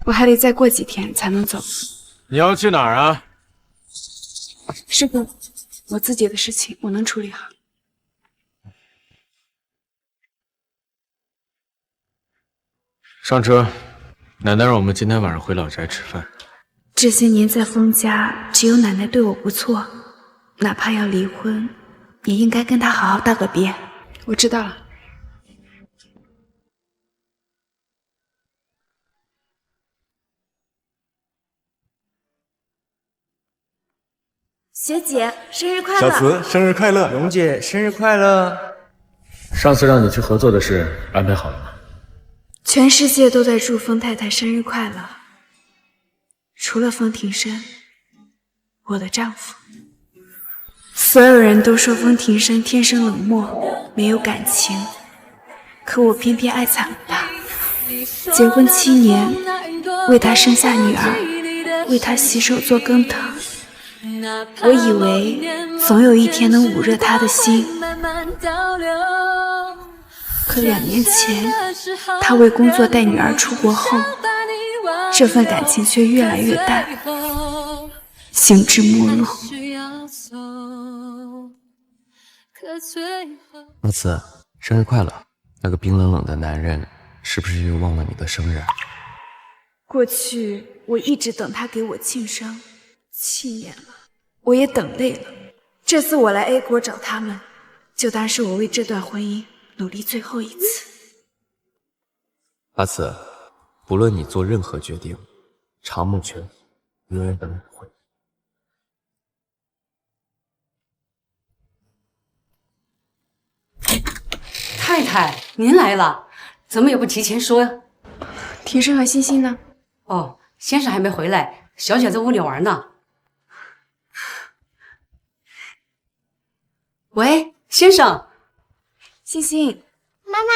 我还得再过几天才能走。你要去哪儿啊？师傅，我自己的事情我能处理好。上车，奶奶让我们今天晚上回老宅吃饭。这些年在封家，只有奶奶对我不错，哪怕要离婚，也应该跟她好好道个别。我知道了。学姐，生日快乐！小慈，生日快乐！蓉姐，生日快乐！上次让你去合作的事安排好了吗？全世界都在祝封太太生日快乐，除了封庭生，我的丈夫。所有人都说封庭生天生冷漠，没有感情，可我偏偏爱惨了他。结婚7年，为他生下女儿，为他洗手做羹汤。我以为总有一天能捂热他的心，可2年前他为工作带女儿出国后，这份感情却越来越淡，行至没落。阿慈，生日快乐！那个冰冷冷的男人是不是又忘了你的生日？过去我一直等他给我庆生，7年了，我也等累了。这次我来 A 国找他们，就当是我为这段婚姻努力最后一次。阿慈，不论你做任何决定，长木全永远等你回。太太，您来了，怎么也不提前说呀？庭生和欣欣呢？哦，先生还没回来，小姐在屋里玩呢。喂，先生。欣欣，妈妈，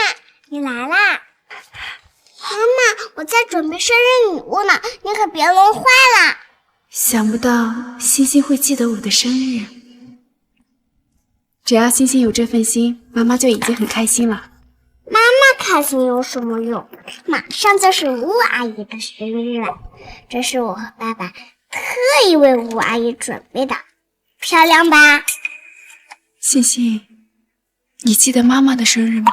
你来啦！妈妈，我在准备生日礼物呢，你可别弄坏了。想不到欣欣会记得我的生日，只要欣欣有这份心，妈妈就已经很开心了。妈妈开心有什么用？马上就是吴阿姨的生日了，这是我和爸爸特意为吴阿姨准备的，漂亮吧？欣欣，你记得妈妈的生日吗？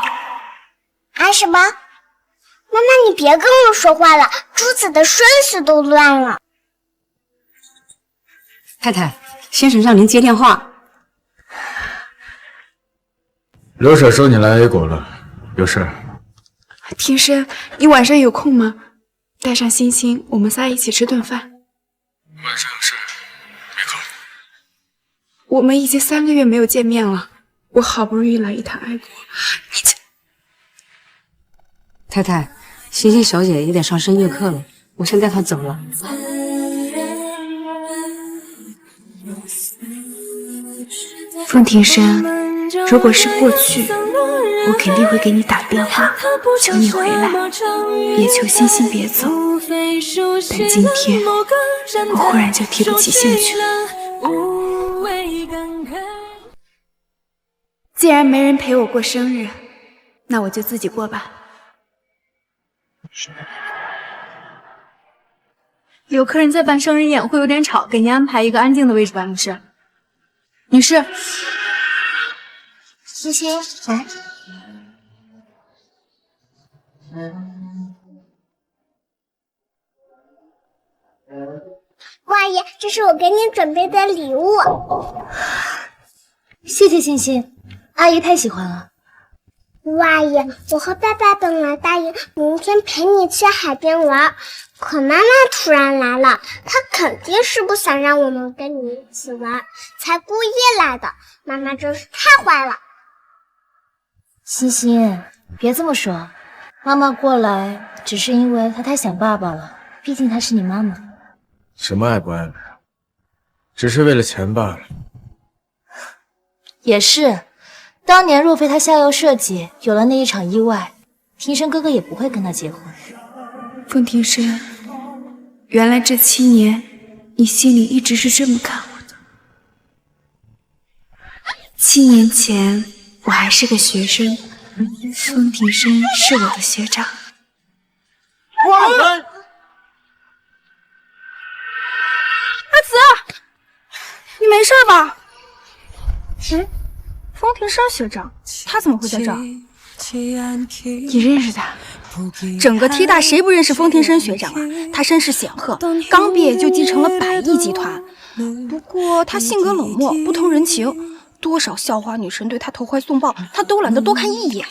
啊什么？妈妈，你别跟我说话了，珠子的顺序都乱了。太太，先生让您接电话。刘婶说你来 A 国了，有事？庭生，你晚上有空吗？带上欣欣，我们仨一起吃顿饭。晚上有事，没空。我们已经3个月没有见面了，我好不容易来一趟爱国，你这……太太，欣欣小姐也得上声乐课了，我先带她走了。风庭生，如果是过去，我肯定会给你打电话，求你回来，也求欣欣别走。但今天，我忽然就提不起兴趣了。既然没人陪我过生日，那我就自己过吧。有客人在办生日宴，会有点吵，给您安排一个安静的位置吧，女士。女士，欣欣，来。吴阿姨，这是我给你准备的礼物。谢谢欣欣，阿姨太喜欢了。吴阿姨，我和爸爸本来答应明天陪你去海边玩，可妈妈突然来了，她肯定是不想让我们跟你一起玩，才故意来的。妈妈真是太坏了。欣欣，别这么说，妈妈过来只是因为她太想爸爸了，毕竟她是你妈妈。什么爱不爱的，只是为了钱罢了。也是，当年若非她下药设计，有了那一场意外，庭生哥哥也不会跟她结婚。风庭生，原来这7年，你心里一直是这么看我的。7年前，我还是个学生，风庭生是我的学长。阿紫，你没事吧？风庭生学长，他怎么会在这儿？你认识他？整个 T 大谁不认识风庭生学长啊？他身世显赫，刚毕业就继承了100亿集团。不过他性格冷漠，不通人情，多少校花女神对他投怀送抱，他都懒得多看一眼。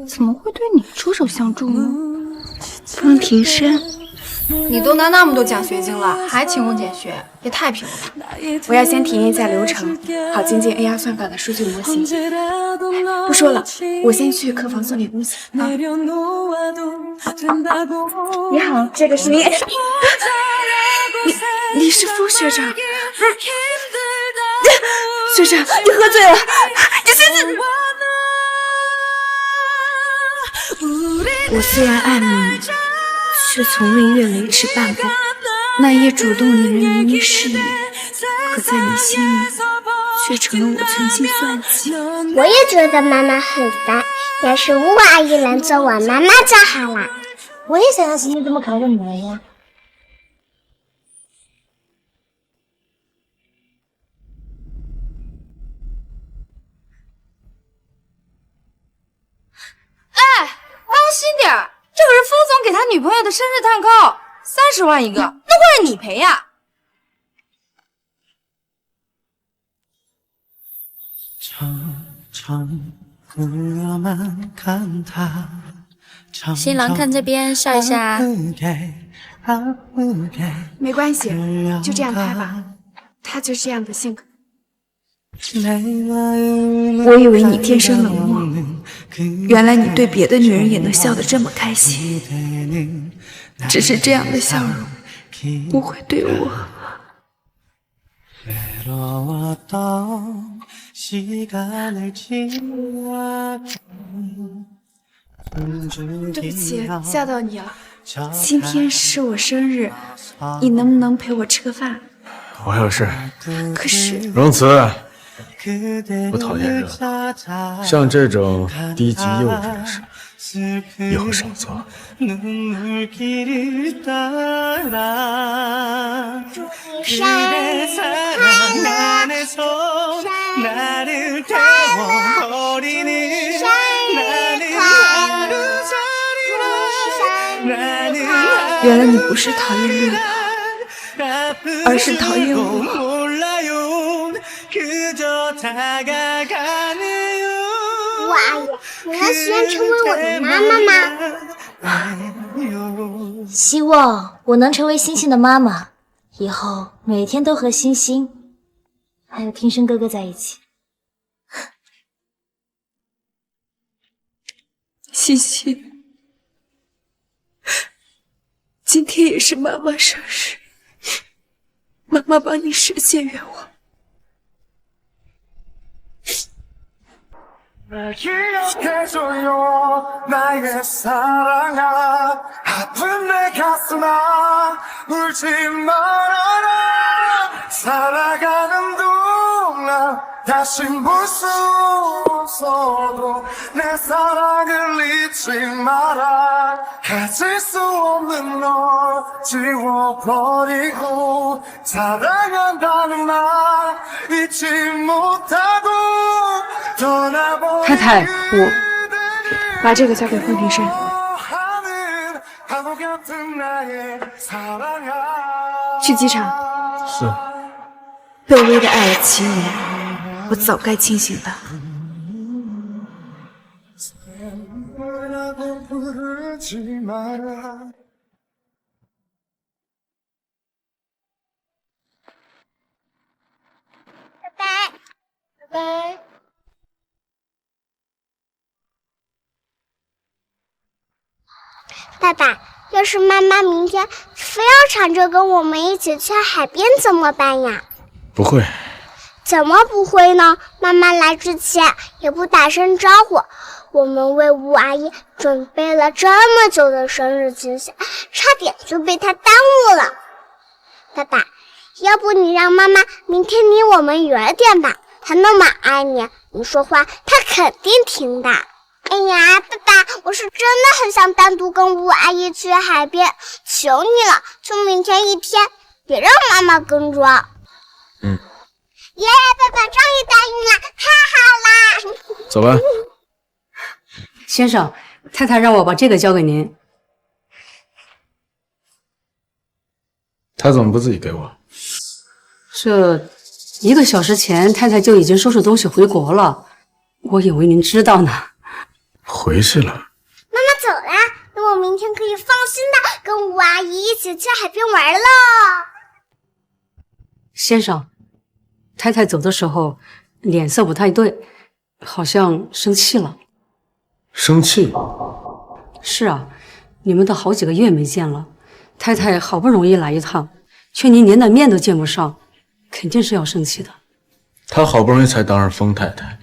怎么会对你出手相助呢？风庭生，你都拿那么多奖学金了，还勤工俭学，也太拼了吧！我要先体验一下流程，好精进 AI 算法的数据模型。不说了，我先去客房送点东西啊。你好，这个是你。你是风学长？学长，你喝醉了，你现在……我虽然爱你，却从未越雷池半步。那夜主动的人明明是你，可在你心里却成了我存心算计。我也觉得妈妈很烦，要是吴阿姨能做我妈妈就好了。我也想要欣欣这么可爱的女儿呀。当心点儿，这可是风总给他女朋友的生日蛋糕，30万一个，那会让你赔呀！新郎看这边，笑一下。没关系，就这样拍吧。他就这样的性格。我以为你天生冷漠，原来你对别的女人也能笑得这么开心。只是这样的笑容不会对我。对不起，吓到你了。今天是我生日，你能不能陪我吃个饭？我还有事。可是荣慈，不讨厌热闹，像这种低级幼稚的事，以后少做。原来你不是讨厌热闹，而是讨厌我。吴阿姨，你还喜欢成为我的妈妈吗？希望我能成为欣欣的妈妈，以后每天都和欣欣还有庭生哥哥在一起。欣欣，今天也是妈妈生日，妈妈帮你实现愿望。 기억해줘요 나의 사랑아 아픈 내 가슴아 울지 말아라 살아가는 동안 다시 볼 수 없어도 내 사랑을 잊지 마라 가질 수 없는 널 지워버리고 사랑한다는 말 잊지 못하고 太太，我把这个交给凤庭生。去机场。是。被微的爱了7年，我早该清醒的。拜拜，拜拜。 爸爸，要是妈妈明天非要缠着跟我们一起去海边怎么办呀？不会。怎么不会呢？妈妈来之前也不打声招呼。我们为吴阿姨准备了这么久的生日惊喜，差点就被她耽误了。爸爸，要不你让妈妈明天离我们远点吧？他那么爱你，你说话他肯定听的。哎呀，爸爸，我是真的很想单独跟吴阿姨去海边，求你了，就明天一天，别让妈妈跟着。耶，爸爸终于答应了，太好啦！走吧。先生，太太让我把这个交给您。他怎么不自己给我？这1个小时前，太太就已经收拾东西回国了，我以为您知道呢。回去了。妈妈走啦，那我明天可以放心的跟吴阿姨一起去海边玩了。先生，太太走的时候脸色不太对，好像生气了。生气？是啊，你们都好几个月没见了，太太好不容易来一趟，却您连点面都见不上，肯定是要生气的。她好不容易才当上疯太太，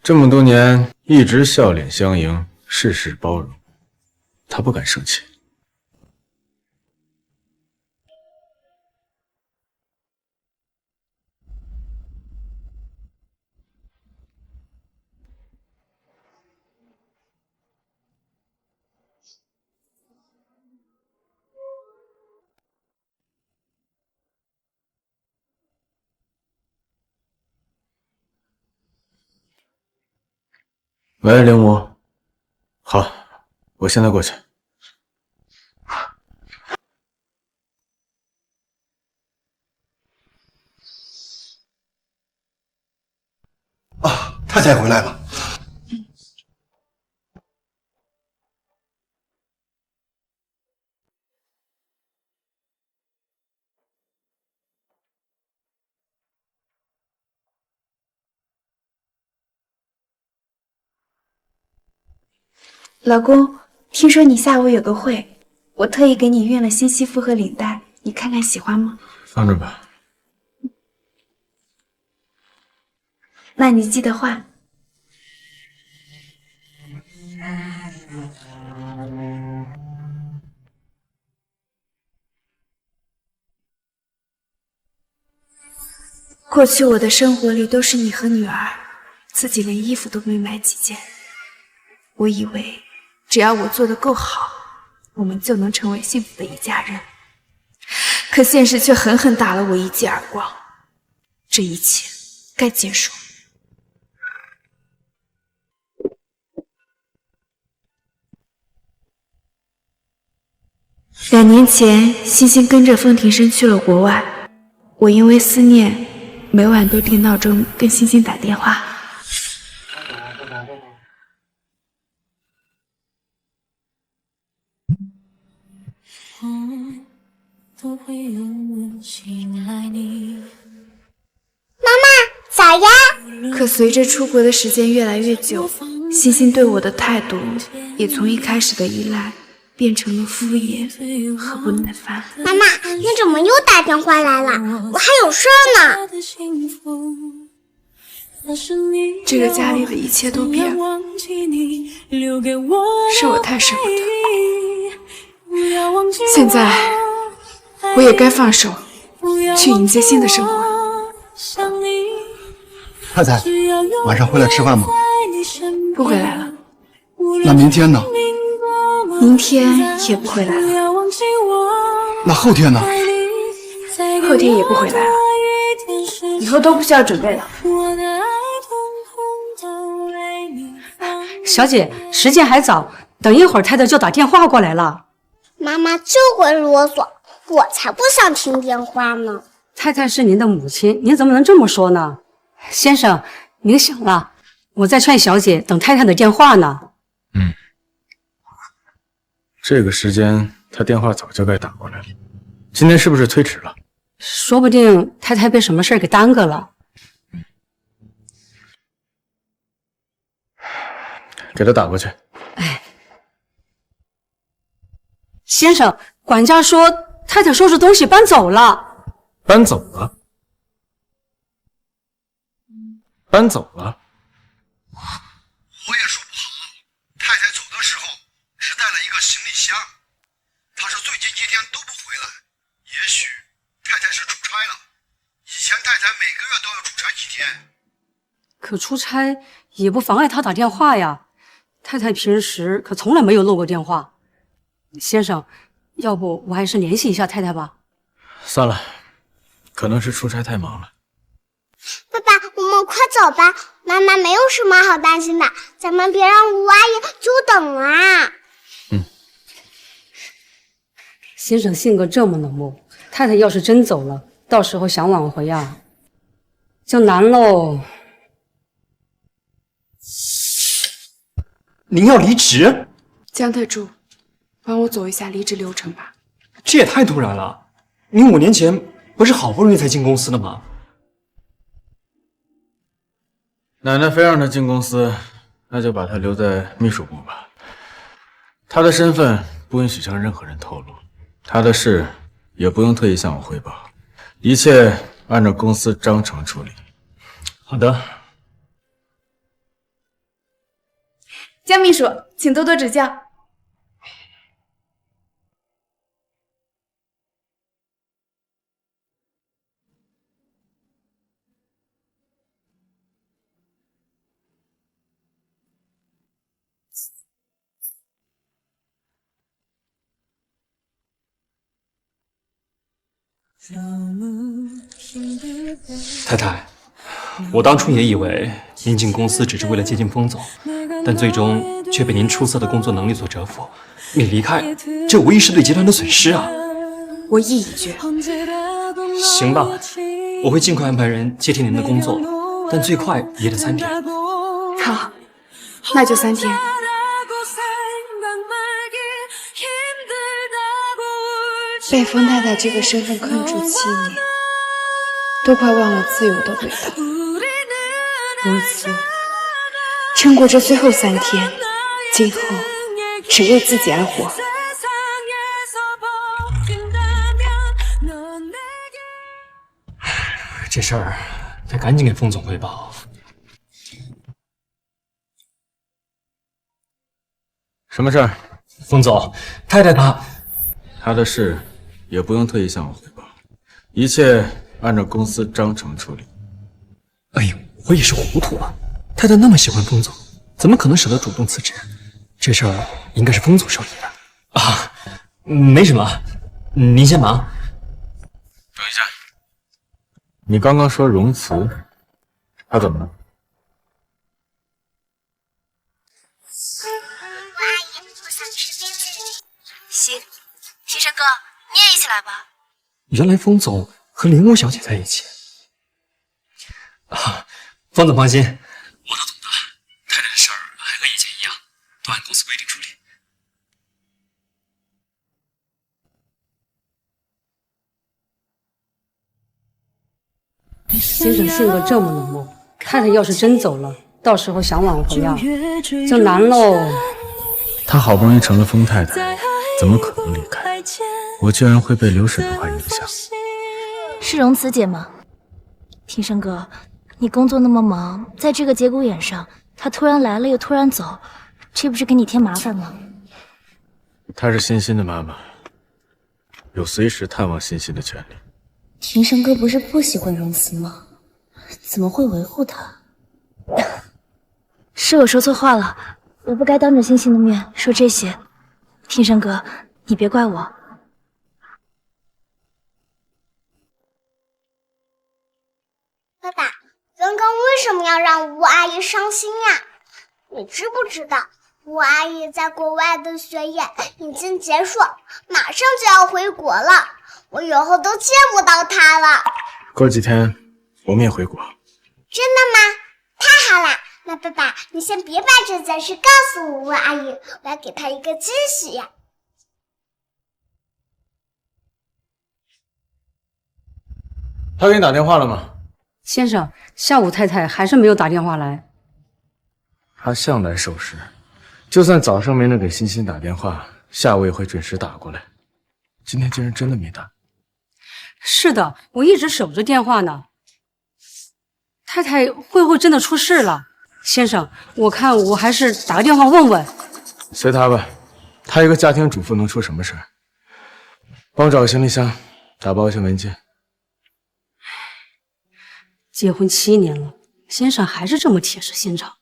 这么多年一直笑脸相迎，事事包容，她不敢生气。喂，灵母。好，我现在过去。啊，太太回来了。老公，听说你下午有个会，我特意给你熨了新西服和领带，你看看喜欢吗？放着吧。那你记得换。过去我的生活里都是你和女儿，自己连衣服都没买几件。我以为只要我做得够好，我们就能成为幸福的一家人。可现实却狠狠打了我一记耳光，这一切该结束。2年前，欣欣跟着风庭生去了国外，我因为思念，每晚都定闹钟跟欣欣打电话。妈妈，早呀！可随着出国的时间越来越久，欣欣对我的态度也从一开始的依赖变成了敷衍和不耐烦。妈妈，你怎么又打电话来了？我还有事呢。这个家里的一切都变了，是我太舍不得。现在我也该放手，去迎接新的生活。太太，晚上回来吃饭吗？不回来了。那明天呢？明天也不回来了。那后天呢？后天也不回来了。以后都不需要准备了。小姐，时间还早，等一会儿太太就打电话过来了。妈妈就会啰嗦，我才不想听电话呢。太太是您的母亲，您怎么能这么说呢？先生，您想了，我在劝小姐等太太的电话呢。这个时间他电话早就该打过来了，今天是不是推迟了？说不定太太被什么事给耽搁了。给他打过去。先生，管家说太太收拾东西搬走了。搬走了？搬走了？我也说不好。太太走的时候只带了一个行李箱，她说最近几天都不回来，也许太太是出差了。以前太太每个月都要出差几天。可出差也不妨碍他打电话呀。太太平时可从来没有漏过电话。先生，要不我还是联系一下太太吧。算了，可能是出差太忙了。爸爸，我们快走吧，妈妈没有什么好担心的，咱们别让吴阿姨久等啊。先生性格这么冷漠，太太要是真走了，到时候想挽回啊，就难喽。您要离职？江特助，帮我走一下离职流程吧。这也太突然了！您5年前不是好不容易才进公司的吗？奶奶非让他进公司，那就把他留在秘书部吧。他的身份不允许向任何人透露，他的事也不用特意向我汇报，一切按照公司章程处理。好的。江秘书，请多多指教。太太，我当初也以为您进公司只是为了接近封总，但最终却被您出色的工作能力所折服。你离开，这无疑是对集团的损失啊！我意已决。行吧，我会尽快安排人接替您的工作，但最快也得3天。好，那就3天。被封太太这个身份困住7年，都快忘了自由的味道。如此，撑过这最后3天，今后只为自己而活。这事儿得赶紧给封总汇报。什么事儿？封总，太太他的事也不用特意向我汇报，一切按照公司章程处理。哎呦，我也是糊涂了。太太那么喜欢封总，怎么可能舍得主动辞职？这事儿应该是封总受理的啊。没什么，您先忙。等一下，你刚刚说容辞，他怎么了？行，提升哥，你也一起来吧。原来封总和林屋小姐在一起啊！封总放心，我都懂的。太太的事儿还和以前一样，都按公司规定处理。先生性格这么冷漠，太太要是真走了，到时候想挽回啊，就难喽。他好不容易成了封太太，怎么可能离开？我居然会被刘婶的话影响。是容慈姐吗？庭生哥，你工作那么忙，在这个节骨眼上，他突然来了又突然走，这不是给你添麻烦吗？她是欣欣的妈妈，有随时探望欣欣的权利。庭生哥不是不喜欢容慈吗？怎么会维护他？是我说错话了，我不该当着欣欣的面说这些。庭生哥，你别怪我。爸爸，刚刚为什么要让吴阿姨伤心呀？你知不知道，吴阿姨在国外的学业已经结束，马上就要回国了，我以后都见不到她了。过几天我们也回国。真的吗？太好了！那爸爸，你先别把这件事告诉吴阿姨，我要给她一个惊喜呀。他给你打电话了吗？先生，下午太太还是没有打电话来。他向来守时，就算早上没能给欣欣打电话，下午也会准时打过来。今天竟然真的没打。是的，我一直守着电话呢。太太会不会真的出事了？先生，我看我还是打个电话问问。随他吧，他一个家庭主妇能出什么事儿？帮我找个行李箱，打包一些文件。结婚7年了，先生还是这么铁石心肠。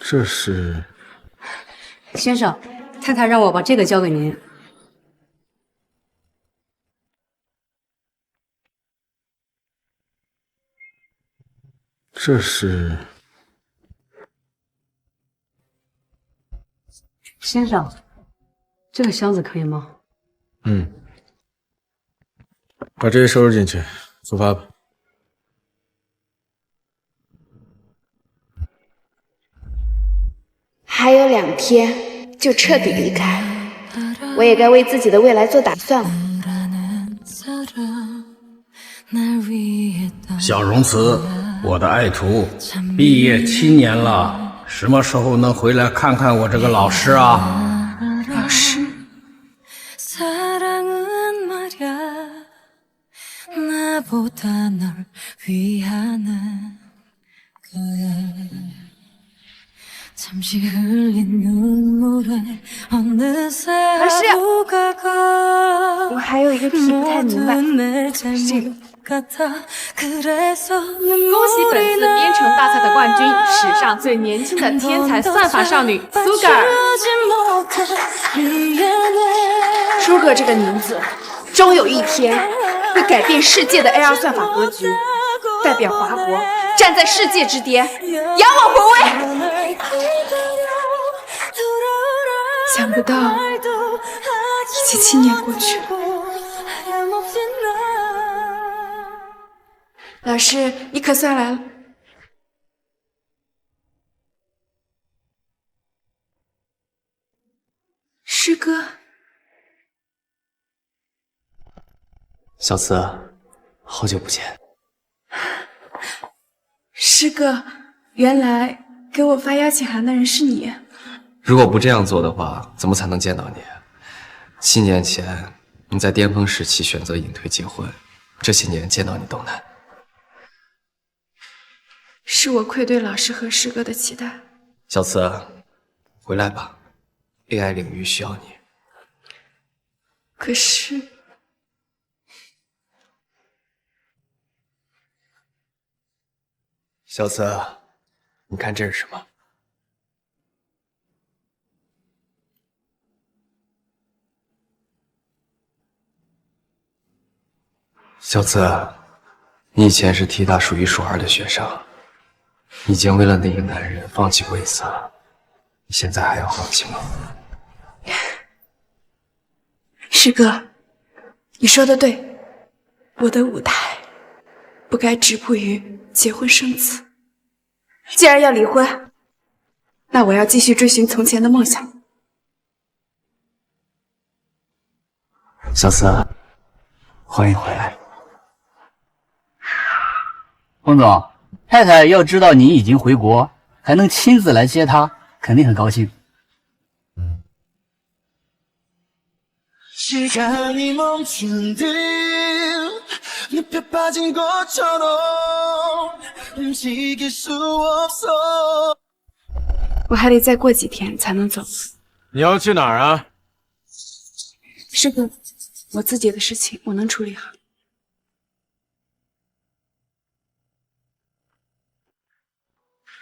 这是先生，太太让我把这个交给您。这是先生，这个箱子可以吗？把这些收拾进去，出发吧。还有2天就彻底离开，我也该为自己的未来做打算了。小荣慈，我的爱徒，毕业7年了，什么时候能回来看看我这个老师啊？老师？老师，我还有一个题不太明白，是这个。恭喜本次编程大赛的冠军，史上最年轻的天才算法少女苏格尔。舒格这个名字，终有一天会改变世界的 AI 算法格局，代表华国站在世界之巅，扬我国威。想不到，已经7年过去了。老师，你可算来了。师哥，小慈，好久不见。师哥，原来给我发邀请函的人是你。如果不这样做的话，怎么才能见到你？7年前你在巅峰时期选择隐退结婚，这些年见到你都难。是我愧对老师和师哥的期待。小慈，回来吧 ，AI 领域需要你。可是，小慈，你看这是什么？小慈，你以前是 T 大数1数2的学生，已经为了那个男人放弃过一次了，你现在还要放弃吗？师哥，你说的对，我的舞台不该止步于结婚生子。既然要离婚，那我要继续追寻从前的梦想。小慈，欢迎回来。洪总，太太要知道您已经回国，还能亲自来接她，肯定很高兴。 시간이 멈춘 듯 늪에 빠진 것처럼 움직일 수 없어 我还得再过几天才能走。你要去哪儿啊？师哥，我自己的事情我能处理好。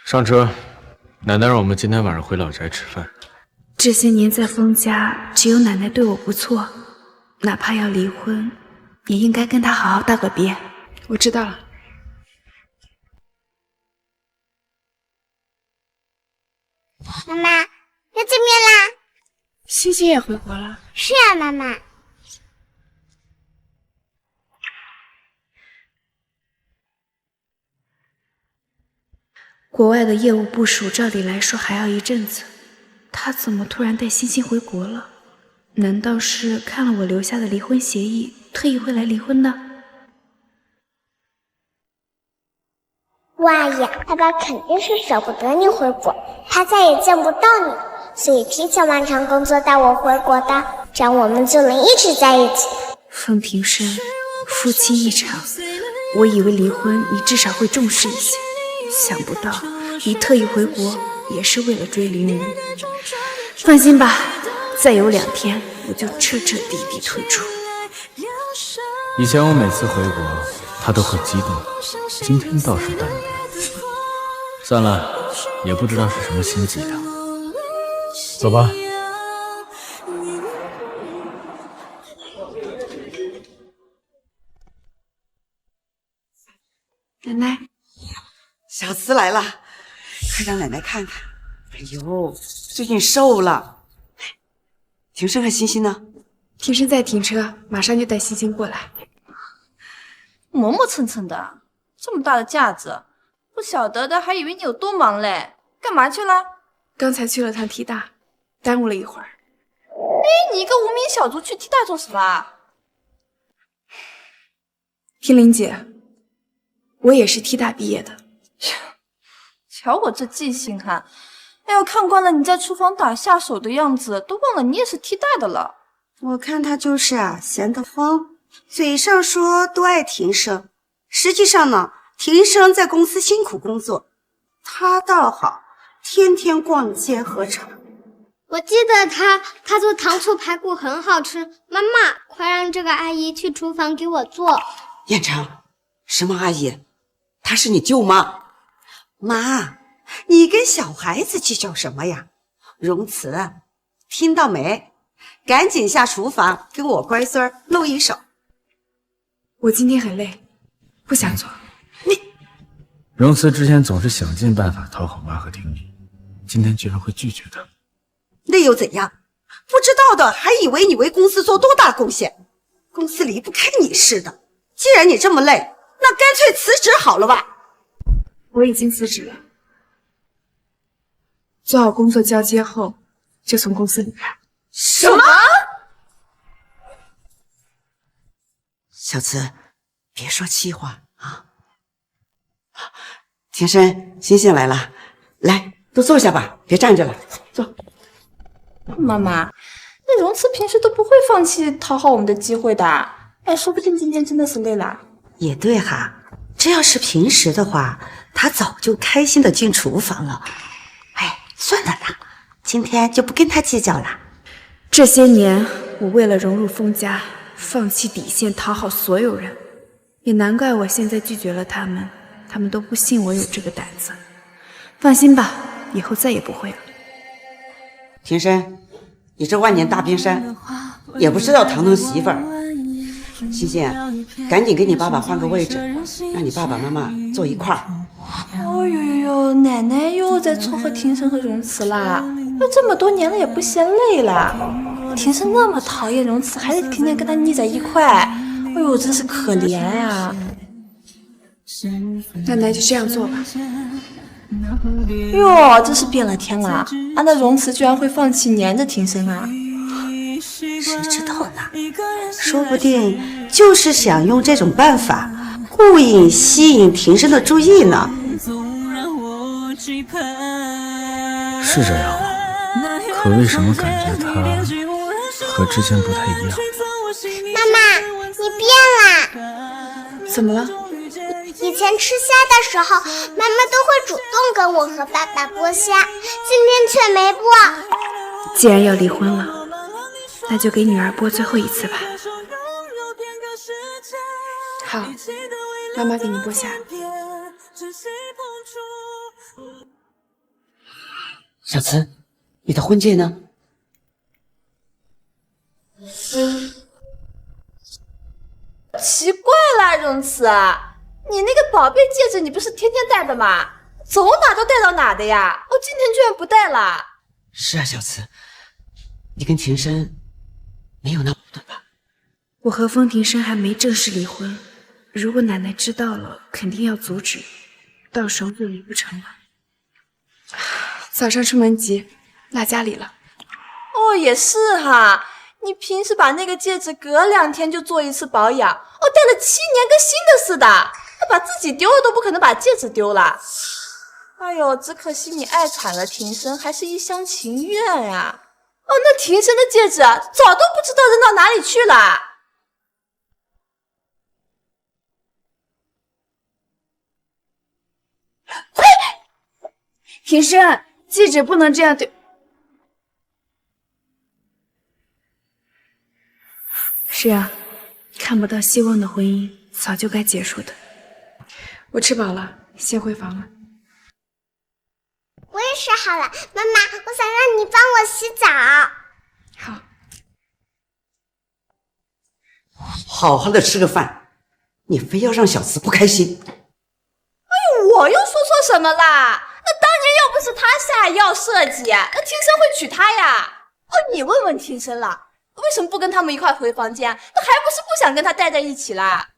上车，奶奶让我们今天晚上回老宅吃饭。 这些年在封家，只有奶奶对我不错，哪怕要离婚，也应该跟她好好道个别。我知道了。妈妈，又见面啦！星星也回国了。是啊，妈妈。国外的业务部署，照理来说还要一阵子。 他怎么突然带星星回国了？难道是看了我留下的离婚协议，特意会来离婚的？吴阿姨，爸爸肯定是舍不得你回国，他再也见不到你，所以提前完成工作带我回国的，这样我们就能一直在一起。风庭生，夫妻一场，我以为离婚你至少会重视一些，想不到你特意回国也是为了追林无。 放心吧，再有2天我就彻彻底底退出。以前我每次回国，他都会激动，今天倒是淡定。算了，也不知道是什么心急的。走吧。奶奶，小慈来了，快让奶奶看看。哎呦，最近瘦了。庭生和欣欣呢？庭生在停车，马上就带欣欣过来。磨磨蹭蹭的，这么大的架子，不晓得的还以为你有多忙嘞。干嘛去了？刚才去了趟 T 大，耽误了一会儿。哎，你一个无名小卒去 T 大做什么啊？天灵姐，我也是 T 大毕业的。瞧我这记性哈！哎呦，看惯了你在厨房打下手的样子，都忘了你也是 T 大的了。我看他就是啊，闲得慌，嘴上说多爱庭生，实际上呢，庭生在公司辛苦工作，他倒好，天天逛街喝茶。我记得他做糖醋排骨很好吃，妈妈，快让这个阿姨去厨房给我做。燕城，什么阿姨？她是你舅妈。妈，你跟小孩子计较什么呀？荣慈，听到没？赶紧下厨房给我乖孙儿露一手。我今天很累，不想做。荣慈之前总是想尽办法讨好妈和婷妮，今天居然会拒绝她。那又怎样？不知道的还以为你为公司做多大贡献，公司离不开你似的。既然你这么累，那干脆辞职好了吧。我已经辞职了，做好工作交接后就从公司离开。什么？小慈，别说气话啊！庭生，欣欣来了，来，都坐下吧，别站着了，坐。妈妈，那荣慈平时都不会放弃讨好我们的机会的。哎，说不定今天真的是累了。也对哈，这要是平时的话，他早就开心的进厨房了。哎，算了啦，今天就不跟他计较了。这些年，我为了融入封家，放弃底线，讨好所有人，也难怪我现在拒绝了他们，他们都不信我有这个胆子。放心吧，以后再也不会了。庭生，你这万年大冰山，也不知道疼疼媳妇儿。欣欣，赶紧给你爸爸换个位置，让你爸爸妈妈坐一块儿。哦呦呦呦，奶奶又在撮合庭生和荣慈啦！都这么多年了也不嫌累了。庭生那么讨厌荣慈，还是天天跟他腻在一块，哎呦，真是可怜呀！奶奶就这样做吧。哟，真是变了天了！啊，那荣慈居然会放弃黏着庭生啊！谁知道呢？说不定就是想用这种办法故意吸引庭生的注意呢。是这样吗？可为什么感觉他和之前不太一样？妈妈，你变啦！怎么了？以前吃虾的时候，妈妈都会主动跟我和爸爸剥虾，今天却没剥。既然要离婚了，那就给女儿剥最后一次吧。好，妈妈给你剥虾。小慈，你的婚戒呢？奇怪了，荣慈，你那个宝贝戒指你不是天天戴的吗？走哪都戴到哪的呀？哦，今天居然不戴了。是啊，小慈，你跟庭生没有那矛盾吧？我和风庭生还没正式离婚，如果奶奶知道了，肯定要阻止，到时候就离不成了。早上出门急，落家里了。哦，也是哈，你平时把那个戒指隔2天就做一次保养，哦，戴了7年跟新的似的，那把自己丢了都不可能把戒指丢了。哎呦，只可惜你爱惨了庭生，还是一厢情愿呀。哦，那庭生的戒指早都不知道扔到哪里去了。庭生，戒指不能这样对。是啊，看不到希望的婚姻早就该结束的。我吃饱了，先回房了。我也睡好了，妈妈，我想让你帮我洗澡。好。好好的吃个饭，你非要让小慈不开心。哎呦，我又说错什么啦？那当年要不是他下药设计，那庭生会娶她呀。哦，你问问庭生了，为什么不跟他们一块回房间？那还不是不想跟他待在一起啦？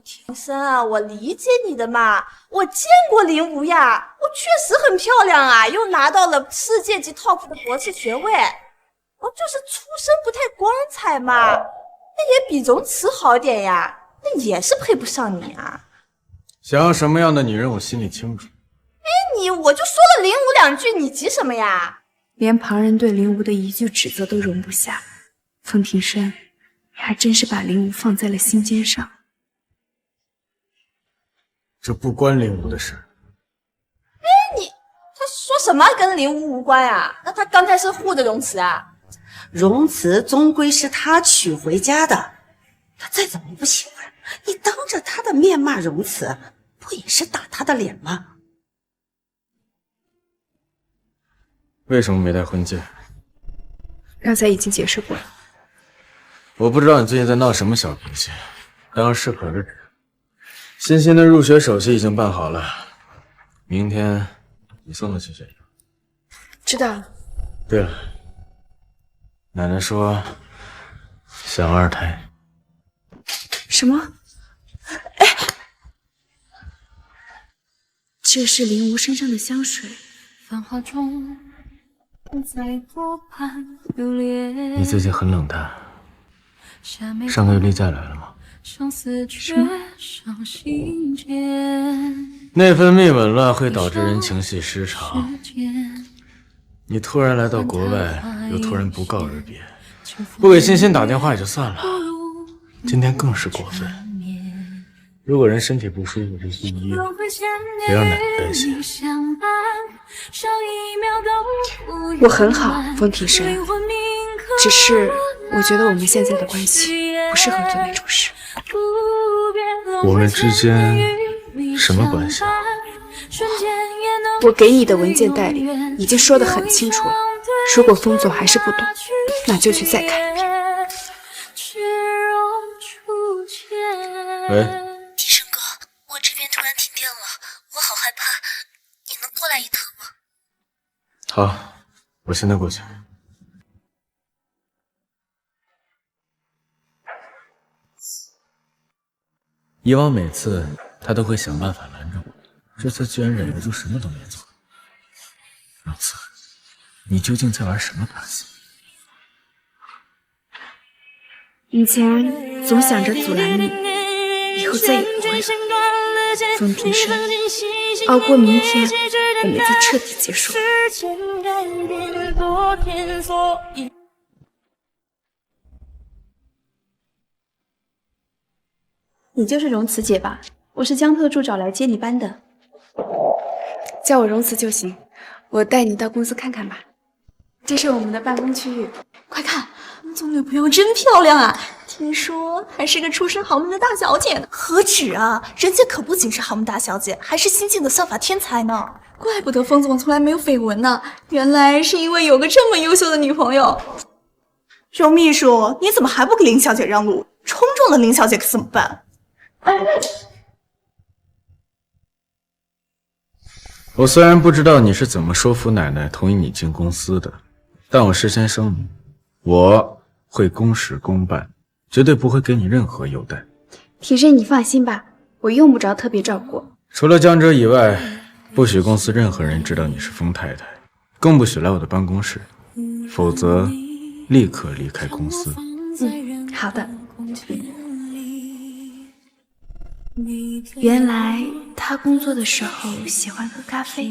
庭生啊，我理解你的嘛，我见过林无呀，我确实很漂亮啊，又拿到了世界级 top 的博士学位。就是出身不太光彩嘛，那也比荣慈好点呀，那也是配不上你啊。想要什么样的女人，我心里清楚。我就说了林无2句，你急什么呀？连旁人对林无的一句指责都容不下，风庭生，你还真是把林无放在了心尖上。这不关林无的事。他说什么跟林无无关啊？那他刚才是护着荣慈啊？荣慈终归是他娶回家的，他再怎么不喜欢，你当着他的面骂荣慈，不也是打他的脸吗？为什么没戴婚戒？刚才已经解释过了。我不知道你最近在闹什么小脾气，当适可而止。欣欣的入学手续已经办好了，明天你送她去学校。知道了。对了，奶奶说想2胎。什么？这是林无身上的香水。繁华中再多盼留恋。你最近很冷淡，上个月例假来了吗？什么？内分泌紊乱会导致人情绪失常。你突然来到国外，又突然不告而别，不给欣欣打电话也就算了，今天更是过分。如果人身体不舒服就去医院，别让奶奶担心。我很好，风庭生，只是我觉得我们现在的关系不适合做那种事。我们之间什么关系？我给你的文件袋里已经说得很清楚了，如果风总还是不懂，那就去再看一遍。喂，庭生哥，我这边突然停电了，我好害怕，你能过来一趟吗？好，我现在过去。以往每次他都会想办法拦着我，这次居然忍得住，什么都没做。荣慈，你究竟在玩什么把戏？以前总想着阻拦你，以后再也不会了。风庭生，熬过明天，我们就彻底结束。你就是荣慈姐吧？我是江特助找来接你班的。叫我荣慈就行，我带你到公司看看吧。这是我们的办公区域，快看，总女朋友真漂亮啊！听说还是个出身豪门的大小姐呢。何止啊，人家可不仅是豪门大小姐，还是新晋的算法天才呢。怪不得风总从来没有绯闻呢，原来是因为有个这么优秀的女朋友。荣秘书，你怎么还不给林小姐让路？冲撞了林小姐可怎么办？我虽然不知道你是怎么说服奶奶同意你进公司的，但我事先声明，我会公事公办，绝对不会给你任何优待。庭生，你放心吧，我用不着特别照顾。除了江哲以外，不许公司任何人知道你是风太太，更不许来我的办公室，否则立刻离开公司。好的。原来他工作的时候喜欢喝咖啡。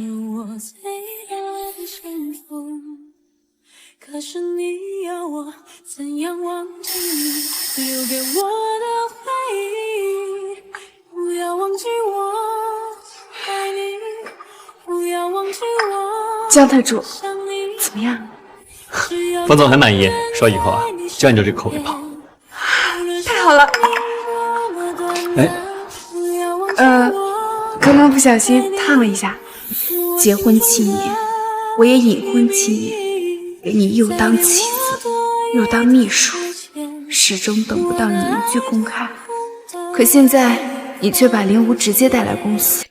可是你要我怎样忘记你留给我的回忆？不要忘记我爱你，不要忘记我。江特助，怎么样？冯总很满意，说以后啊，就按照这个口味跑。太好了，刚刚不小心烫了一下。结婚7年，我也隐婚7年，给你又当妻子，又当秘书，始终等不到你一句公开。可现在你却把林武直接带来公司。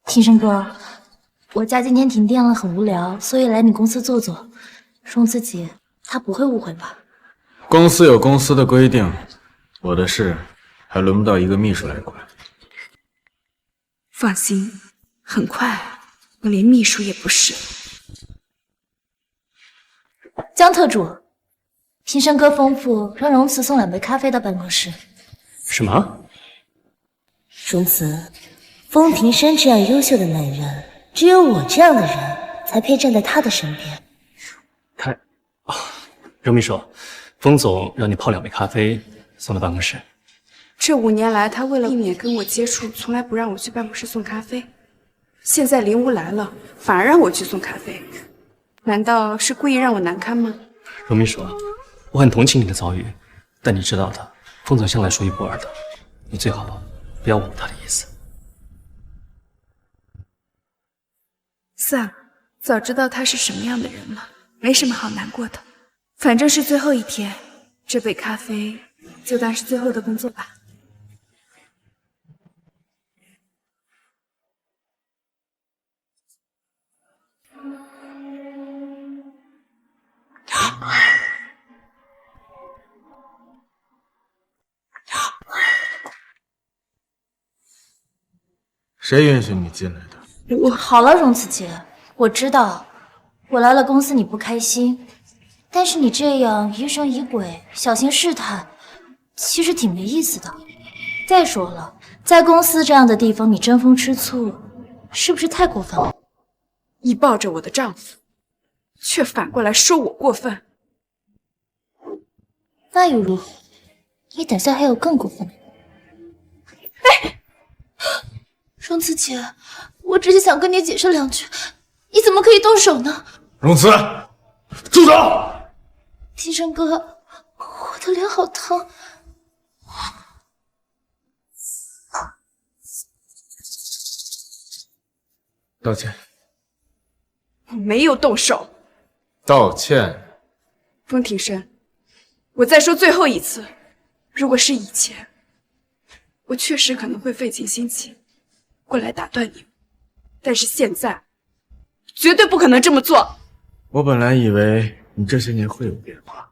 庭生哥，我家今天停电了，很无聊，所以来你公司坐坐。荣子姐，她不会误会吧？公司有公司的规定，我的事还轮不到一个秘书来管。放心，很快我连秘书也不是。江特助，庭生哥吩咐让荣慈送2杯咖啡到办公室。什么？荣慈，风庭生这样优秀的男人，只有我这样的人才配站在他的身边。荣秘书，风总让你泡2杯咖啡送到办公室。这5年来，他为了避免跟我接触，从来不让我去办公室送咖啡。现在林武来了，反而让我去送咖啡，难道是故意让我难堪吗？荣秘书，我很同情你的遭遇，但你知道的，风总向来说一不二的，你最好不要误他的意思。算了，早知道他是什么样的人了，没什么好难过的。反正是最后一天，这杯咖啡就当是最后的工作吧。谁允许你进来的？好了，荣子姐，我知道我来了公司你不开心，但是你这样疑神疑鬼、小心试探，其实挺没意思的。再说了，在公司这样的地方，你争风吃醋，是不是太过分了？你抱着我的丈夫，却反过来说我过分，那又如何？你等下还有更过分的。荣子姐，我只是想跟你解释2句，你怎么可以动手呢？荣慈，住手！庭生哥，我的脸好疼。道歉。我没有动手。道歉。风庭生，我再说最后一次，如果是以前，我确实可能会费尽心机过来打断你，但是现在绝对不可能这么做。我本来以为你这些年会有变化，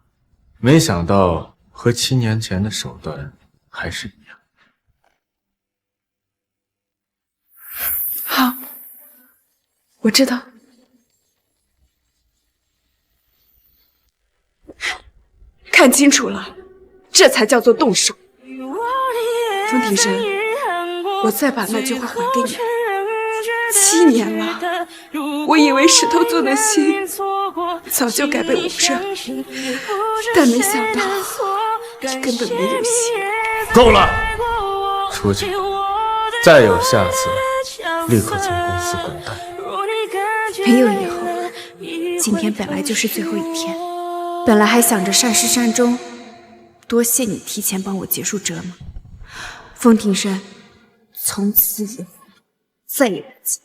没想到和7年前的手段还是一样。好，我知道。看清楚了，这才叫做动手。风庭生，我再把那句话还给你。7年了，我以为石头做的心早就该被我认，但没想到你根本没有心。够了，出去！再有下次，立刻从公司滚蛋。没有以后了，今天本来就是最后一天，本来还想着善始善终，多谢你提前帮我结束折磨。风庭生，从此以后再也不见。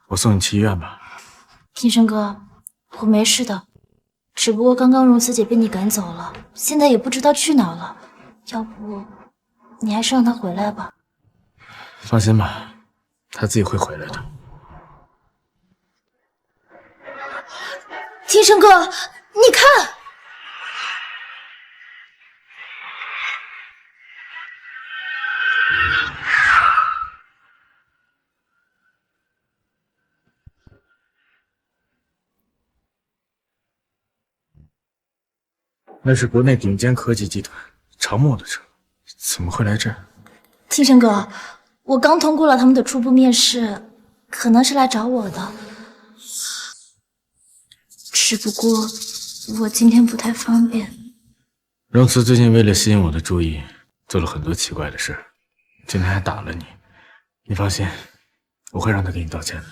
我送你去医院吧。庭生哥，我没事的，只不过刚刚荣慈姐被你赶走了，现在也不知道去哪了。要不你还是让她回来吧。放心吧，她自己会回来的。庭生哥，你看。那是国内顶尖科技集团长墨的车，怎么会来这儿？庭生哥，我刚通过了他们的初步面试，可能是来找我的。只不过我今天不太方便。荣慈最近为了吸引我的注意，做了很多奇怪的事，今天还打了你。你放心，我会让他给你道歉的。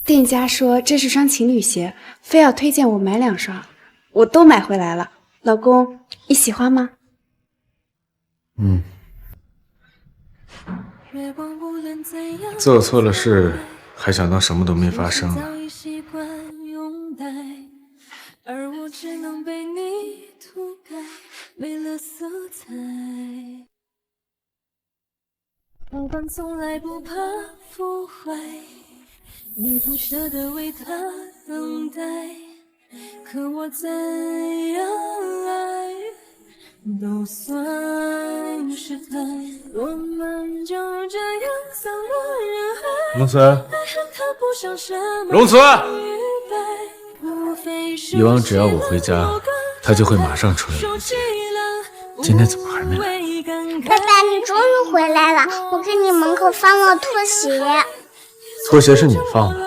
店家说这是双情侣鞋，非要推荐我买2双，我都买回来了。老公，你喜欢吗？嗯。做错了事，还想当什么都没发生呢？而我只能被你涂改，没了色彩。老板从来不怕腐坏，你不舍得为他等待，可我怎样爱都算失态。我们就这样散落人海。龙慈，他不想什么龙慈，无非是以往只要我回家，他就会马上出来迎接。今天怎么还没来？爸爸，你终于回来了！我给你门口放了拖鞋。拖鞋是你放的？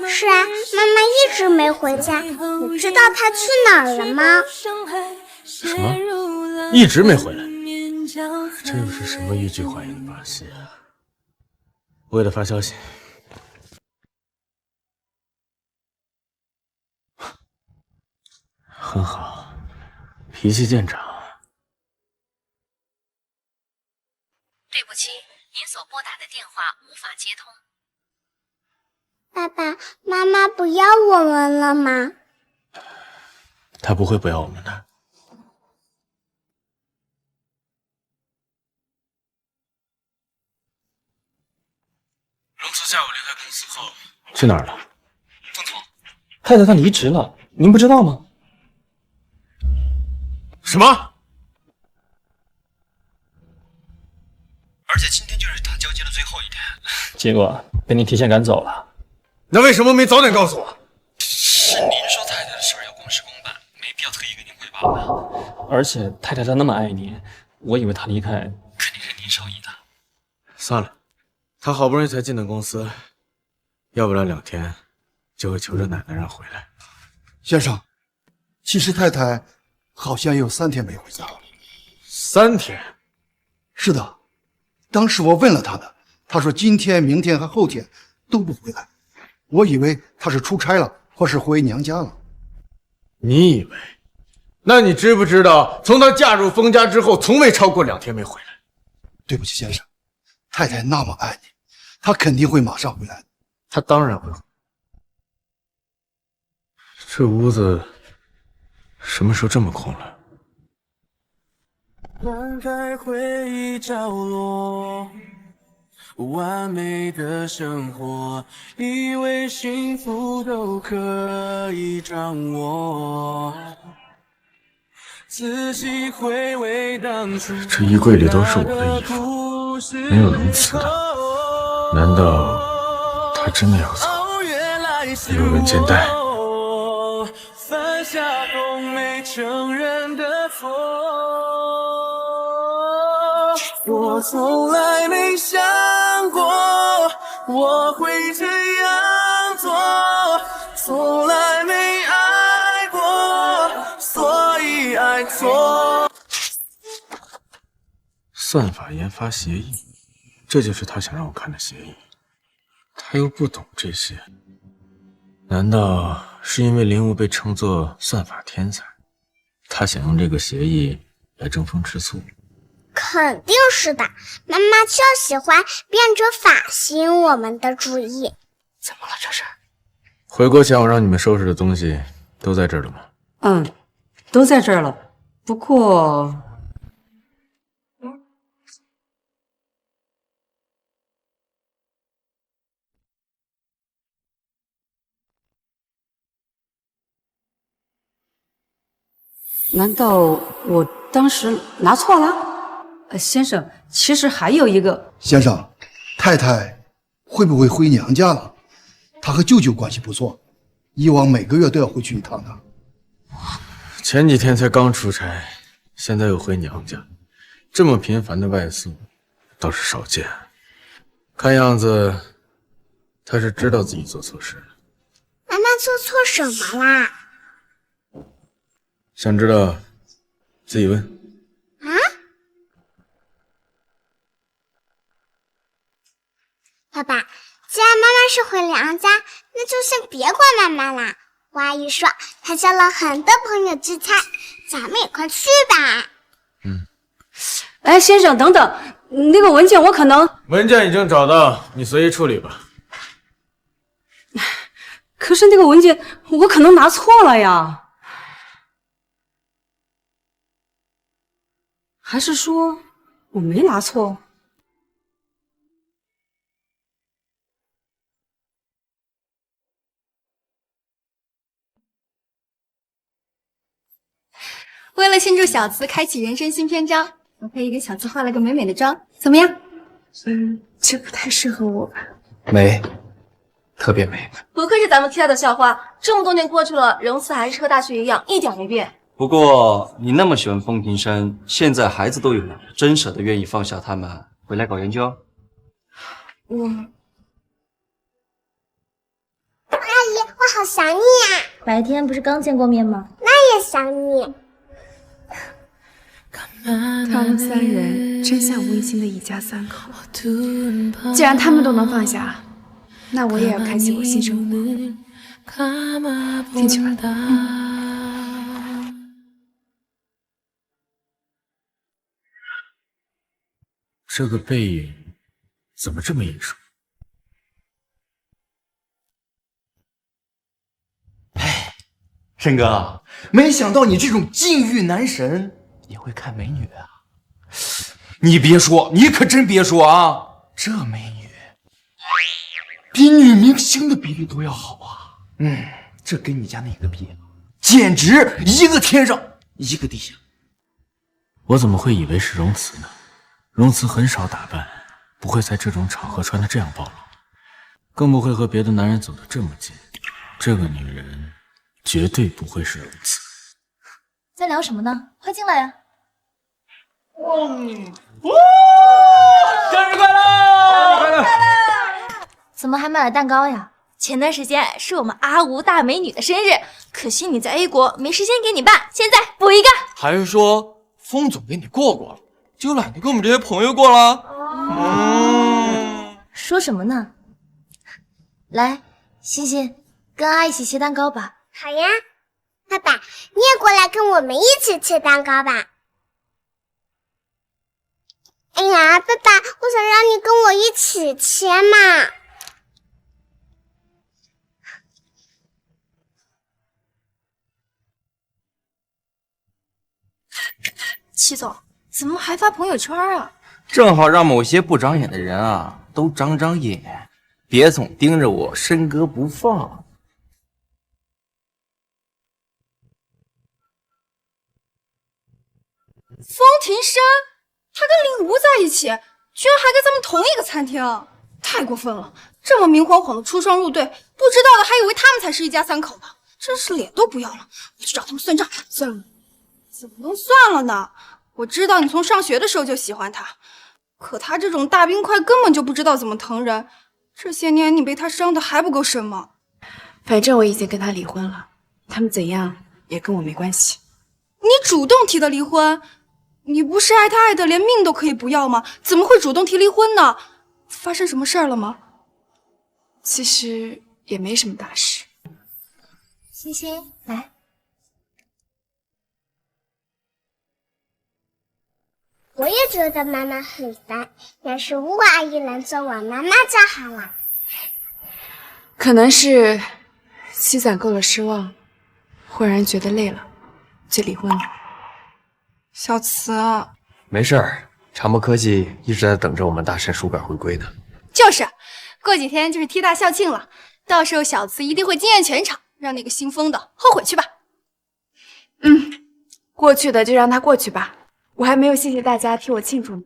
是啊，妈妈一直没回家，你知道她去哪儿了吗？什么？一直没回来？这又是什么欲拒还迎的把戏啊？我给他发消息。很好，脾气见长。对不起，您所拨打的电话无法接通。爸爸妈妈不要我们了吗？他不会不要我们的。龙慈下午离开公司后去哪儿了？方总，太太她离职了，您不知道吗？什么？而且今天就是她交接的最后一天，结果被您提前赶走了。那为什么没早点告诉我？是您说太太的事儿要公事公办，没必要特意跟您汇报的。而且太太她那么爱您，我以为她离开肯定是您授意的。算了，他好不容易才进的公司，要不了2天就会求着奶奶让回来。先生，其实太太好像有3天没回家了。3天？是的，当时我问了她的，她说今天、明天和后天都不回来。我以为她是出差了，或是回娘家了。你以为？那你知不知道，从她嫁入封家之后，从未超过2天没回来？对不起，先生，太太那么爱你，她肯定会马上回来的。她当然会回来。这屋子什么时候这么空了？翻开回忆角落，完美的生活，以为幸福都可以掌握。仔细回味当初，这衣柜里都是我的衣服，没有龙慈的。难道他真的要走？没有人间带。犯下从没承认的错，我从来没想过我会这样做，从来没爱过，所以爱错。算法研发协议，这就是他想让我看的协议。他又不懂这些，难道是因为林武被称作算法天才，他想用这个协议来争风吃醋？肯定是的，妈妈就喜欢变着法吸引我们的注意。怎么了这是？回国前我让你们收拾的东西都在这儿了吗？嗯，都在这儿了。不过，难道我当时拿错了？先生，其实还有一个。先生，太太会不会回娘家了？她和舅舅关系不错，以往每个月都要回去一趟的。前几天才刚出差，现在又回娘家，这么频繁的外宿倒是少见。看样子他是知道自己做错事了。妈妈做错什么啦？想知道自己问。啊？爸爸，既然妈妈是回娘家，那就先别管妈妈啦。我阿姨说她叫了很多朋友聚餐，咱们也快去吧。哎，先生，等等，那个文件我可能……文件已经找到，你随意处理吧。可是那个文件我可能拿错了呀，还是说我没拿错？为了庆祝小慈开启人生新篇章，我特意给小慈化了个美美的妆，怎么样？这不太适合我吧？美，特别美。不愧是咱们 T 大的校花，这么多年过去了，容辞还是和大学一样，一点没变。不过你那么喜欢风庭生，现在孩子都有了，真舍得愿意放下他们回来搞研究？阿姨，我好想你呀！白天不是刚见过面吗？那也想你。他们三人真像温馨的一家三口。既然他们都能放下，那我也要开启我新生活。进去吧。这个背影怎么这么眼熟？申哥，没想到你这种禁欲男神也会看美女啊！你别说，你可真别说啊，这美女比女明星的比例都要好啊！这跟你家那个比，简直一个天上一个地下。我怎么会以为是容辞呢？容辞很少打扮，不会在这种场合穿得这样暴露，更不会和别的男人走得这么近。这个女人绝对不会是容辞。在聊什么呢？快进来呀！生日快乐！生日快乐！怎么还买了蛋糕呀？前段时间是我们阿吴大美女的生日，可惜你在 A 国没时间给你办，现在补一个。还是说风总给你过了，就懒得跟我们这些朋友过了？说什么呢？来，欣欣，跟阿一起切蛋糕吧。好呀，爸爸，你也过来跟我们一起切蛋糕吧。哎呀，爸爸，我想让你跟我一起切嘛。齐总，怎么还发朋友圈啊？正好让某些不长眼的人啊都长长眼，别总盯着我申哥不放。风庭生，他跟令狐在一起，居然还跟咱们同一个餐厅，太过分了！这么明晃晃的出双入对，不知道的还以为他们才是一家三口呢，真是脸都不要了！我去找他们算账。算了，怎么能算了呢？我知道你从上学的时候就喜欢他，可他这种大冰块根本就不知道怎么疼人，这些年你被他伤的还不够深吗？反正我已经跟他离婚了，他们怎样也跟我没关系。你主动提的离婚？你不是爱他爱的连命都可以不要吗？怎么会主动提离婚呢？发生什么事儿了吗？其实也没什么大事。欣欣，来。我也觉得妈妈很烦，要是吴阿姨能做我妈妈就好了。可能是积攒够了失望，忽然觉得累了，就离婚了。小慈，没事儿，长博科技一直在等着我们大神书馆回归呢。就是，过几天就是 T 大校庆了，到时候小慈一定会惊艳全场，让那个姓风的后悔去吧。过去的就让它过去吧，我还没有谢谢大家替我庆祝呢。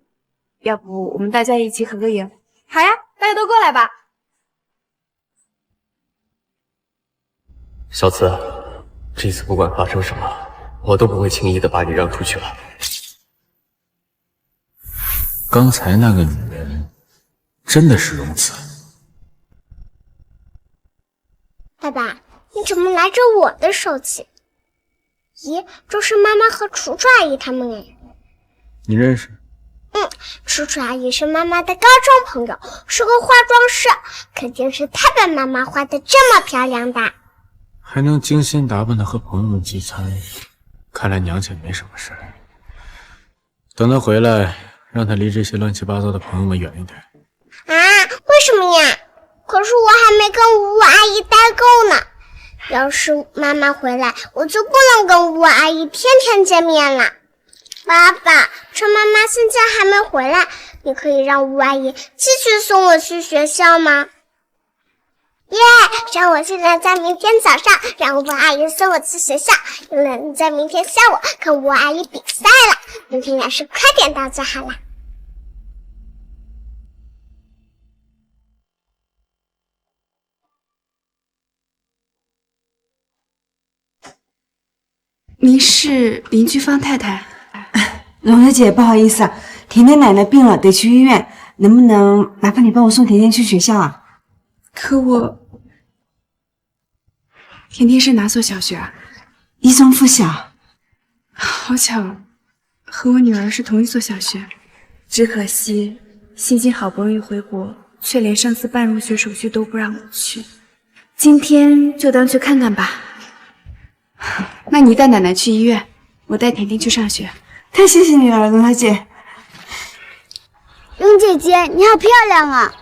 要不我们大家一起合个影？好呀，大家都过来吧。小慈，这次不管发生什么，我都不会轻易的把你让出去了。刚才那个女人真的是容辞？爸爸，你怎么拿着我的手机？咦，这是妈妈和楚楚阿姨他们哎。你认识？楚楚阿姨是妈妈的高中朋友，是个化妆师，肯定是她把妈妈画的这么漂亮的。还能精心打扮的和朋友们聚餐，看来娘亲没什么事儿。等她回来，让她离这些乱七八糟的朋友们远一点。啊，为什么呀？可是我还没跟吴阿姨待够呢。要是妈妈回来，我就不能跟吴阿姨天天见面了。爸爸，趁妈妈现在还没回来，你可以让吴阿姨继续送我去学校吗？耶！让我现在在明天早上让吴阿姨送我去学校，又能在明天下午跟吴阿姨比赛了。明天要是快点到就好了。您是邻居方太太？蓉儿姐，不好意思，甜甜奶奶病了，得去医院，能不能麻烦你帮我送甜甜去学校啊？可我……甜甜是哪所小学啊？一中附小。好巧，和我女儿是同一所小学，只可惜欣欣好不容易回国，却连上次办入学手续都不让我去。今天就当去看看吧。那你带奶奶去医院，我带甜甜去上学。太谢谢你了，蓉儿姐。蓉姐姐，你好漂亮啊！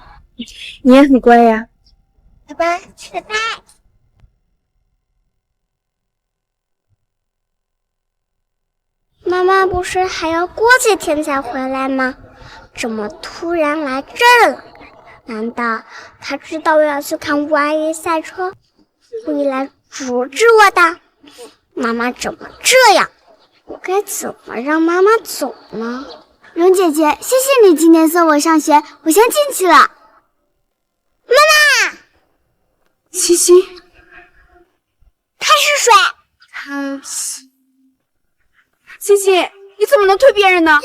你也很乖呀。拜拜，拜拜。妈妈不是还要过几天才回来吗？怎么突然来这儿了？难道她知道我要去看吴阿姨赛车，故意来阻止我的？妈妈怎么这样？我该怎么让妈妈走呢？蓉姐姐，谢谢你今天送我上学，我先进去了。妈妈，欣欣，它是水。它是……欣欣，你怎么能推别人呢？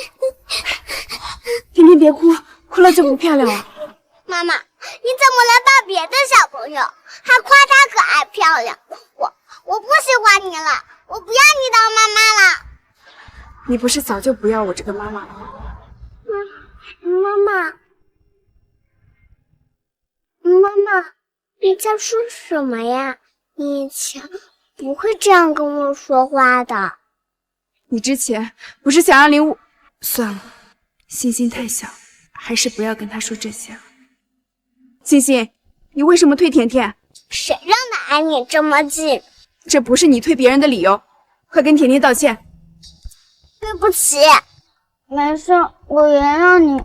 甜甜别哭，哭了就不漂亮了。妈妈，你怎么能把别的小朋友还夸她可爱漂亮？我不喜欢你了，我不要你当妈妈了。你不是早就不要我这个妈妈了吗？妈妈，你在说什么呀？你以前不会这样跟我说话的。你之前不是想让林武……算了，欣欣太小，还是不要跟她说这些了。欣欣，你为什么推甜甜？谁让她挨你这么近？这不是你推别人的理由，快跟甜甜道歉。对不起，没事，我原谅你。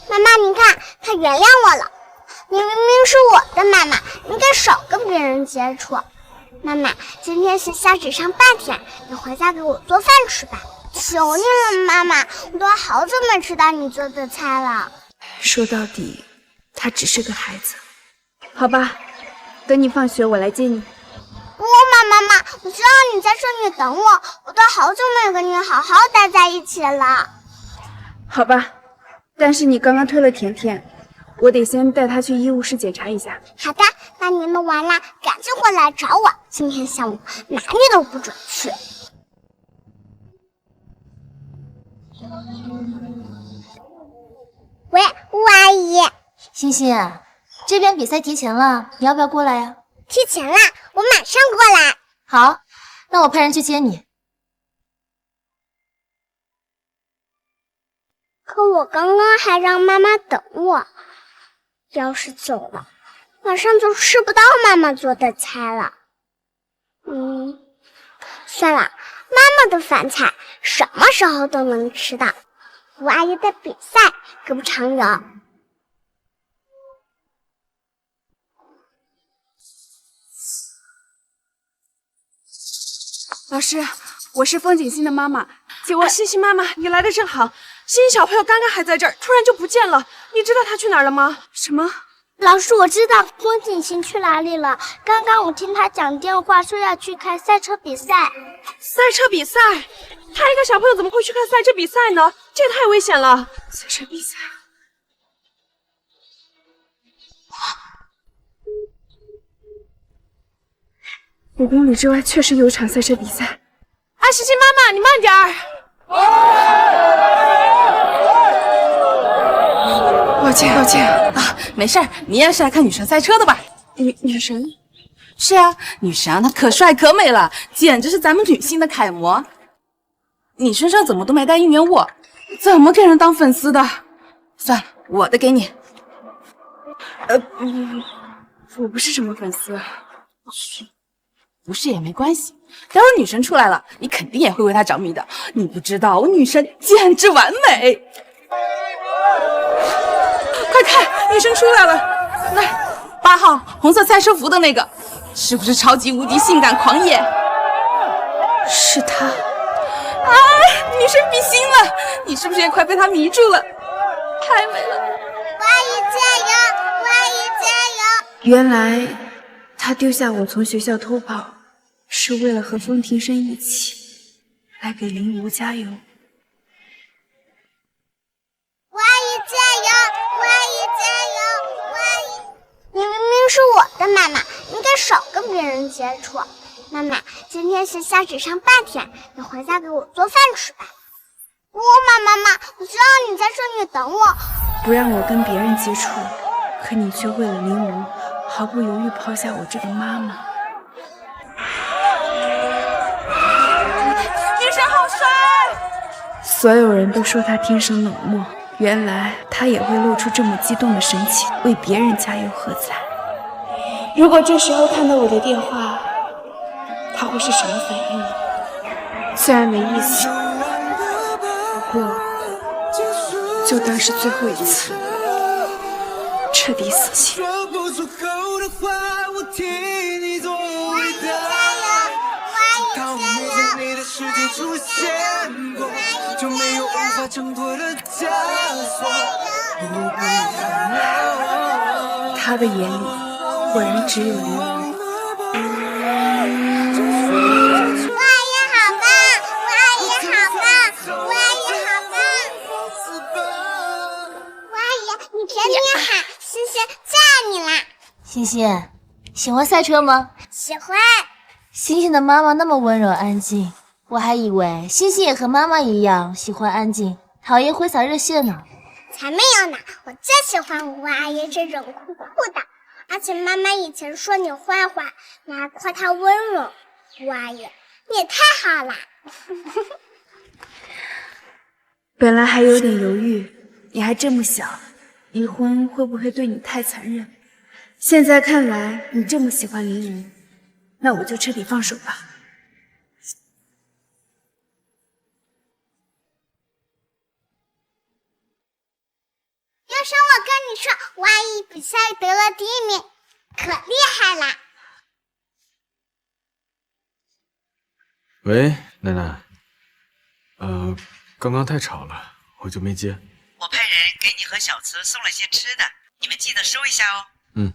妈妈，你看，她原谅我了。你明明是我的妈妈，你该少跟别人接触。妈妈，今天学校只上半天，你回家给我做饭吃吧。求你了，妈妈，我都好久没吃到你做的菜了。说到底，她只是个孩子。好吧，等你放学我来接你。不嘛，妈妈，我知道你在这里等我，我都好久没有跟你好好待在一起了。好吧，但是你刚刚推了甜甜，我得先带她去医务室检查一下。好的，那你弄完了赶紧回来找我。今天下午哪里都不准去。喂，吴阿姨。欣欣，这边比赛提前了，你要不要过来呀？提前啦，我马上过来。好，那我派人去接你。可我刚刚还让妈妈等我，要是走了，晚上就吃不到妈妈做的菜了。算了，妈妈的饭菜什么时候都能吃到，吴阿姨的比赛可不常有。老师，我是风景欣的妈妈，请问欣欣妈妈，你来的正好。欣欣小朋友刚刚还在这儿，突然就不见了，你知道他去哪儿了吗？什么？老师，我知道风景欣去哪里了。刚刚我听他讲电话，说要去看赛车比赛。赛车比赛？他一个小朋友怎么会去看赛车比赛呢？这也太危险了！赛车比赛。5公里之外确实有场赛车比赛。欣欣妈妈，你慢点儿！抱歉啊，没事儿，你也是来看女神赛车的吧？女神？是啊，女神啊，她可帅可美了，简直是咱们女性的楷模。你身上怎么都没带应援物？怎么给人当粉丝的？算了，我的给你。我不是什么粉丝。不是也没关系，待会儿女神出来了，你肯定也会为她着迷的。你不知道，我女神简直完美。快看，女神出来了！那8号红色赛车服的那个，是不是超级无敌性感狂野？是他。啊，女神比心了！你是不是也快被她迷住了？太美了！我阿姨加油！我阿姨加油！原来他丢下我从学校偷跑，是为了和风庭生一起来给林如加油。我阿姨加油！我阿姨加油！我阿姨，你明明是我的妈妈，应该少跟别人接触。妈妈，今天学校只上半天，你回家给我做饭吃吧。不嘛，妈妈，我知道你在这里等我。不让我跟别人接触，可你却为了林如毫不犹豫抛下我这个妈妈。女神好帅！所有人都说他天生冷漠，原来他也会露出这么激动的神情，为别人加油喝彩。如果这时候看到我的电话，他会是什么反应呢？虽然没意思，不过就当是最后一次，彻底死心。他的眼里果然只有林如。欣欣，喜欢赛车吗？喜欢。欣欣的妈妈那么温柔安静，我还以为欣欣也和妈妈一样喜欢安静，讨厌挥洒热血呢。才没有呢，我最喜欢我阿姨这种酷酷的。而且妈妈以前说你坏话，你还夸她温柔。我阿姨，你也太好了。本来还有点犹豫，你还这么小，离婚会不会对你太残忍？现在看来，你这么喜欢林如，那我就彻底放手吧。要是我跟你说，我阿姨比赛得了第1名，可厉害啦！喂，奶奶。刚刚太吵了，我就没接。我派人给你和小慈送了些吃的，你们记得收一下哦。嗯。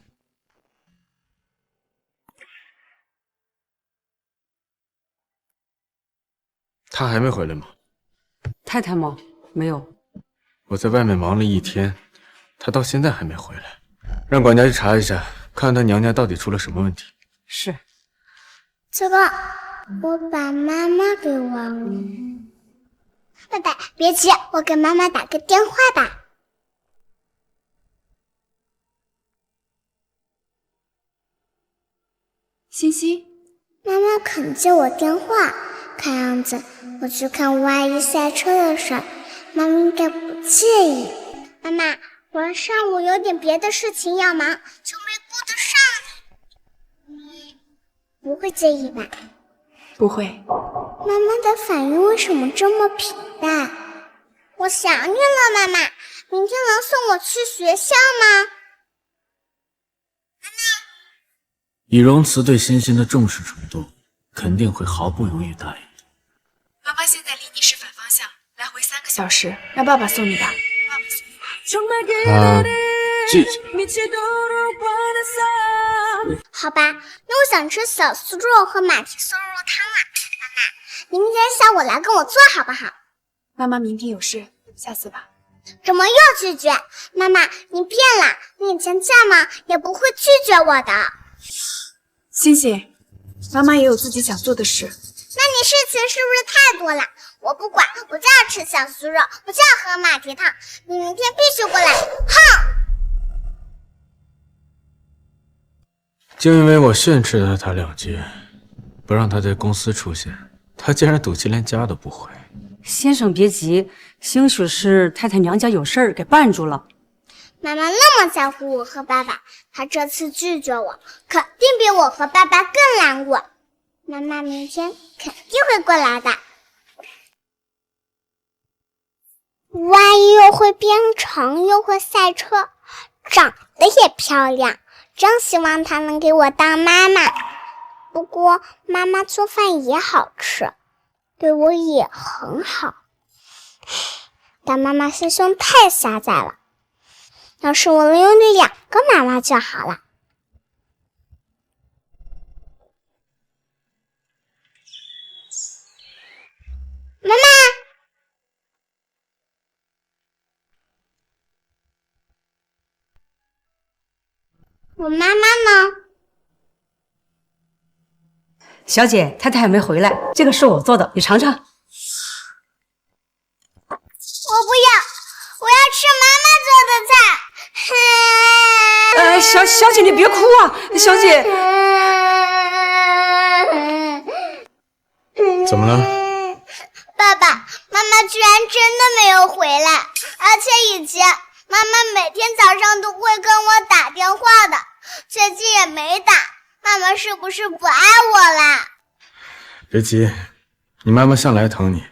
他还没回来吗？太太吗？没有。我在外面忙了一天，他到现在还没回来。让管家去查一下，看看他娘家到底出了什么问题。是。这个，我把妈妈给忘了。爸爸，别急，我给妈妈打个电话吧。欣欣，妈妈肯接我电话，看样子我去看吴阿姨赛车的事儿，妈妈应该不介意。妈妈，我上午有点别的事情要忙，就没顾得上。你不会介意吧？不会。妈妈的反应为什么这么平淡？我想你了，妈妈。明天能送我去学校吗？以容慈对欣欣的重视程度，肯定会毫不犹豫答应的。妈妈现在离你是反方向，来回3个小时，让爸爸送你吧。记着。好吧，那我想吃小酥肉和马蹄松肉汤了。妈妈，你明天下午来跟我做好不好？妈妈明天有事，下次吧。怎么又拒绝？妈妈，你变了，你以前这么也不会拒绝我的。欣欣，妈妈也有自己想做的事。那你事情是不是太多了？我不管，我就要吃小酥肉，我就要喝马蹄汤，你明天必须过来。哼！就因为我训斥了他2句，不让他在公司出现，他竟然赌气连家都不回。先生别急，兴许是太太娘家有事儿给绊住了。妈妈那么在乎我和爸爸，她这次拒绝我，肯定比我和爸爸更难过。妈妈明天肯定会过来的。万一又会编程，又会赛车，长得也漂亮，真希望她能给我当妈妈。不过妈妈做饭也好吃，对我也很好，但妈妈心胸太狭窄了。要是我能有2个妈妈就好了。妈妈，我妈妈呢？小姐，太太还没回来，这个是我做的，你尝尝。我不要，我要吃妈妈做的菜。小姐你别哭啊，小姐。怎么了？爸爸妈妈居然真的没有回来，而且以前妈妈每天早上都会跟我打电话的，最近也没打，妈妈是不是不爱我啦？别急，你妈妈向来疼你，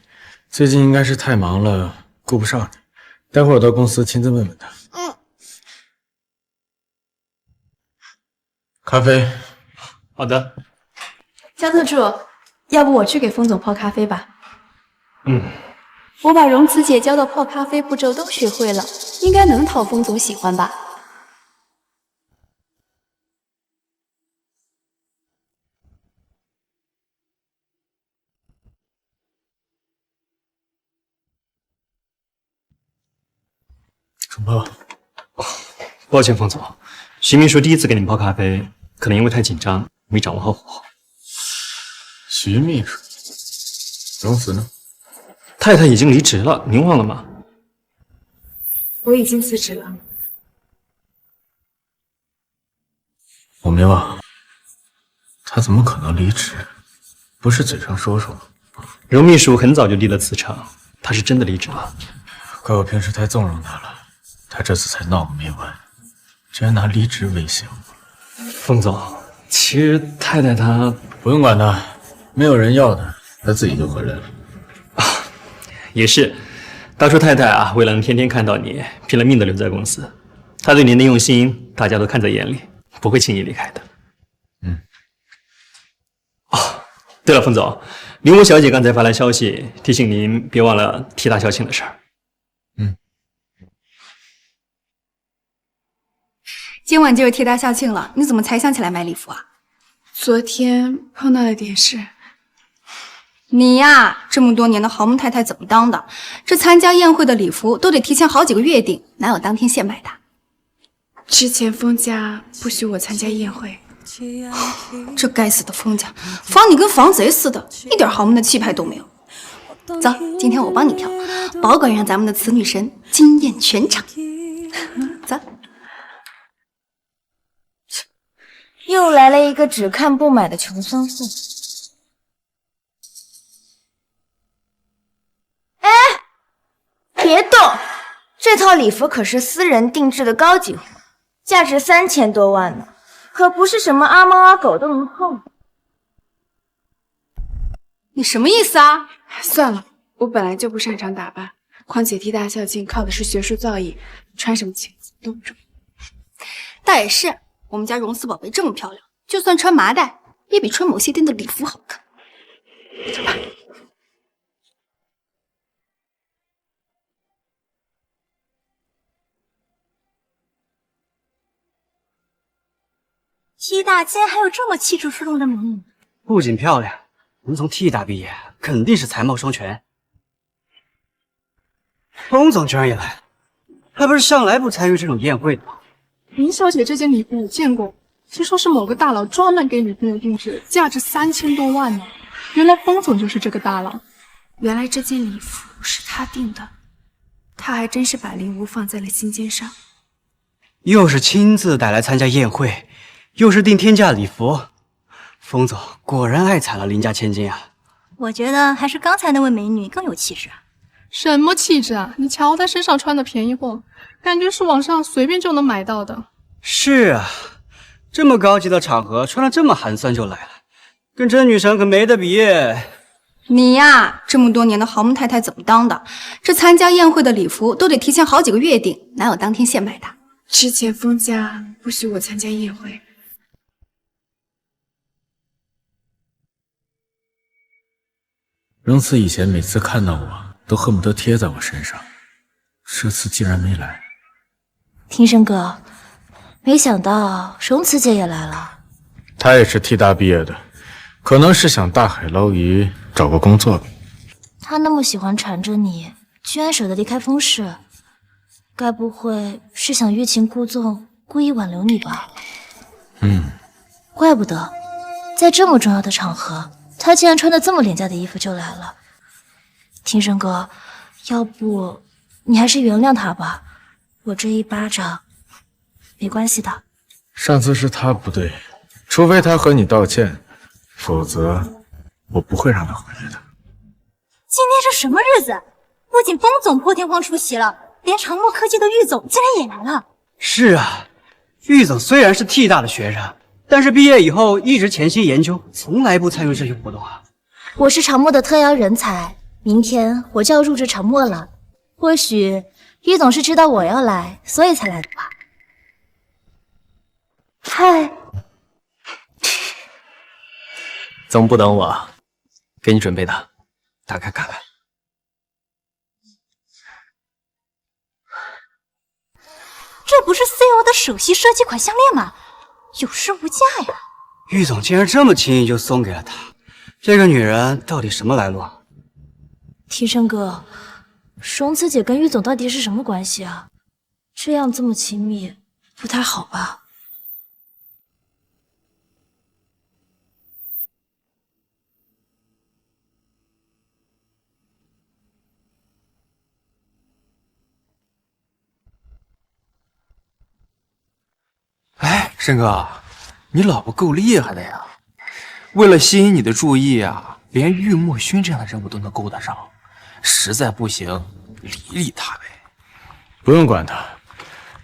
最近应该是太忙了，顾不上你。待会儿我到公司亲自问问她。咖啡。好的。江特助，要不我去给封总泡咖啡吧？我把荣慈姐教的泡咖啡步骤都学会了，应该能讨封总喜欢吧？冲泡。抱歉，封总，徐秘书第一次给你们泡咖啡，可能因为太紧张，没掌握好火候。徐秘书，荣慈呢？太太已经离职了，您忘了吗？我已经辞职了。我没忘。他怎么可能离职？不是嘴上说说吗？荣秘书很早就递了辞呈，他是真的离职了。怪我平时太纵容他了，他这次才闹个没完，居然拿离职威胁我。封总，其实太太她不用管他，没有人要他，他自己就回来了。也是，当初太太啊，为了能天天看到你，拼了命的留在公司。她对您的用心，大家都看在眼里，不会轻易离开的。对了，封总，林武小姐刚才发来消息，提醒您别忘了替大校庆的事儿。今晚就是替大校庆了，你怎么才想起来买礼服啊？昨天碰到了点事。你呀，这么多年的豪门太太怎么当的？这参加宴会的礼服都得提前好几个月订，哪有当天现买的？之前封家不许我参加宴会。这该死的封家，防你跟防贼似的，一点豪门的气派都没有。走，今天我帮你挑，保管让咱们的此女神惊艳全场。走。又来了一个只看不买的穷酸妇。哎，别动！这套礼服可是私人定制的高级货，价值3000多万呢，可不是什么阿猫阿狗都能碰。你什么意思啊？算了，我本来就不擅长打扮，况且替大校庆靠的是学术造诣，穿什么裙子都不重要。倒也是。我们家荣四宝贝这么漂亮，就算穿麻袋，也比穿某些店的礼服好看。走吧。T 大竟然还有这么气质出众的美女！不仅漂亮，能从 T 大毕业，肯定是才貌双全。封总居然也来了，他不是向来不参与这种宴会的吗？林小姐这件礼服我见过，听说是某个大佬专门给女朋友定制，价值3000多万呢。原来封总就是这个大佬。原来这件礼服是他订的，他还真是把林无放在了心尖上。又是亲自带来参加宴会，又是订天价礼服，风总果然爱惨了林家千金啊！我觉得还是刚才那位美女更有气质啊。什么气质啊？你瞧她身上穿的便宜货，感觉是网上随便就能买到的。是啊，这么高级的场合，穿了这么寒酸就来了，跟真女神可没得比。你呀，这么多年的豪门太太怎么当的？这参加宴会的礼服都得提前好几个月订，哪有当天现买的？之前封家不许我参加宴会。荣慈以前每次看到我都恨不得贴在我身上，这次竟然没来。庭生哥，没想到荣慈姐也来了。她也是 T 大毕业的，可能是想大海捞鱼找个工作吧。她那么喜欢缠着你，居然舍得离开封氏，该不会是想欲擒故纵，故意挽留你吧？怪不得，在这么重要的场合，她竟然穿着这么廉价的衣服就来了。庭生哥，要不你还是原谅她吧，我这一巴掌没关系的。上次是他不对，除非他和你道歉，否则我不会让他回来的。今天是什么日子？不仅封总破天荒出席了，连长墨科技的郁总竟然也来了。是啊，郁总虽然是 T 大的学生，但是毕业以后一直潜心研究，从来不参与这些活动啊。我是长墨的特邀人才，明天我就要入职长墨了。或许郁总是知道我要来，所以才来的吧。嗨，怎么不等我？给你准备的，打开看看。这不是 CEO 的首席设计款项链吗？有市无价呀！郁总竟然这么轻易就送给了他，这个女人到底什么来路？庭生哥，荣慈姐跟郁总到底是什么关系啊？这样这么亲密，不太好吧？哎，申哥，你老婆够厉害的呀！为了吸引你的注意啊，连玉墨勋这样的人物都能勾搭上，实在不行，理理他呗。不用管他，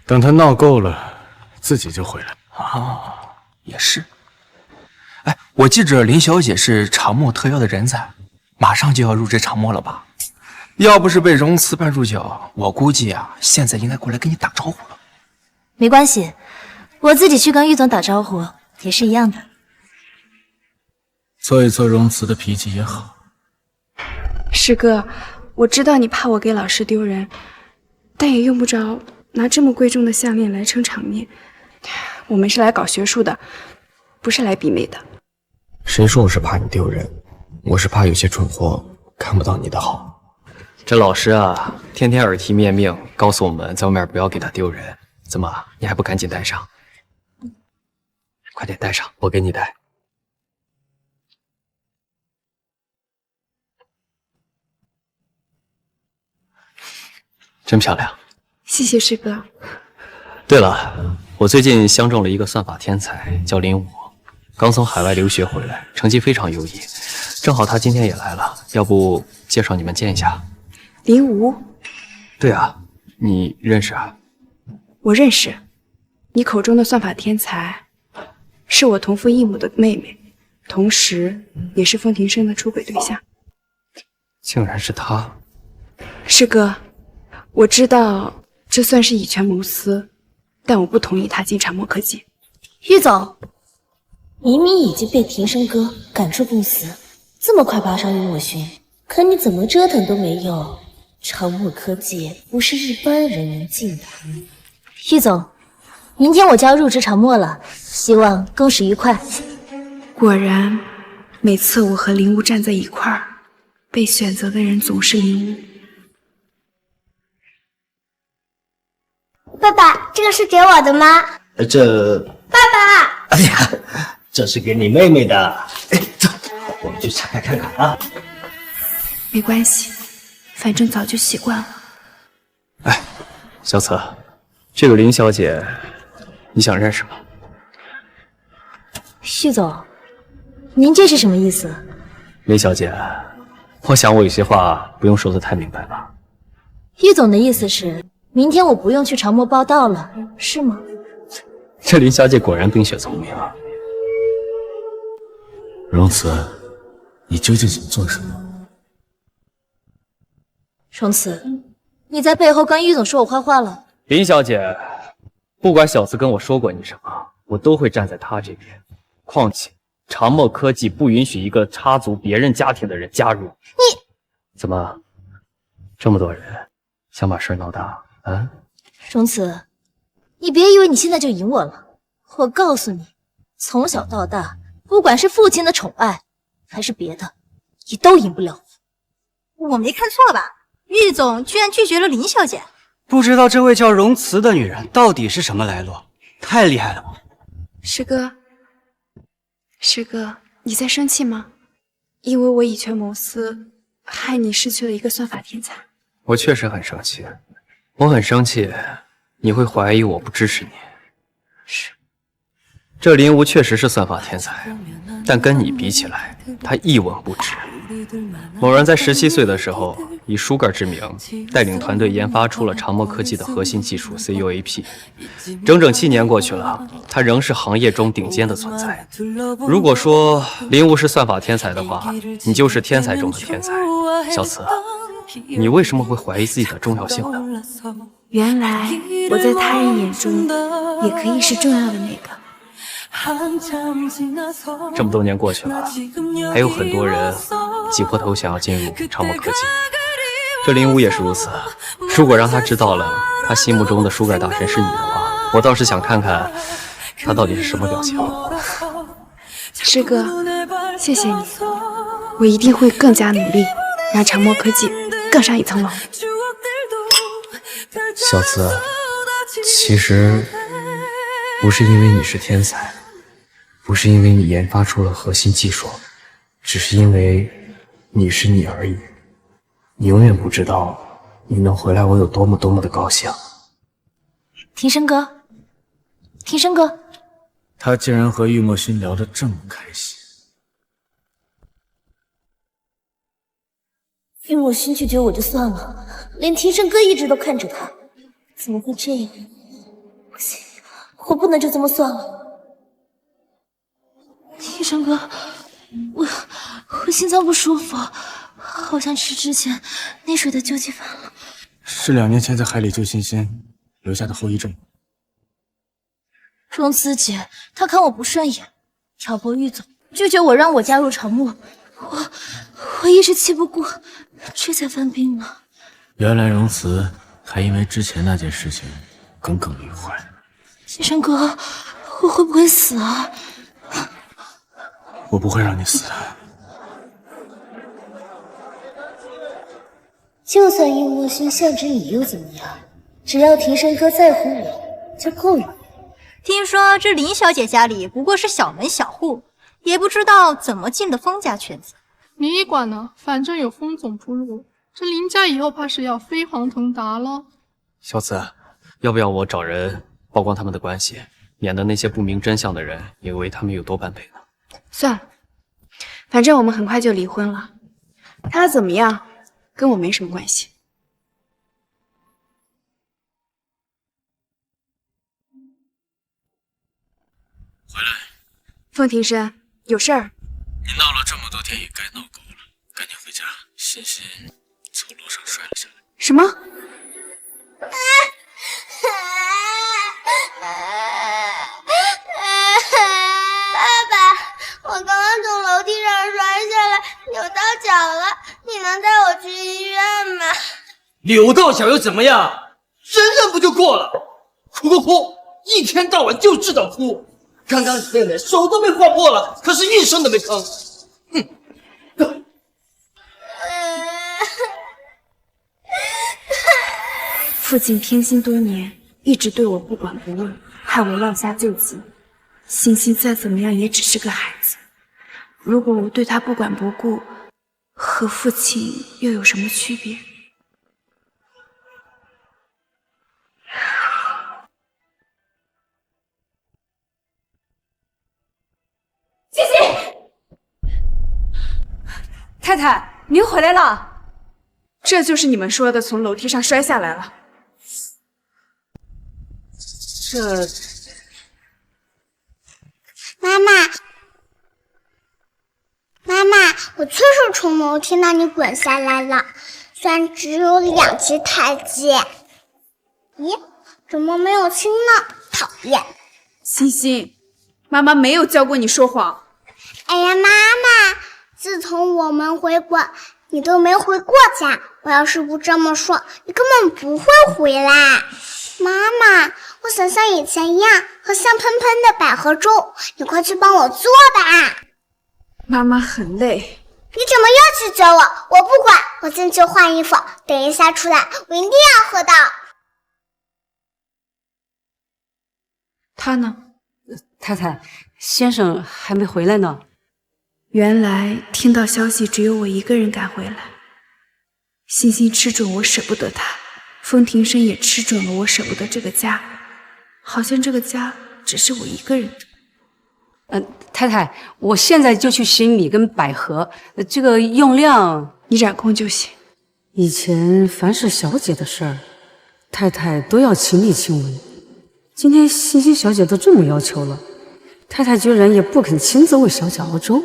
等他闹够了，自己就回来。啊，也是。哎，我记着林小姐是长墨特邀的人才，马上就要入职长墨了吧？要不是被荣慈绊住脚，我估计啊，现在应该过来跟你打招呼了。没关系。我自己去跟郁总打招呼也是一样的。搓一搓荣慈的脾气也好。师哥，我知道你怕我给老师丢人，但也用不着拿这么贵重的项链来撑场面。我们是来搞学术的，不是来比美的。谁说我是怕你丢人？我是怕有些蠢货看不到你的好。这老师啊，天天耳提面命，告诉我们在外面不要给他丢人。怎么，你还不赶紧戴上？快点戴上，我给你戴。真漂亮。谢谢师哥。对了，我最近相中了一个算法天才，叫林武，刚从海外留学回来，成绩非常优异。正好他今天也来了，要不介绍你们见一下？林武？对啊，你认识啊？我认识。你口中的算法天才是我同父异母的妹妹，同时也是风庭生的出轨对象。竟然是他！师哥，我知道这算是以权谋私，但我不同意他进长墨科技。郁总，明明已经被庭生哥赶出公司，这么快爬上郁墨勋，可你怎么折腾都没用。长墨科技不是一般人能进的。郁总，明天我就要入职长墨了，希望共事愉快。果然，每次我和林无站在一块儿，被选择的人总是林无。爸爸，这个是给我的吗？这……爸爸，哎呀，这是给你妹妹的。哎，走，我们去拆开看看啊。没关系，反正早就习惯了。哎，小紫，这个林小姐，你想认识吗？徐总，您这是什么意思？林小姐，我想我有些话不用说的太明白吧。郁总的意思是，明天我不用去长漠报道了，是吗？这林小姐果然冰雪聪明啊。荣慈，你究竟想做什么？荣慈，你在背后跟郁总说我坏话了。林小姐，不管小慈跟我说过你什么，我都会站在他这边。况且，长漠科技不允许一个插足别人家庭的人加入。你怎么，这么多人想把事闹大？啊？荣慈，你别以为你现在就赢我了。我告诉你，从小到大，不管是父亲的宠爱，还是别的，你都赢不了我。我没看错吧？郁总居然拒绝了林小姐。不知道这位叫荣慈的女人到底是什么来路？太厉害了吧！师哥，师哥，你在生气吗？因为我以权谋私，害你失去了一个算法天才。我确实很生气，我很生气，你会怀疑我不支持你。是，这林无确实是算法天才，但跟你比起来，他一文不值。某人在17岁的时候，以 Sugar 之名，带领团队研发出了长漠科技的核心技术 CUAP。整整7年过去了，他仍是行业中顶尖的存在。如果说林无是算法天才的话，你就是天才中的天才。小慈，你为什么会怀疑自己的重要性呢？原来我在他人眼中也可以是重要的那个。这么多年过去了，还有很多人挤破头想要进入长漠科技。这林无也是如此。如果让他知道了他心目中的Sugar大神是你的话，我倒是想看看他到底是什么表情。师哥，谢谢你，我一定会更加努力，让长漠科技更上一层楼。小慈，其实不是因为你是天才，不是因为你研发出了核心技术，只是因为你是你而已。你永远不知道你能回来我有多么的高兴。庭生哥，庭生哥，他竟然和郁墨勋聊得这么开心。郁墨勋拒绝我就算了，连庭生哥一直都看着他，怎么会这样？不行，我不能就这么算了。庭生哥，我心脏不舒服，好像吃之前溺水的救济饭了。是2年前在海里救欣欣留下的后遗症。荣慈姐，她看我不顺眼，挑拨郁总，拒绝我让我加入长漠，我一时气不过，这才犯病了。原来荣慈还因为之前那件事情耿耿于怀。庭生哥，我会不会死啊？我不会让你死的。就算郁墨勋向着你又怎么样？只要庭生哥在乎我就够了。听说这林小姐家里不过是小门小户，也不知道怎么进的封家圈子。你管呢？反正有封总铺路，这林家以后怕是要飞黄腾达了。小紫，要不要我找人曝光他们的关系，免得那些不明真相的人以为他们有多般配呢？算了，反正我们很快就离婚了，他怎么样跟我没什么关系。回来，凤庭生，有事儿。你闹了这么多天，也该闹够了，赶紧回家。欣欣从楼上摔了下来。什么？爸爸，我刚刚从楼梯上摔下来，扭到脚了，你能带我去医院吗？扭到脚又怎么样？忍忍不就过了？哭个哭，一天到晚就知道哭。刚刚你妹妹手都被划破了，可是一声都没吭。哼！父亲偏心多年，一直对我不管不问，害我落下罪疾。欣欣再怎么样也只是个孩子，如果我对她不管不顾，何和父亲又有什么区别？西西，太太，您回来了。这就是你们说的从楼梯上摔下来了。这……妈妈，我确实从楼梯那里滚下来了，虽然只有2级台阶。咦，怎么没有亲呢？讨厌！欣欣，妈妈没有教过你说谎。哎呀，妈妈，自从我们回国，你都没回过家。我要是不这么说，你根本不会回来。妈妈，我想像以前一样喝香喷喷的百合粥，你快去帮我做吧。妈妈很累。你怎么又去叫我？我不管，我进去换衣服，等一下出来，我一定要喝到。他呢？太太，先生还没回来呢。原来听到消息只有我一个人赶回来。欣欣吃准我舍不得他，风庭生也吃准了我舍不得这个家，好像这个家只是我一个人的。太太，我现在就去洗米跟百合，这个用量你掌控就行。以前凡是小姐的事儿，太太都要亲力亲为，今天欣欣小姐都这么要求了，太太居然也不肯亲自为小姐熬粥。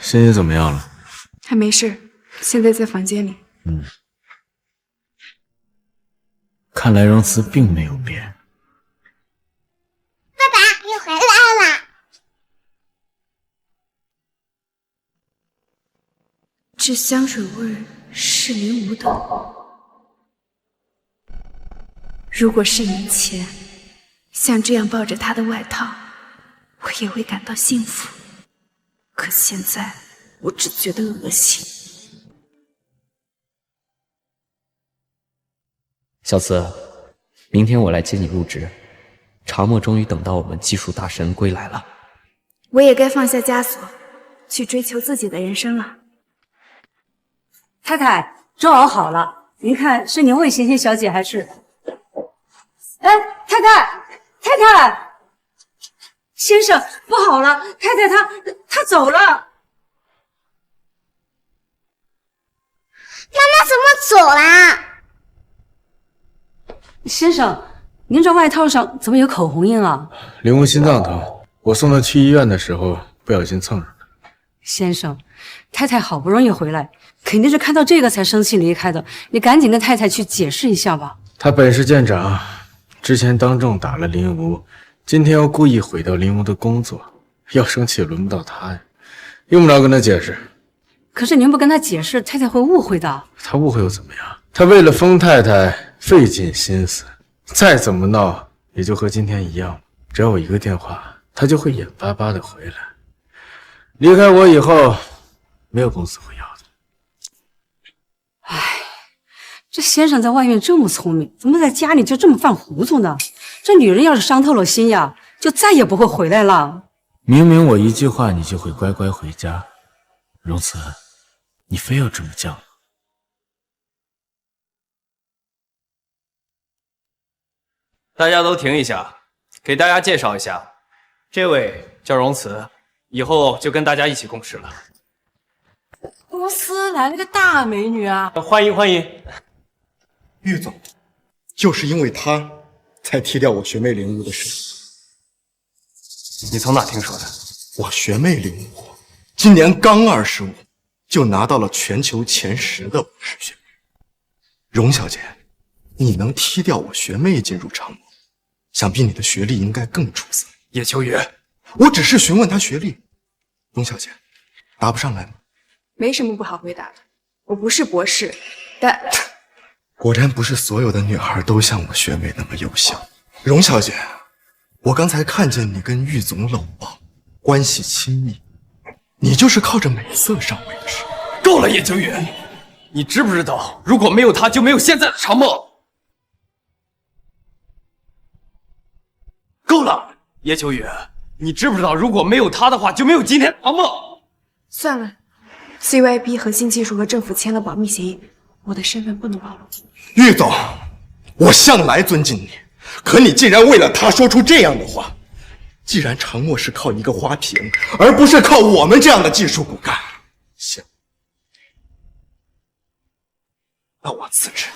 欣欣怎么样了？还没事，现在在房间里。看来容慈并没有变。爸爸，你回来了。这香水味是林无的。如果是以前，像这样抱着他的外套，我也会感到幸福。可现在，我只觉得恶心。小慈，明天我来接你入职。茶墨终于等到我们技术大神归来了，我也该放下枷锁，去追求自己的人生了。太太，粥熬好了，您看是您喂欣欣小姐还是？哎，太太，先生不好了，太太她走了。妈妈怎么走啦？先生，您这外套上怎么有口红印啊？林无心脏疼，我送他去医院的时候不小心蹭上的。先生，太太好不容易回来，肯定是看到这个才生气离开的，你赶紧跟太太去解释一下吧。他本事见长，之前当众打了林无，今天又故意毁掉林无的工作，要生气也轮不到他呀，用不着跟他解释。可是您不跟他解释，太太会误会的。他误会又怎么样？他为了封太太费尽心思，再怎么闹也就和今天一样，只要我一个电话，他就会眼巴巴的回来。离开我以后，没有公司会要的。唉，这先生在外面这么聪明，怎么在家里就这么犯糊涂呢？这女人要是伤透了心呀，就再也不会回来了。明明我一句话你就会乖乖回家，容慈，你非要这么犟。大家都停一下，给大家介绍一下，这位叫容慈，以后就跟大家一起共事了。公司来了个大美女啊！欢迎欢迎。玉总，就是因为他才踢掉我学妹林无的事。你从哪听说的？我学妹林无今年刚25，就拿到了全球前10的50学妹。容小姐，你能踢掉我学妹进入长模，想必你的学历应该更出色。叶秋雨，我只是询问她学历。容小姐，答不上来吗？没什么不好回答的，我不是博士，但果然不是所有的女孩都像我学妹那么优秀。容小姐，我刚才看见你跟玉总搂抱，关系亲密，你就是靠着美色上位的事。够了，叶秋雨，你知不知道，如果没有他，就没有现在的长墨。够了，叶秋雨，你知不知道，如果没有他的话，就没有今天阿梦。算了 ，CYB 和新技术和政府签了保密协议，我的身份不能暴露。玉总，我向来尊敬你，可你竟然为了他说出这样的话。既然长墨是靠一个花瓶，而不是靠我们这样的技术骨干，行，那我辞职。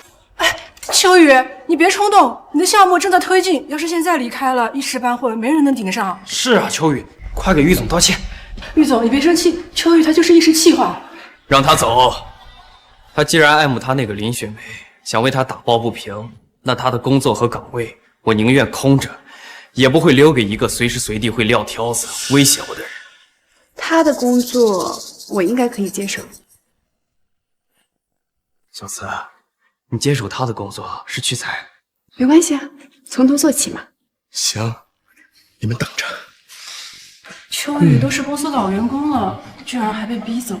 秋雨，你别冲动，你的项目正在推进，要是现在离开了，一时半会没人能顶上。是啊，秋雨，快给玉总道歉。玉总，你别生气，秋雨他就是一时气话。让他走。他既然爱慕他那个林雪梅，想为她打抱不平，那他的工作和岗位，我宁愿空着，也不会留给一个随时随地会撂挑子、威胁我的人。他的工作我应该可以接受。小慈，你接手他的工作是屈才，没关系啊，从头做起嘛。行，你们等着。秋雨都是公司老员工了，居然还被逼走。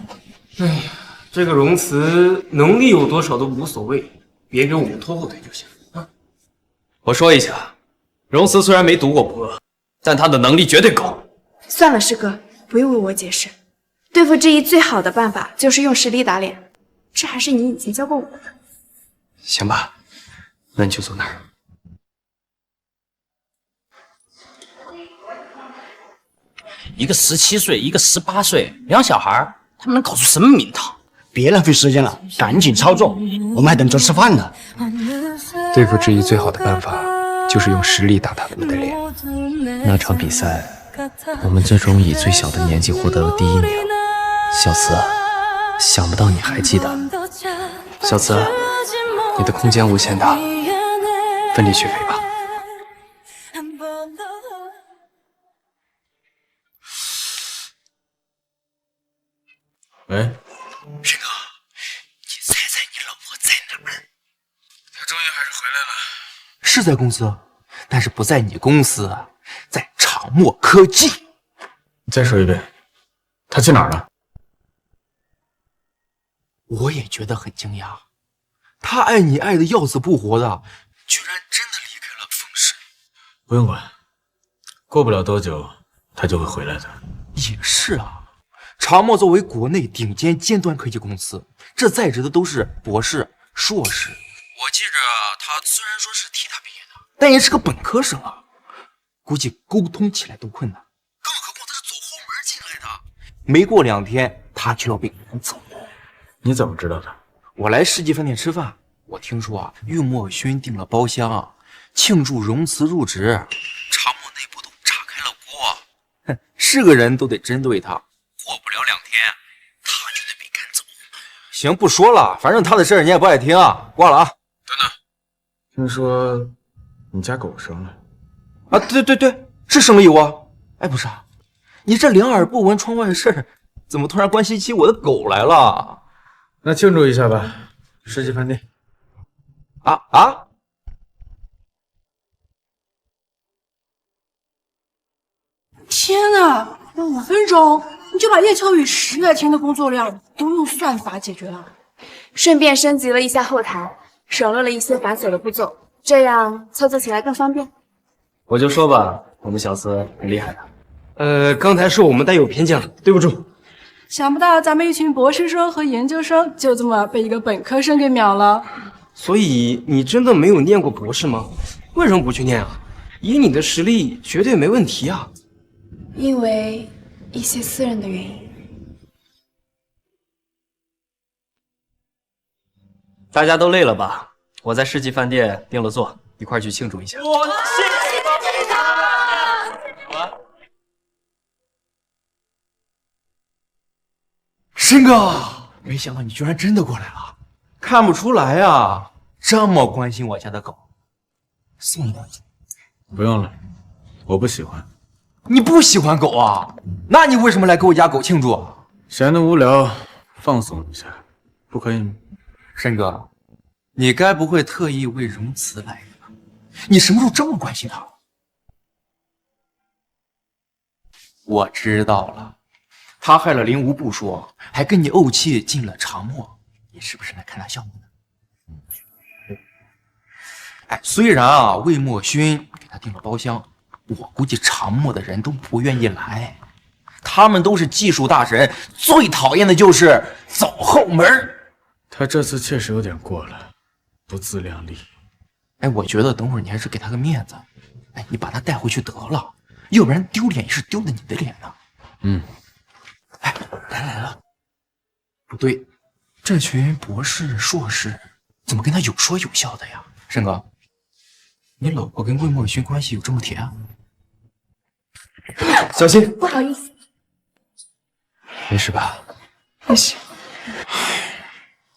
哎呀，这个荣慈能力有多少都无所谓，别给我们拖后腿就行啊。我说一下，荣慈虽然没读过博，但他的能力绝对高。算了，师哥，不用为我解释。对付志毅最好的办法就是用实力打脸，这还是你以前教过我的。行吧，那你就坐那儿。一个17岁，一个18岁，两小孩，他们能搞出什么名堂？别浪费时间了，赶紧操作，我们还等着吃饭呢。对付志毅最好的办法就是用实力打他们的脸。那场比赛，我们最终以最小的年纪获得了第1名。小慈，想不到你还记得。小慈，你的空间无限大，奋力去飞吧。喂，申哥，你猜猜你老婆在哪儿？她终于还是回来了。是在公司，但是不在你公司，在长墨科技。你再说一遍，她去哪儿了？我也觉得很惊讶，她爱你爱的要死不活的，居然真的离开了风氏。不用管，过不了多久她就会回来的。也是啊。长墨作为国内顶尖尖端科技公司，这在职的都是博士、硕士。我记着他虽然说是替他毕业的，但也是个本科生啊，估计沟通起来都困难。更何况他是走后门进来的，没过2天他就要被赶走。你怎么知道的？我来世纪饭店吃饭，我听说啊，郁墨勋订了包厢，庆祝荣慈入职，长墨内部都炸开了锅，哼，是个人都得针对他。过不了2天，他就得被赶走。行，不说了，反正他的事儿你也不爱听，挂了啊。等等，听说你家狗生了啊？对，是生了有啊。哎，不是啊，你这两耳不闻窗外事，怎么突然关心起我的狗来了？那庆祝一下吧，世纪饭店。啊！天哪，5分钟你就把叶秋雨10来天的工作量都用算法解决了，顺便升级了一下后台，省略了一些繁琐的步骤，这样操作起来更方便。我就说吧，我们小司很厉害的。刚才是我们带有偏见了，对不住。想不到咱们一群博士生和研究生就这么被一个本科生给秒了。所以你真的没有念过博士吗？为什么不去念啊？以你的实力，绝对没问题啊。因为一些私人的原因。大家都累了吧？我在世纪饭店订了座，一块儿去庆祝一下。我谢谢他。申哥，没想到你居然真的过来了，看不出来啊，这么关心我家的狗，送你两只。不用了，我不喜欢。你不喜欢狗啊？那你为什么来给我家狗庆祝？闲得无聊，放松一下，不可以吗？申哥，你该不会特意为荣慈来的吧？你什么时候这么关心他？我知道了，他害了林无不说，还跟你怄气进了长墨，你是不是来看他笑话呢？哎，虽然啊魏墨勋给他订了包厢，我估计常墨的人都不愿意来，他们都是技术大神，最讨厌的就是走后门。他这次确实有点过了，不自量力。哎，我觉得等会儿你还是给他个面子，哎，你把他带回去得了，要不然丢脸也是丢了你的脸啊。哎，来了，不对，这群博士、硕士怎么跟他有说有笑的呀？申哥，你老婆跟魏墨勋关系有这么甜啊？小心！不好意思，没事吧？没事。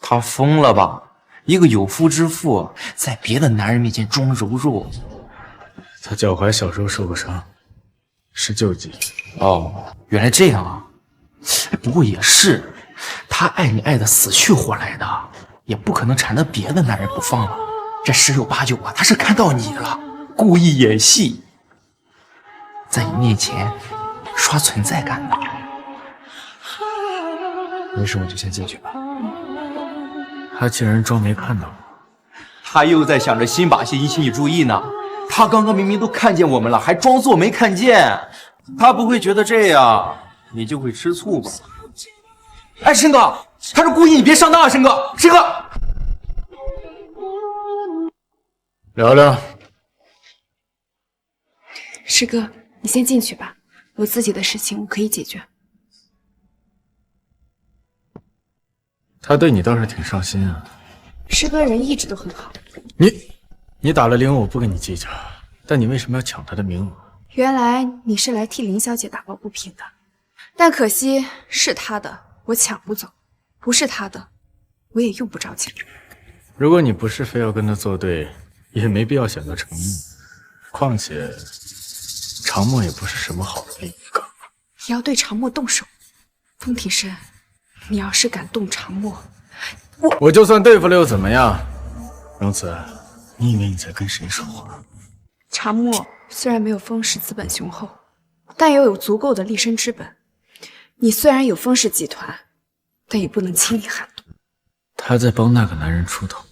他疯了吧？一个有夫之妇在别的男人面前装柔弱。他脚踝小时候受过伤，是旧疾。哦，原来这样啊！不过也是，他爱你爱的死去活来的，也不可能缠着别的男人不放了。这十有八九啊，他是看到你了，故意演戏，在你面前刷存在感的。没事，我就先进去吧。他竟然装没看到我，他又在想着新把戏引起你注意呢。他刚刚明明都看见我们了，还装作没看见。他不会觉得这样你就会吃醋吧？哎，申哥，他是故意，你别上当啊，申哥，申哥。聊聊。师哥，你先进去吧，我自己的事情我可以解决。他对你倒是挺上心啊。师哥人一直都很好。你打了林我不跟你计较，但你为什么要抢他的名额？原来你是来替林小姐打抱不平的，但可惜是她的我抢不走，不是她的我也用不着抢。如果你不是非要跟他作对，也没必要选择常墨。况且常墨也不是什么好的另一个。也要对常墨动手。风庭深，你要是敢动常墨，我就算对付了又怎么样？荣慈，你以为你在跟谁说话？常墨虽然没有风氏资本雄厚，但也有足够的立身之本。你虽然有风氏集团，但也不能轻易撼动。他在帮那个男人出头，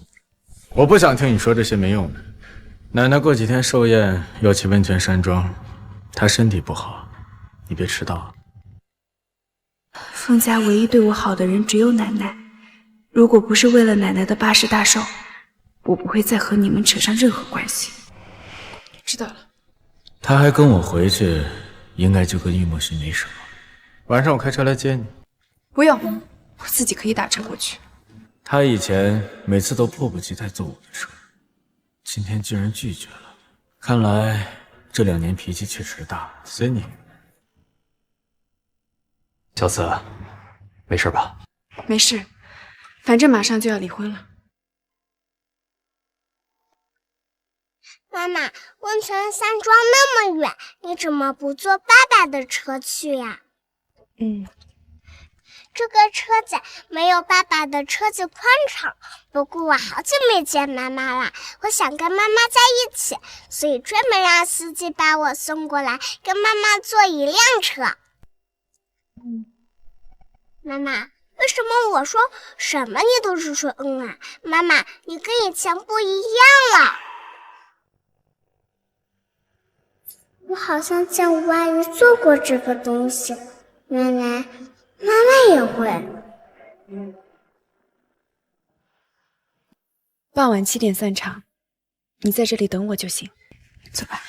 我不想听你说这些没用的。奶奶过几天寿宴要去温泉山庄，她身体不好，你别迟到了。风家唯一对我好的人只有奶奶，如果不是为了奶奶的80大寿，我不会再和你们扯上任何关系。知道了。他还跟我回去，应该就跟郁墨勋没什么。晚上我开车来接你。不用，我自己可以打车过去。他以前每次都迫不及待坐我的车，今天居然拒绝了。看来这2年脾气确实大。随你。小慈，没事吧？没事，反正马上就要离婚了。妈妈，温泉山庄那么远，你怎么不坐爸爸的车去呀？这个车子没有爸爸的车子宽敞，不过我好久没见妈妈了，我想跟妈妈在一起，所以专门让司机把我送过来，跟妈妈坐一辆车。妈妈，为什么我说什么你都是说啊？妈妈，你跟以前不一样了。我好像见吴阿姨做过这个东西，原来妈妈也会。傍晚7点散场，你在这里等我就行。走吧。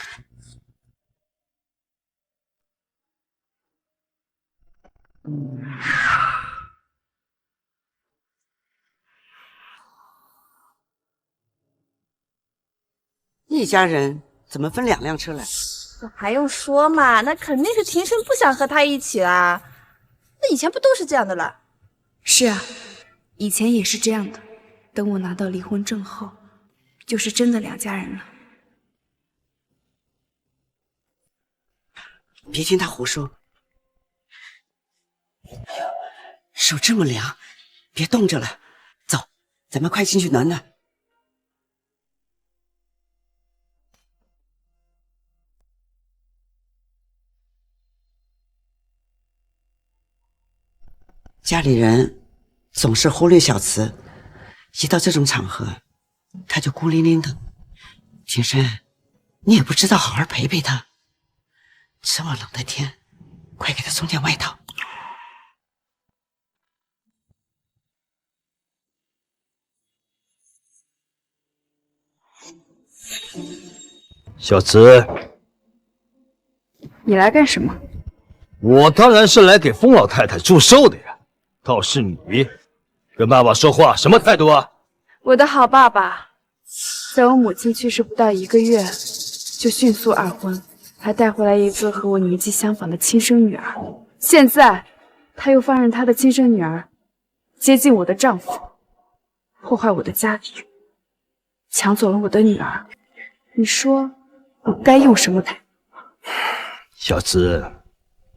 一家人怎么分2辆车来？还用说嘛？那肯定是庭生不想和他一起啦。那以前不都是这样的啦？是啊，以前也是这样的。等我拿到离婚证后，就是真的2家人了。别听他胡说。手这么凉，别冻着了。走，咱们快进去暖暖。家里人总是忽略小慈，一到这种场合，他就孤零零的。庭生，你也不知道好好陪陪他。这么冷的天，快给他送件外套。小慈，你来干什么？我当然是来给风老太太祝寿的呀。倒是你，跟爸爸说话什么态度啊？我的好爸爸，在我母亲去世不到1个月，就迅速二婚，还带回来一个和我年纪相仿的亲生女儿。现在，他又放任他的亲生女儿接近我的丈夫，破坏我的家庭，抢走了我的女儿。你说我该用什么态度？小慈，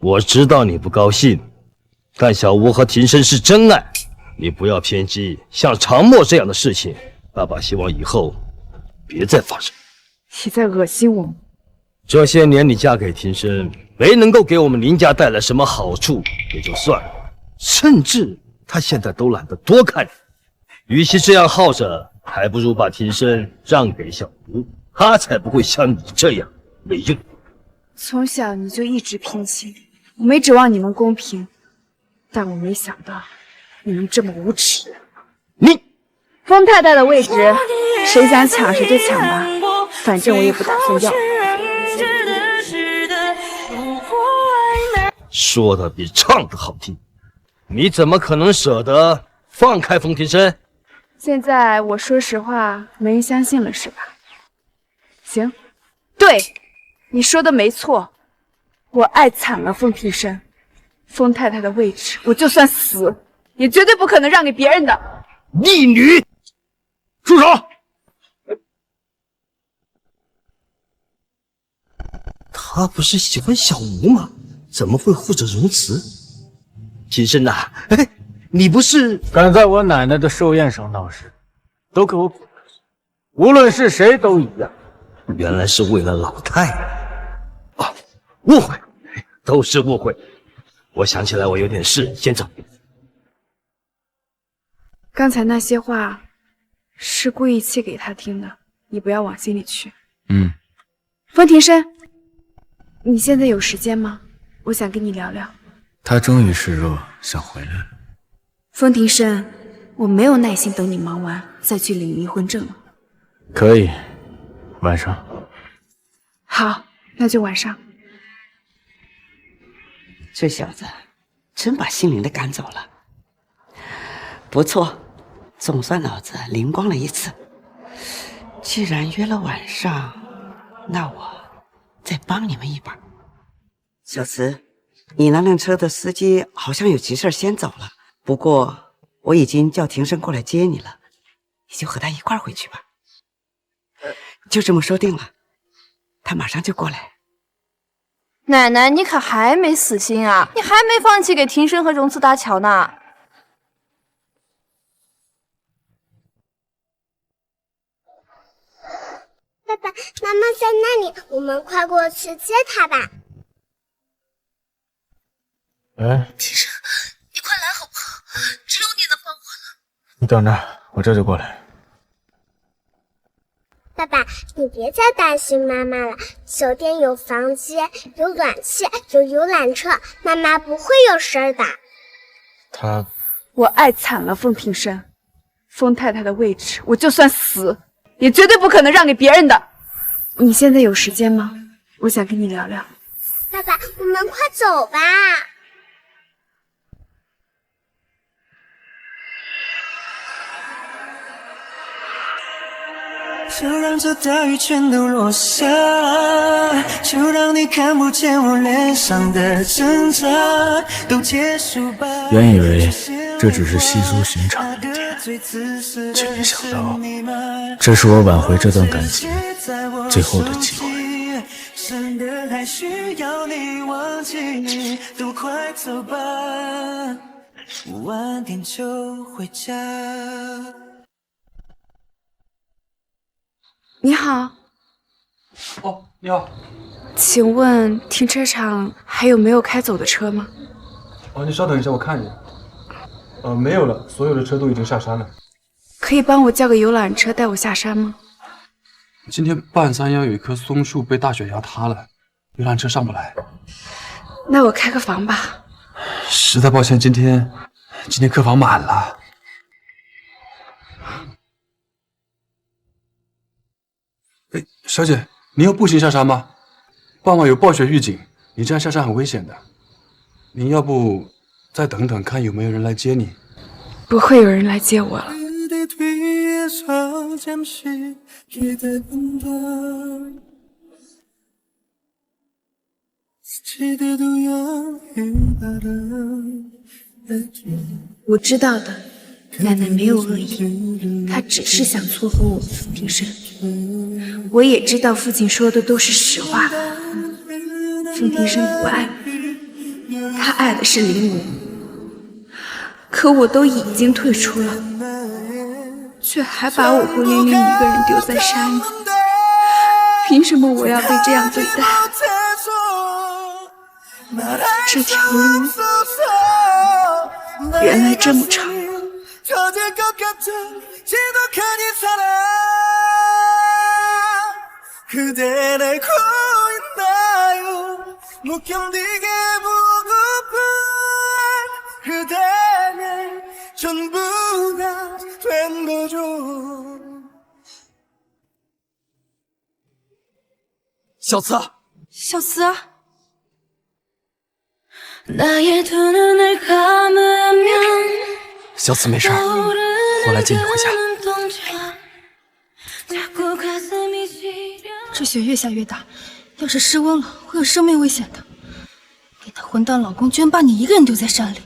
我知道你不高兴，但小吴和庭生是真爱，你不要偏激。像常默这样的事情，爸爸希望以后别再发生。你在恶心我吗？这些年你嫁给庭生，没能够给我们林家带来什么好处也就算了，甚至他现在都懒得多看你。与其这样耗着，还不如把庭生让给小吴，他才不会像你这样没用。从小你就一直偏心，我没指望你们公平，但我没想到你们这么无耻。你风太太的位置，谁想抢谁就抢吧，反正我也不打算要。说的比唱的好听，你怎么可能舍得放开风庭生？现在我说实话，没人相信了是吧？行，对，你说的没错，我爱惨了风庭生，风太太的位置，我就算死，也绝对不可能让给别人的。逆女，住手！他不是喜欢小吴吗？怎么会护着荣慈？庭生呐，哎，你不是敢在我奶奶的寿宴上闹事，都给我滚！无论是谁都一样。原来是为了老太太啊！误会，都是误会。我想起来，我有点事，先走。刚才那些话是故意气给他听的，你不要往心里去。风庭生，你现在有时间吗？我想跟你聊聊。他终于示弱，想回来了。风庭生，我没有耐心等你忙完再去领离婚证了。可以，晚上。好，那就晚上。这小子真把姓林的赶走了，不错，总算脑子灵光了一次。既然约了晚上，那我再帮你们一把。小慈，你那辆车的司机好像有急事先走了，不过我已经叫庭生过来接你了，你就和他一块儿回去吧。就这么说定了，他马上就过来。奶奶，你可还没死心啊？你还没放弃给庭生和荣慈搭桥呢。爸爸妈妈在那里，我们快过去接他吧。哎，庭生，你快来好不好？只有你能帮我了。你等着，我这就过来。爸爸，你别再担心妈妈了。酒店有房间，有暖气，有游览车，妈妈不会有事儿的。我爱惨了风庭生，风太太的位置，我就算死，也绝对不可能让给别人的。你现在有时间吗？我想跟你聊聊。爸爸，我们快走吧。就让这大雨全都落下，就让你看不见我脸上的挣扎，都结束吧。原以为这只是稀疏寻常的一天，却没想到这是我挽回这段感情最后的机会。真的还需要你忘记你，都快走吧，晚点就回家。你好。哦，你好。请问停车场还有没有开走的车吗？哦，你稍等一下，我看一眼。没有了，所有的车都已经下山了。可以帮我叫个游览车带我下山吗？今天半山腰有一棵松树被大雪压塌了，游览车上不来。那我开个房吧。实在抱歉，今天客房满了。哎，小姐，您要步行下山吗？傍晚有暴雪预警，你这样下山很危险的。您要不再等等，看有没有人来接你？不会有人来接我了。我知道的，奶奶没有恶意，她只是想撮合我和傅庭生。我也知道父亲说的都是实话，傅庭生不爱我，他爱的是林武。可我都已经退出了，却还把我孤零零一个人丢在山里，凭什么我要被这样对待？这条路原来这么长。 小慈，小慈，小慈没事，我来接你回家。这雪越下越大，要是失温了，会有生命危险的。你的混蛋老公居然把你一个人丢在山里，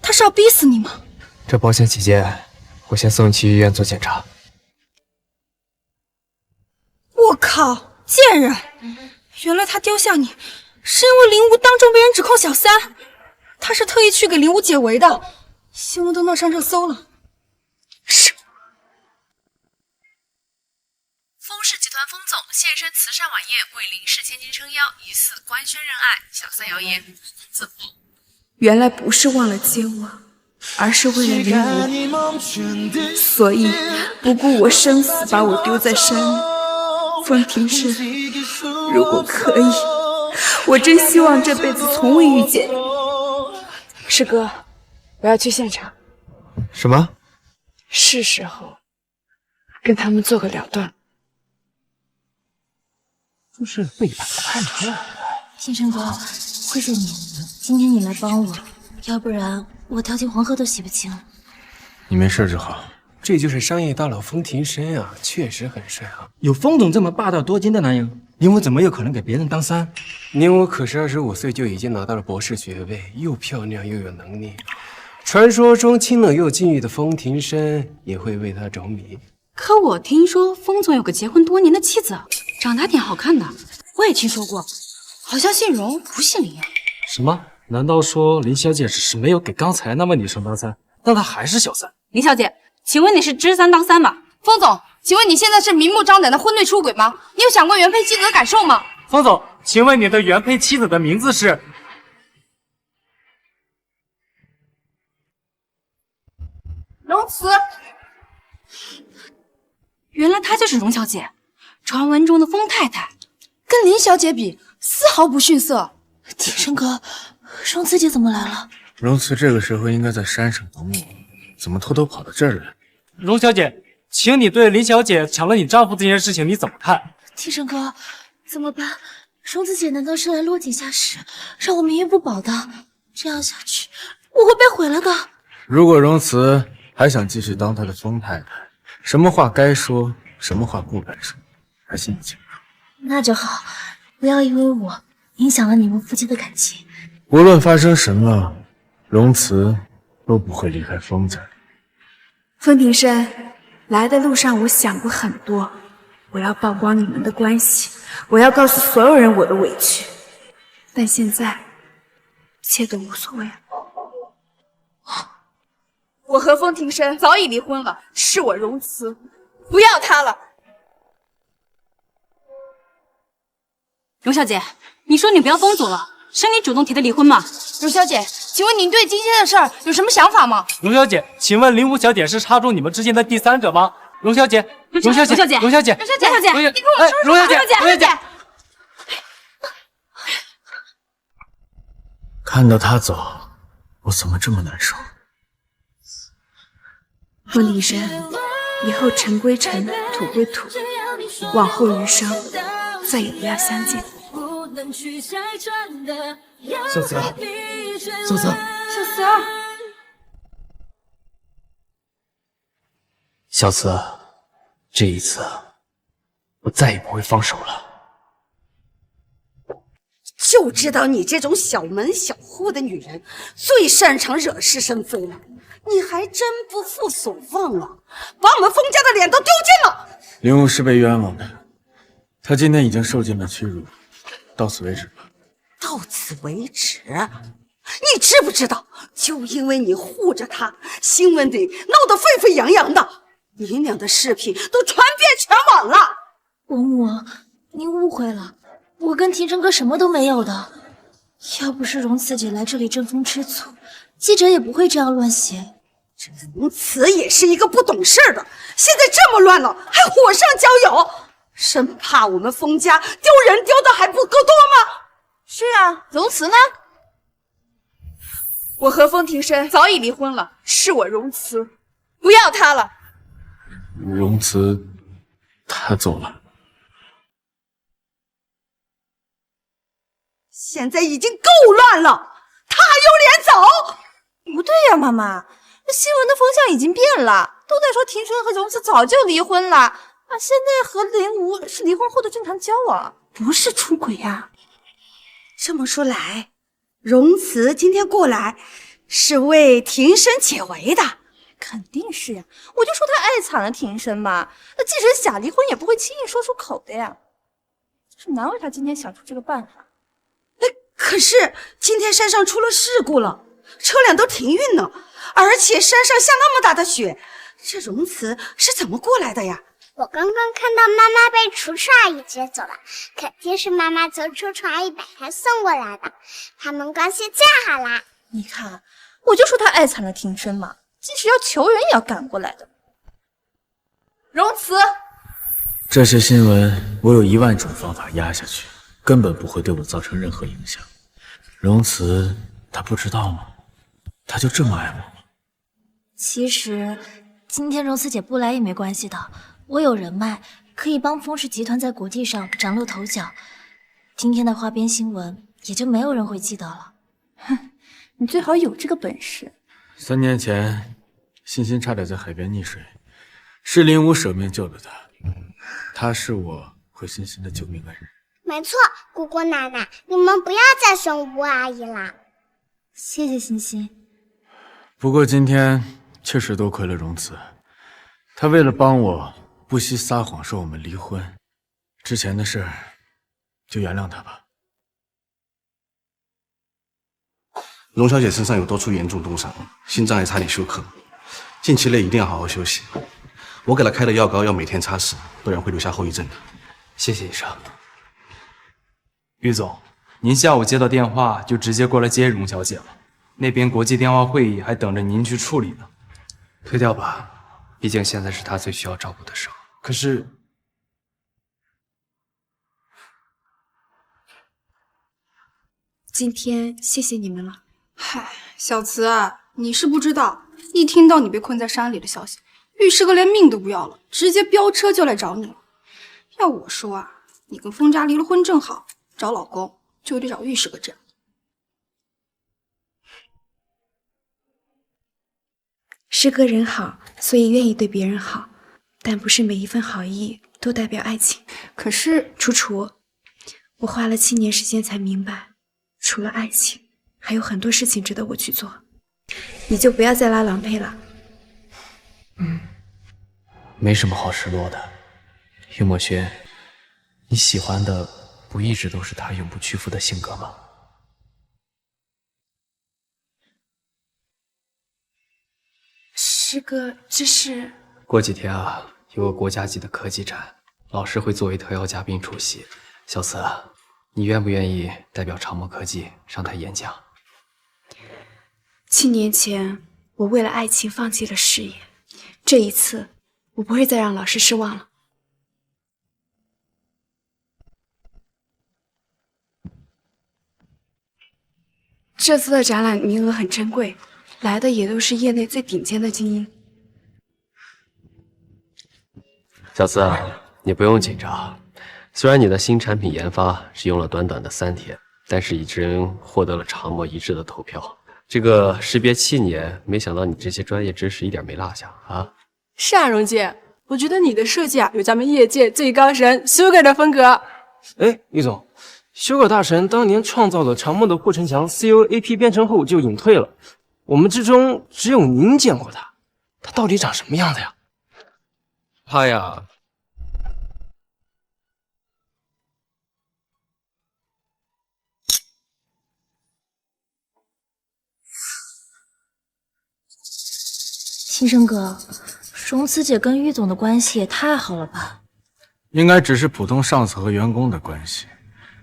他是要逼死你吗？这保险起见，我先送你去医院做检查。我靠，贱人！原来他丢下你，是因为林武当众被人指控小三，他是特意去给林武解围的，新闻都闹上热搜了。是。 丰氏集团丰总现身慈善晚宴，为林氏千金撑腰，疑似官宣认爱，小三谣言。怎么？原来不是忘了接我，而是为了林武，所以不顾我生死把我丢在山里。风庭生，如果可以，我真希望这辈子从未遇见你。师哥，我要去现场。什么？是时候跟他们做个了断。 这是背叛叛徒。天生哥，谢谢你，今天你来帮我，要不然我跳进黄河都洗不清。你没事就好。这就是商业大佬丰庭生啊，确实很帅啊。有丰总这么霸道多金的男友，林武怎么有可能给别人当三？林武可是25岁就已经拿到了博士学位，又漂亮又有能力。传说中清冷又禁欲的丰庭生也会为他着迷。 可我听说丰总有个结婚多年的妻子，长得还挺好看的。我也听说过，好像姓荣不姓林啊。什么？难道说林小姐只是没有给刚才那位女生当三，但她还是小三？林小姐，请问你是知三当三吗？丰总，请问你现在是明目张胆的婚内出轨吗？你有想过原配妻子的感受吗？丰总，请问你的原配妻子的名字是？荣慈。 原来她就是荣小姐，传闻中的丰太太，跟林小姐比丝毫不逊色。天生哥，荣慈姐怎么来了？荣慈这个时候应该在山上等我，怎么偷偷跑到这儿来？荣小姐，请你对林小姐抢了你丈夫这件事情你怎么看？天生哥，怎么办？荣慈姐难道是来落井下石，让我名誉不保的？这样下去，我会被毁了的。如果荣慈还想继续当她的丰太太， 什么话该说，什么话不该说，她心里清楚。那就好，不要因为我影响了你们夫妻的感情。无论发生什么，荣慈都不会离开丰家。风庭生，来的路上我想过很多，我要曝光你们的关系，我要告诉所有人我的委屈。但现在，一切都无所谓了。 我和风庭生早已离婚了，是我荣慈，不要他了。荣小姐，你说你不要风总了，是你主动提的离婚吗？荣小姐，请问您对今天的事儿有什么想法吗？荣小姐，请问林武小姐是插入你们之间的第三者吗？荣小姐，荣小姐，荣小姐，荣小姐，你跟我说，荣小姐，荣小姐，看到他走，我怎么这么难受？风庭生，以后尘归尘，土归土，往后余生再也不要相见。小慈，小慈，小慈，小慈，这一次我再也不会放手了。就知道你这种小门小户的女人最擅长惹是生非了，你还真不负所望啊！把我们封家的脸都丢尽了。林武是被冤枉的，他今天已经受尽了屈辱，到此为止吧。到此为止？你知不知道，就因为你护着他，新闻里闹得沸沸扬扬的，你俩的视频都传遍全网了。伯母，您误会了，我跟庭琛哥什么都没有的。要不是荣慈姐来这里争风吃醋，记者也不会这样乱写。这荣慈也是一个不懂事的，现在这么乱了，还火上浇油，生怕我们封家丢人丢的还不够多吗？是啊，荣慈呢？我和风庭生早已离婚了，是我荣慈，不要他了。荣慈，他走了。现在已经够乱了，他还有脸走？不对呀，妈妈，新闻的风向已经变了，都在说庭琛和荣慈早就离婚了啊，现在和林无是离婚后的正常交往，不是出轨呀。这么说来，荣慈今天过来是为庭琛解围的？肯定是呀，我就说他爱惨了庭琛嘛，那即使想离婚也不会轻易说出口的呀，是难为他今天想出这个办法。可是今天山上出了事故了，车辆都停运了，而且山上下那么大的雪，这荣慈是怎么过来的呀？我刚刚看到妈妈被楚楚阿姨接走了，肯定是妈妈求楚楚阿姨把她送过来的，他们关系太好啦。你看，我就说他爱惨了庭琛嘛，即使要求人也要赶过来的。荣慈，这些新闻我有10000种方法压下去，根本不会对我造成任何影响。荣慈，他不知道吗？他就这么爱我吗？其实今天荣慈姐不来也没关系的，我有人脉，可以帮风氏集团在国际上崭露头角。今天的花边新闻也就没有人会记得了。哼，你最好有这个本事。3年前，欣欣差点在海边溺水，是林武舍命救了她。她是我和欣欣的救命恩人。没错，姑姑奶奶，你们不要再凶吴阿姨啦。谢谢欣欣。不过今天确实多亏了荣慈，她为了帮我，不惜撒谎说我们离婚。之前的事，就原谅她吧。荣小姐身上有多处严重冻伤，心脏还差点休克，近期内一定要好好休息。我给她开的药膏要每天擦拭，不然会留下后遗症的。谢谢医生。于总，您下午接到电话就直接过来接荣小姐了，那边国际电话会议还等着您去处理呢。推掉吧，毕竟现在是她最需要照顾的时候。可是，今天谢谢你们了。嗨，小慈啊，你是不知道，一听到你被困在山里的消息，玉师哥连命都不要了，直接飙车就来找你了。要我说啊，你跟封家离了婚正好，找老公就得找玉师哥这样。师哥人好，所以愿意对别人好，但不是每一份好意都代表爱情。可是楚楚，我花了7年时间才明白，除了爱情，还有很多事情值得我去做。你就不要再拉郎配了。没什么好失落的。岳墨轩，你喜欢的不一直都是他永不屈服的性格吗？师哥，这是……过几天啊，有个国家级的科技展，老师会作为特邀嘉宾出席。小慈，你愿不愿意代表长墨科技上台演讲7年前，我为了爱情放弃了事业，这一次，我不会再让老师失望了。这次的展览名额很珍贵，来的也都是业内最顶尖的精英。小司，你不用紧张。虽然你的新产品研发只用了短短的3天，但是已经获得了长墨一致的投票。这个识别7年，没想到你这些专业知识一点没落下啊！是啊，荣姐，我觉得你的设计啊，有咱们业界最高神 Sugar 的风格。哎，李总，Sugar 大神当年创造了长墨的霍成强 COAP 编程后就隐退了，我们之中只有您见过他，他到底长什么样子呀？他呀，新生哥，荣慈姐跟玉总的关系也太好了吧？应该只是普通上司和员工的关系。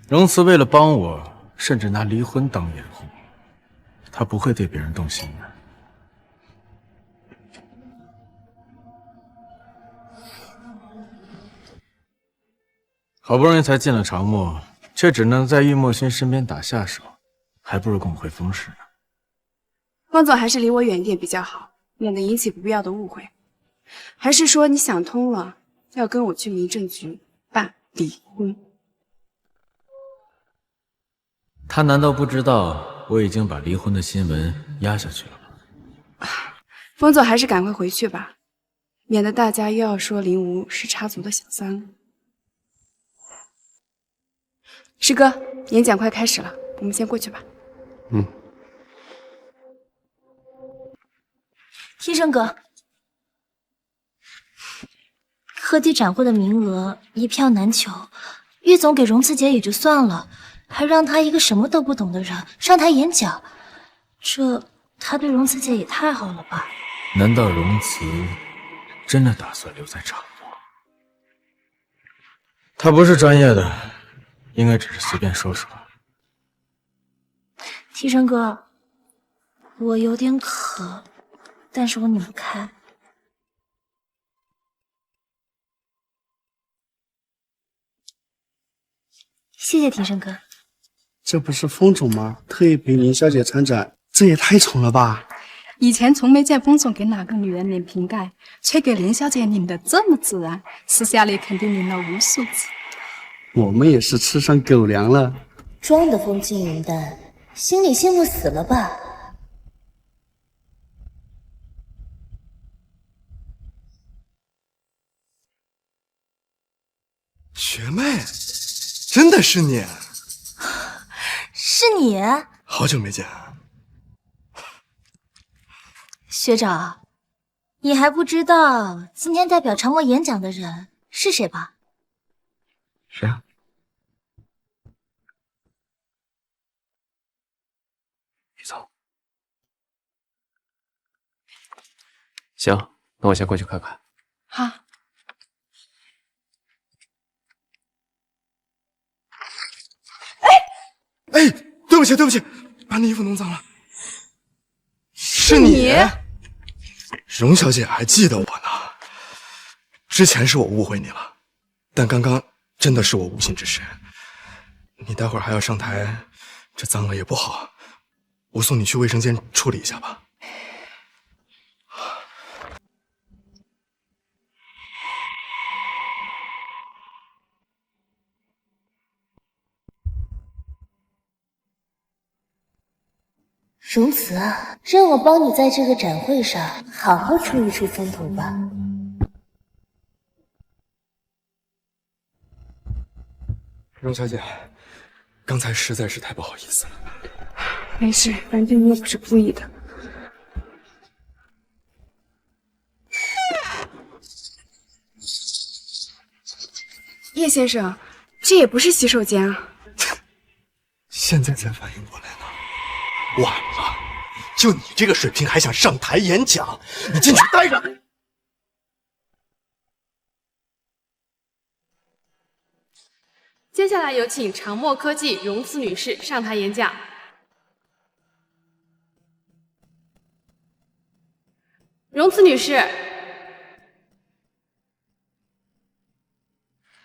荣慈为了帮我，甚至拿离婚当掩护，他不会对别人动心的。好不容易才进了长墨，却只能在玉墨轩身边打下手，还不如跟我回风氏呢。方总还是离我远一点比较好，免得引起不必要的误会。还是说你想通了，要跟我去民政局办离婚？他难道不知道我已经把离婚的新闻压下去了吗？方总还是赶快回去吧，免得大家又要说林无是插足的小三。师哥，演讲快开始了，我们先过去吧。新生哥，贺地展会的名额一票难求，玉总给荣慈姐也就算了，还让她一个什么都不懂的人上台演讲，他对荣慈姐也太好了吧？难道荣慈真的打算留在长墨？他不是专业的，应该只是随便说说。提升哥，我有点渴，但是我拧不开。谢谢提升哥。这不是风总吗？特意陪林小姐参展，这也太宠了吧！以前从没见风总给哪个女人拧瓶盖，却给林小姐拧得这么自然，私下里肯定拧了无数次。我们也是吃上狗粮了。装的风轻云淡，心里羡慕死了吧？学妹，真的是你？是你？好久没见。学长，你还不知道今天代表长墨演讲的人是谁吧？谁啊？玉总。行，那我先过去看看。好。哎，对不起，对不起，把你衣服弄脏了。是你？荣小姐还记得我呢。之前是我误会你了，但刚刚真的是我无心之失。你待会儿还要上台，这脏了也不好。我送你去卫生间处理一下吧。荣慈啊，让我帮你在这个展会上好好出一出风头吧。荣小姐，刚才实在是太不好意思了。没事，反正你也不是故意的。叶先生，这也不是洗手间啊！现在才反应过来呢，晚了。就你这个水平还想上台演讲？你进去待着。接下来有请长墨科技荣慈女士上台演讲。荣慈女士，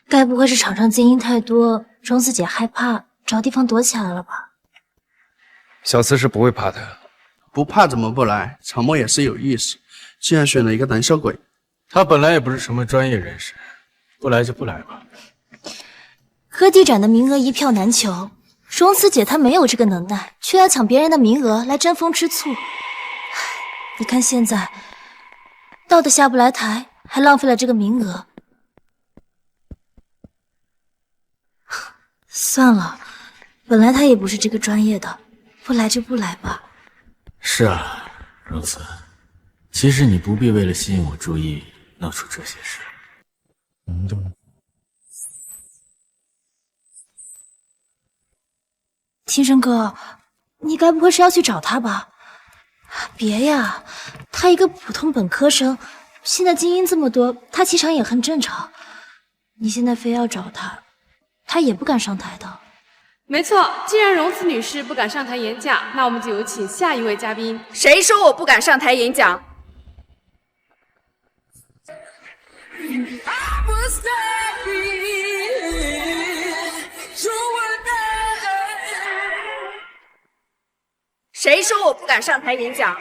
该不会是场上精英太多，荣慈姐害怕找地方躲起来了吧？小四是不会怕的。不怕怎么不来？常墨也是有意识，竟然选了一个胆小鬼。他本来也不是什么专业人士，不来就不来吧。科技展的名额一票难求，荣慈姐她没有这个能耐，却要抢别人的名额来争风吃醋。你看现在，到的下不来台，还浪费了这个名额。算了，本来她也不是这个专业的，不来就不来吧。是啊，荣慈，其实你不必为了吸引我注意闹出这些事。庭生哥，你该不会是要去找他吧？别呀，他一个普通本科生，现在精英这么多，他气场也很正常。你现在非要找他，他也不敢上台的。没错，既然荣慈女士不敢上台演讲，那我们就有请下一位嘉宾。谁说我不敢上台演讲？谁说我不敢上台演讲？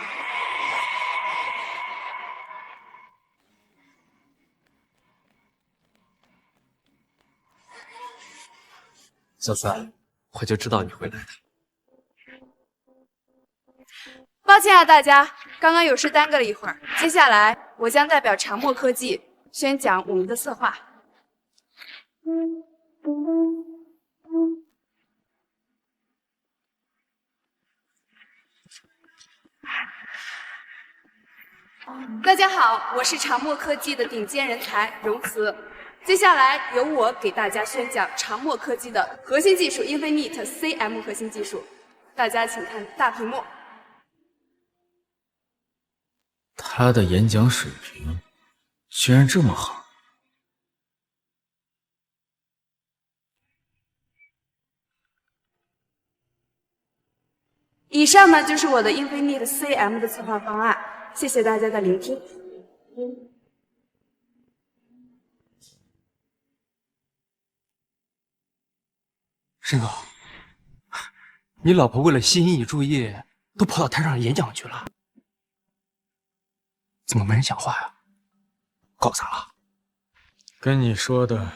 小三，我就知道你会来的。抱歉啊，大家，刚刚有事耽搁了一会儿。接下来，我将代表长墨科技宣讲我们的策划。大家好，我是长墨科技的顶尖人才荣慈。接下来由我给大家宣讲长墨科技的核心技术 Infinite CM 核心技术。大家请看大屏幕。他的演讲水平居然这么好。以上呢就是我的 Infinite CM 的策划方案，谢谢大家的聆听。申哥，你老婆为了吸引你注意，都跑到台上演讲去了，怎么没人讲话呀？搞砸了？跟你说的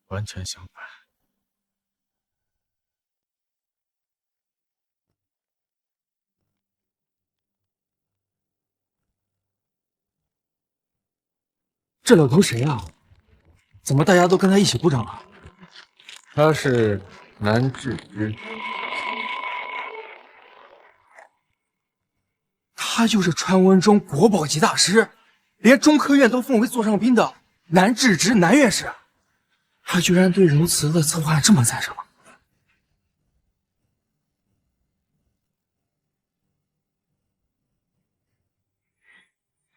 完全相反。这老头谁啊？怎么大家都跟他一起鼓掌啊？他是南智之，他就是传闻中国宝级大师，连中科院都奉为座上宾的南智之南院士。他居然对荣慈的策划这么赞赏。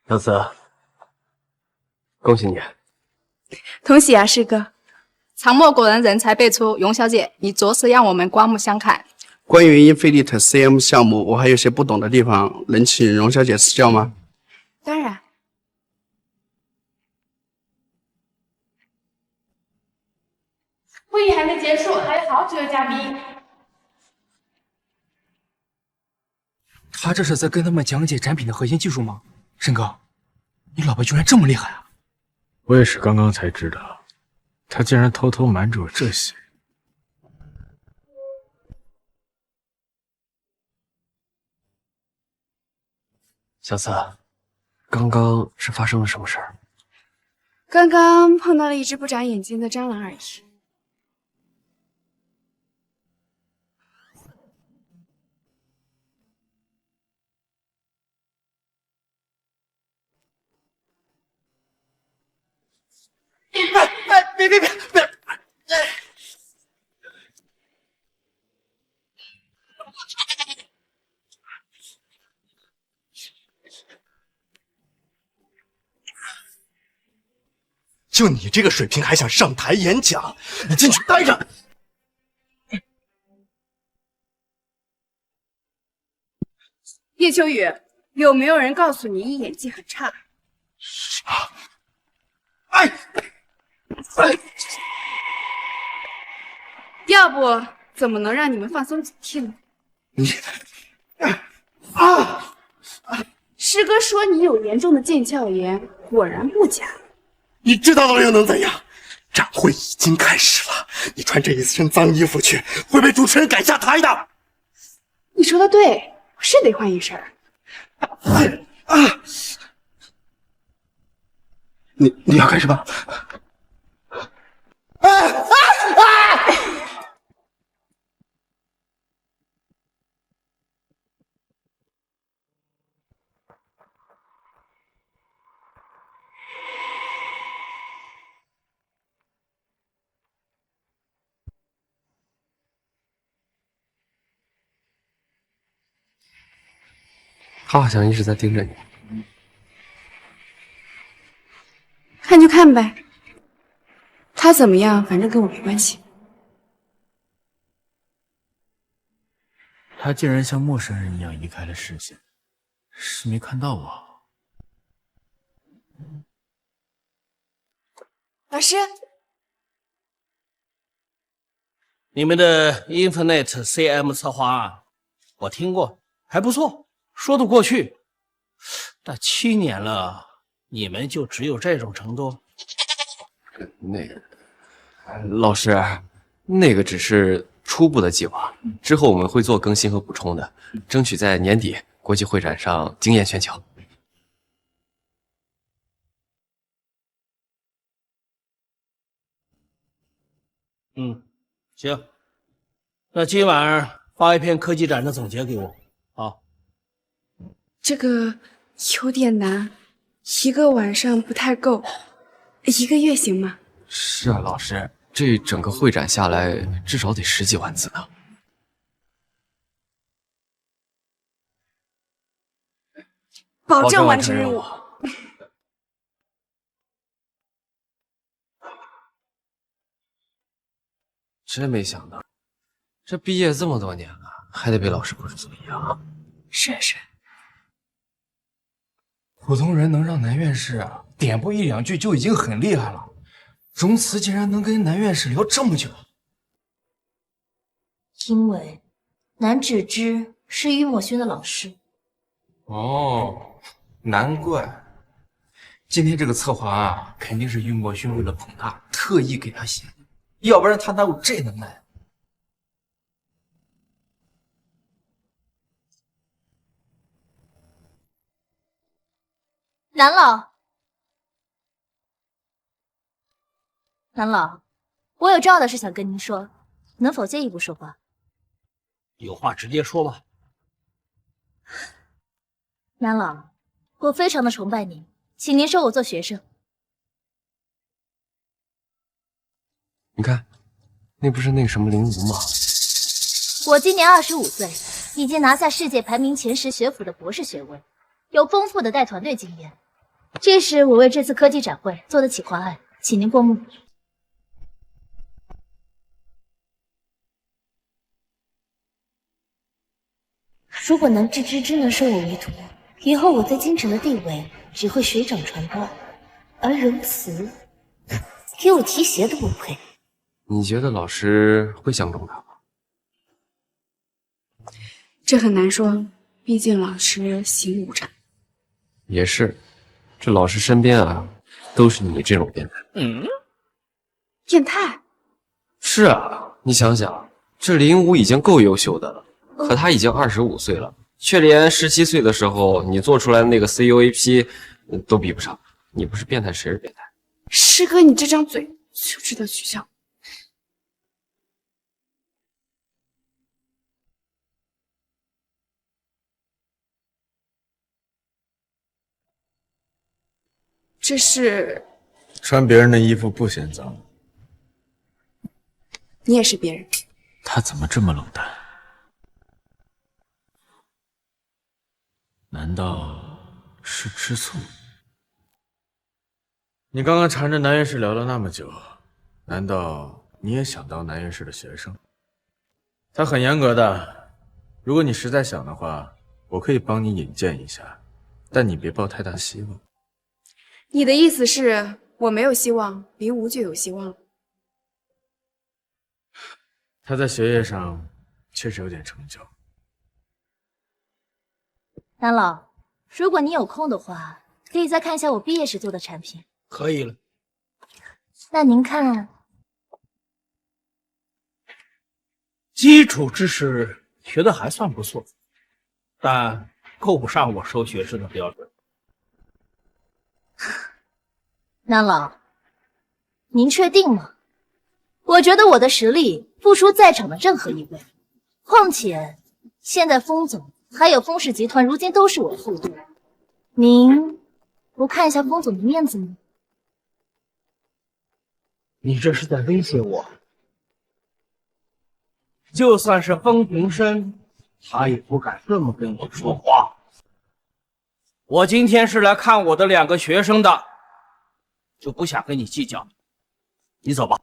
小慈，恭喜你！同喜啊，师哥。长墨果然人才辈出，荣小姐，你着实让我们刮目相看。关于 Infinite CM 项目，我还有些不懂的地方，能请荣小姐赐教吗？当然。会议还没结束，还有好几位嘉宾。他这是在跟他们讲解展品的核心技术吗？申哥，你老婆居然这么厉害啊！我也是刚刚才知道，他竟然偷偷瞒着我这些。小四，刚刚是发生了什么事儿？刚刚碰到了一只不长眼睛的蟑螂而已。别！就你这个水平还想上台演讲？你进去待着！叶秋雨，有没有人告诉你你演技很差？要不怎么能让你们放松警惕呢？师哥说你有严重的腱鞘炎，果然不假。你知道了又能怎样？展会已经开始了，你穿这一身脏衣服去，会被主持人赶下台的。你说的对，我是得换一身。你要干什么？他好像一直在盯着你。看就看呗，他怎么样，反正跟我没关系。他竟然像陌生人一样移开了视线，是没看到我？老师，你们的 Infinite CM 策划案我听过，还不错，说得过去。但7年了，你们就只有这种程度？老师，那个只是初步的计划，之后我们会做更新和补充的，争取在年底国际会展上惊艳全球。行，那今晚发一篇科技展的总结给我啊。这个有点难，1个晚上不太够，1个月行吗？是啊，老师，这整个会展下来至少得10几万字呢。保证完成任务。真没想到，这毕业这么多年了，还得被老师布置作业啊！是，普通人能让男院士点拨1、2句就已经很厉害了，荣慈竟然能跟男院士聊这么久。因为南芷之是于墨轩的老师。哦，难怪。今天这个策划肯定是于墨轩为了捧他，特意给他写的，要不然他哪有这能耐？南老，南老，我有重要的事想跟您说，能否借一步说话？有话直接说吧。南老，我非常的崇拜您，请您收我做学生。你看，那不是那个什么林无吗？我今年25岁，已经拿下世界排名前10学府的博士学位，有丰富的带团队经验。这是我为这次科技展会做的企划案，请您过目。如果南芷之真能收我为徒，以后我在京城的地位只会水涨船高，而荣慈给我提鞋都不配。你觉得老师会相中他吗？这很难说，毕竟老师习武战。也是，这老师身边都是你这种变态。变态？是啊，你想想，这林武已经够优秀的了，可他已经25岁了，却连17岁的时候你做出来的那个 CUAP 都比不上。你不是变态谁是变态？师哥，你这张嘴就知道取笑。这是穿别人的衣服不嫌脏，你也是别人。他怎么这么冷淡？难道是吃醋？你刚刚缠着南院士聊了那么久，难道你也想当南院士的学生？他很严格的，如果你实在想的话，我可以帮你引荐一下，但你别抱太大希望。你的意思是我没有希望，林无就有希望了？他在学业上确实有点成就，南老，如果你有空的话，可以再看一下我毕业时做的产品。可以了。那您看，基础知识学的还算不错，但够不上我收学生的标准。南老，您确定吗？我觉得我的实力不输在场的任何一位。况且，现在封总还有封氏集团如今都是我的后盾，您不看一下封总的面子吗？你这是在威胁我？就算是风平生，他也不敢这么跟我说话。我今天是来看我的2个学生的，就不想跟你计较。你走吧。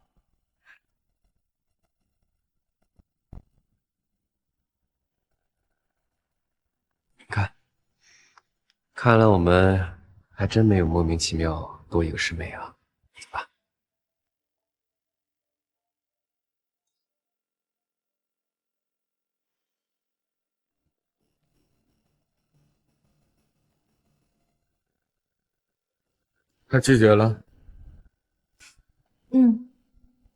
看来我们还真没有莫名其妙多一个师妹啊。走吧。他拒绝了。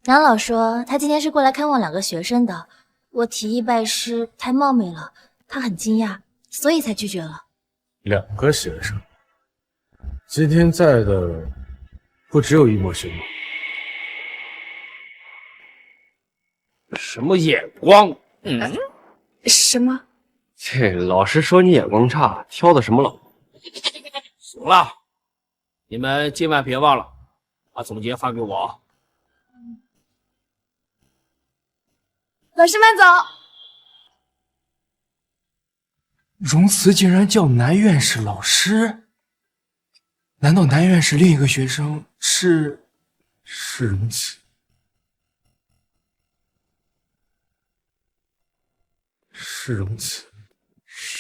南老说他今天是过来看望2个学生的，我提议拜师太冒昧了，他很惊讶，所以才拒绝了。2个学生，今天在的不只有一墨学妹。什么眼光？什么？这老师说你眼光差，挑的什么老？行了，你们今晚别忘了把总结发给我。老师慢走。荣慈竟然叫南院士老师，难道南院士另一个学生是荣慈？是荣慈？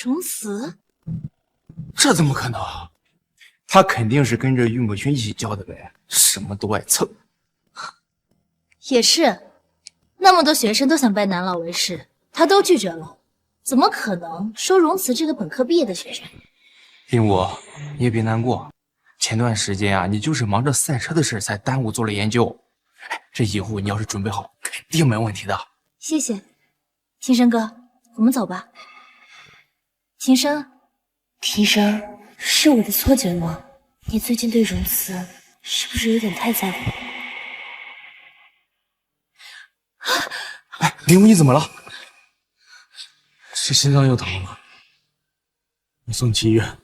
荣慈？这怎么可能？他肯定是跟着郁墨轩一起教的呗，什么都爱蹭。也是，那么多学生都想拜南老为师，他都拒绝了，怎么可能收荣慈这个本科毕业的学生？令武，你也别难过，前段时间啊，你就是忙着赛车的事才耽误做了研究。这以后你要是准备好，肯定没问题的。谢谢，庭生哥，我们走吧。庭生，是我的错觉吗？你最近对荣慈是不是有点太在乎？令武，你怎么了？是心脏又疼了，我送去医院。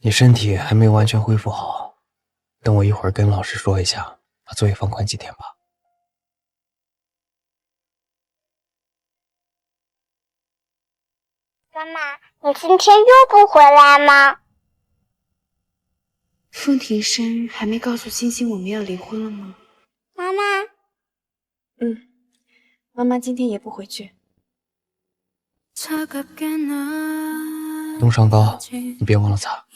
你身体还没有完全恢复好，等我一会儿跟老师说一下，把作业放宽几天吧。妈妈，你今天又不回来吗？风庭生还没告诉星星我们要离婚了吗？妈妈，妈妈今天也不回去。冻伤膏，你别忘了擦。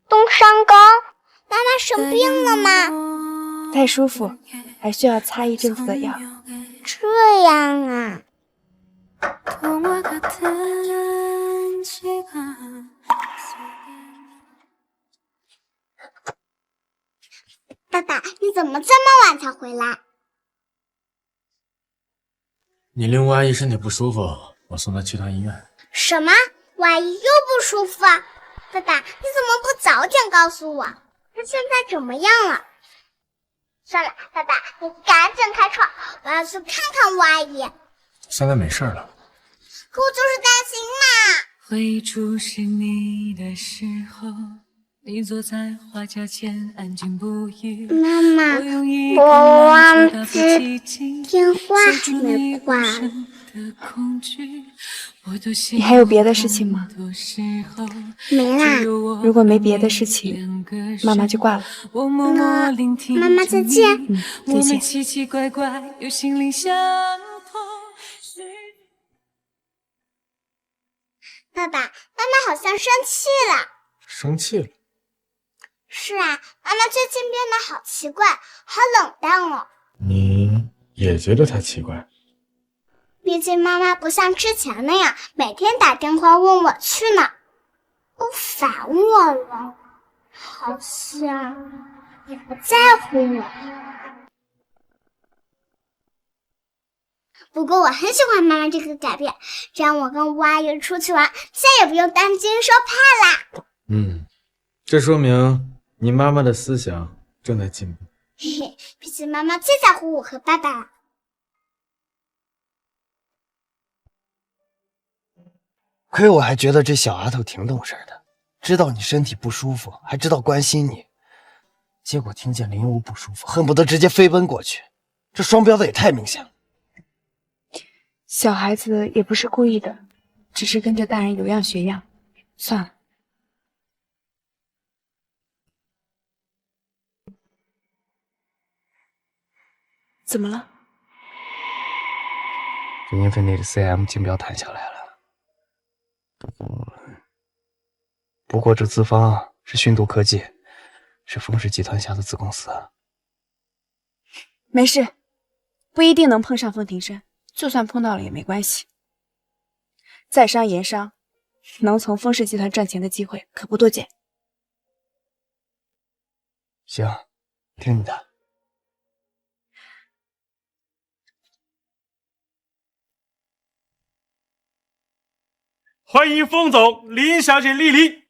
冻伤膏？妈妈生病了吗？太舒服，还需要擦一阵子的药。这样啊。爸爸，你怎么这么晚才回来？你令吴阿姨身体不舒服，我送她去趟医院。什么？我阿姨又不舒服啊？爸爸，你怎么不早点告诉我？她现在怎么样了？算了，爸爸，你赶紧开车，我要去看看我阿姨。现在没事了。可我就是担心嘛。会出现你的时候，你坐在花轿前安静不语。妈妈，我忘记电话还没挂。你还有别的事情吗？没啦。如果没别的事情，妈妈就挂了。那妈妈再见。再见。奇奇怪怪又心灵相通。爸爸，妈妈好像生气了。生气了？是啊，妈妈最近变得好奇怪，好冷淡哦。你也觉得他奇怪？毕竟妈妈不像之前那样每天打电话问我去哪，都烦我了，好像也不在乎我。不过我很喜欢妈妈这个改变，这样我跟吴阿姨出去玩，再也不用担惊受怕啦。这说明你妈妈的思想正在进步。嘿嘿，毕竟妈妈最在乎我和爸爸了。亏我还觉得这小丫头挺懂事的，知道你身体不舒服，还知道关心你。结果听见林武不舒服，恨不得直接飞奔过去，这双标的也太明显了。小孩子也不是故意的，只是跟着大人有样学样。算了。怎么了？这英菲尼的 CM 竞标谈下来了，不过这资方是讯度科技，是风氏集团下的子公司啊。没事，不一定能碰上风庭生，就算碰到了也没关系。在商言商，能从风氏集团赚钱的机会可不多见。行，听你的。欢迎风总林小姐莅临。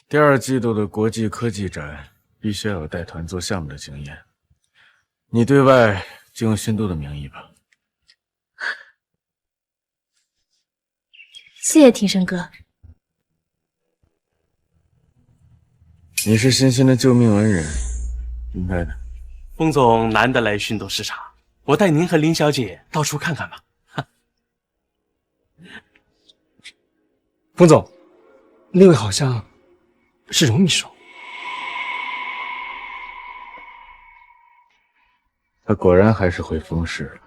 第2季度的国际科技展必须要有带团做项目的经验，你对外就用讯度的名义吧。谢谢庭生哥。你是欣欣的救命恩人，应该的。风总难得来讯度视察，我带您和林小姐到处看看吧。风总，那位好像是荣秘书。他果然还是回风氏了。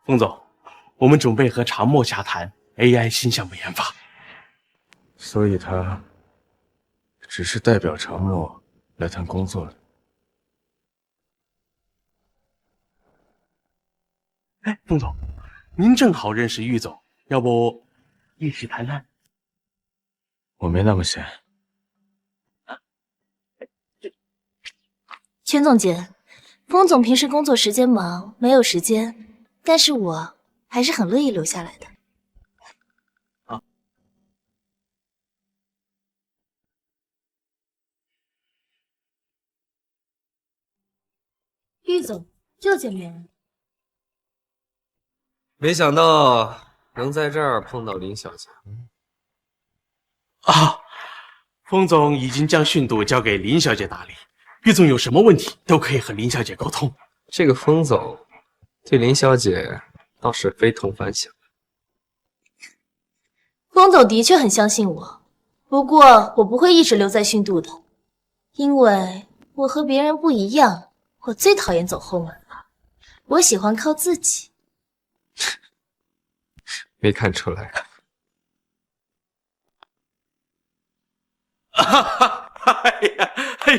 风总，我们准备和长墨洽谈 AI 新项目研发。所以他只是代表长墨来谈工作的。哎，风总，您正好认识郁总，要不一起谈谈？我没那么闲。全总监，风总平时工作时间忙，没有时间，但是我还是很乐意留下来的。郁总，又见面了。没想到能在这儿碰到林小姐。啊，风总已经将讯度交给林小姐打理，郁总有什么问题都可以和林小姐沟通。这个风总对林小姐倒是非同凡响。风总的确很相信我，不过我不会一直留在讯度的，因为我和别人不一样，我最讨厌走后门了，我喜欢靠自己。没看出来。哎呀，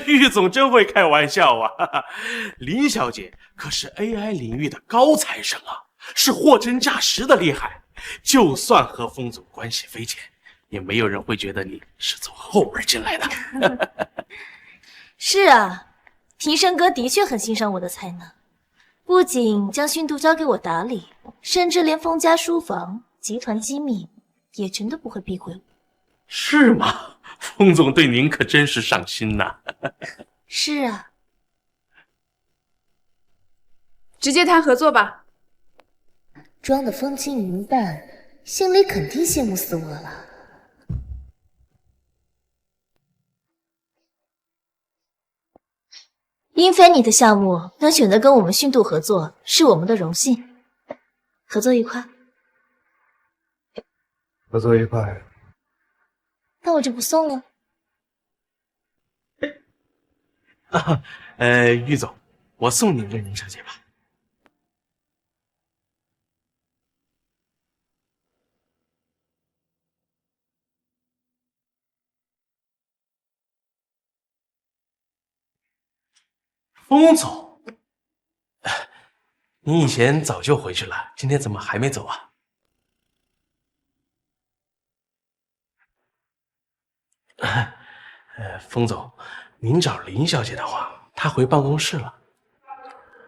郁总真会开玩笑啊！林小姐可是 AI 领域的高材生啊，是货真价实的厉害。就算和风总关系匪浅，也没有人会觉得你是从后门进来的。是啊，庭生哥的确很欣赏我的才能，不仅将讯度交给我打理，甚至连风家书房、集团机密也真的不会避讳我。是吗？风总对您可真是上心呐。是啊，直接谈合作吧。装得风轻云淡，心里肯定羡慕死我了。英菲尼的项目能选择跟我们讯度合作，是我们的荣幸。合作愉快。合作愉快。那我就不送了。郁总，我送您给林小姐吧。封总，你以前早就回去了，今天怎么还没走啊？封总，您找林小姐的话，她回办公室了。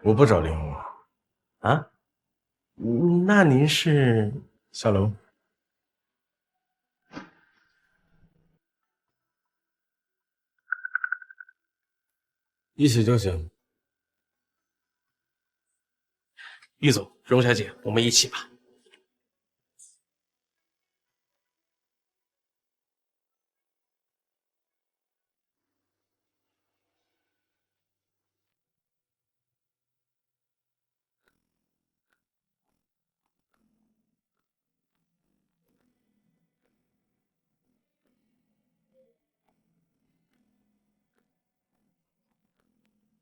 我不找林武。啊？那您是下楼。一起就行。玉总、荣小姐，我们一起吧。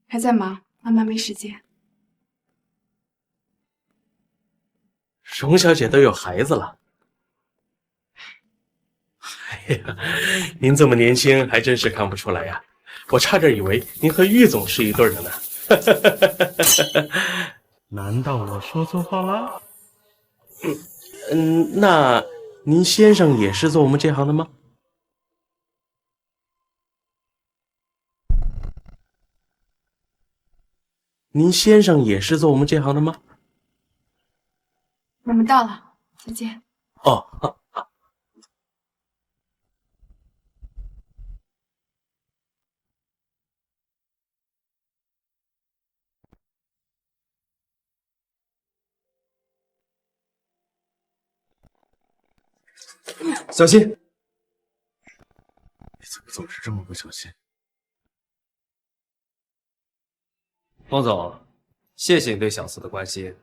还在忙，妈妈没时间。荣小姐都有孩子了。哎呀，您这么年轻，还真是看不出来呀！我差点以为您和玉总是一对的呢。难道我说错话了？那您先生也是做我们这行的吗？您先生也是做我们这行的吗？我们到了，再见。哦，小心！你怎么总是这么不小心？封总，谢谢你对小四的关心，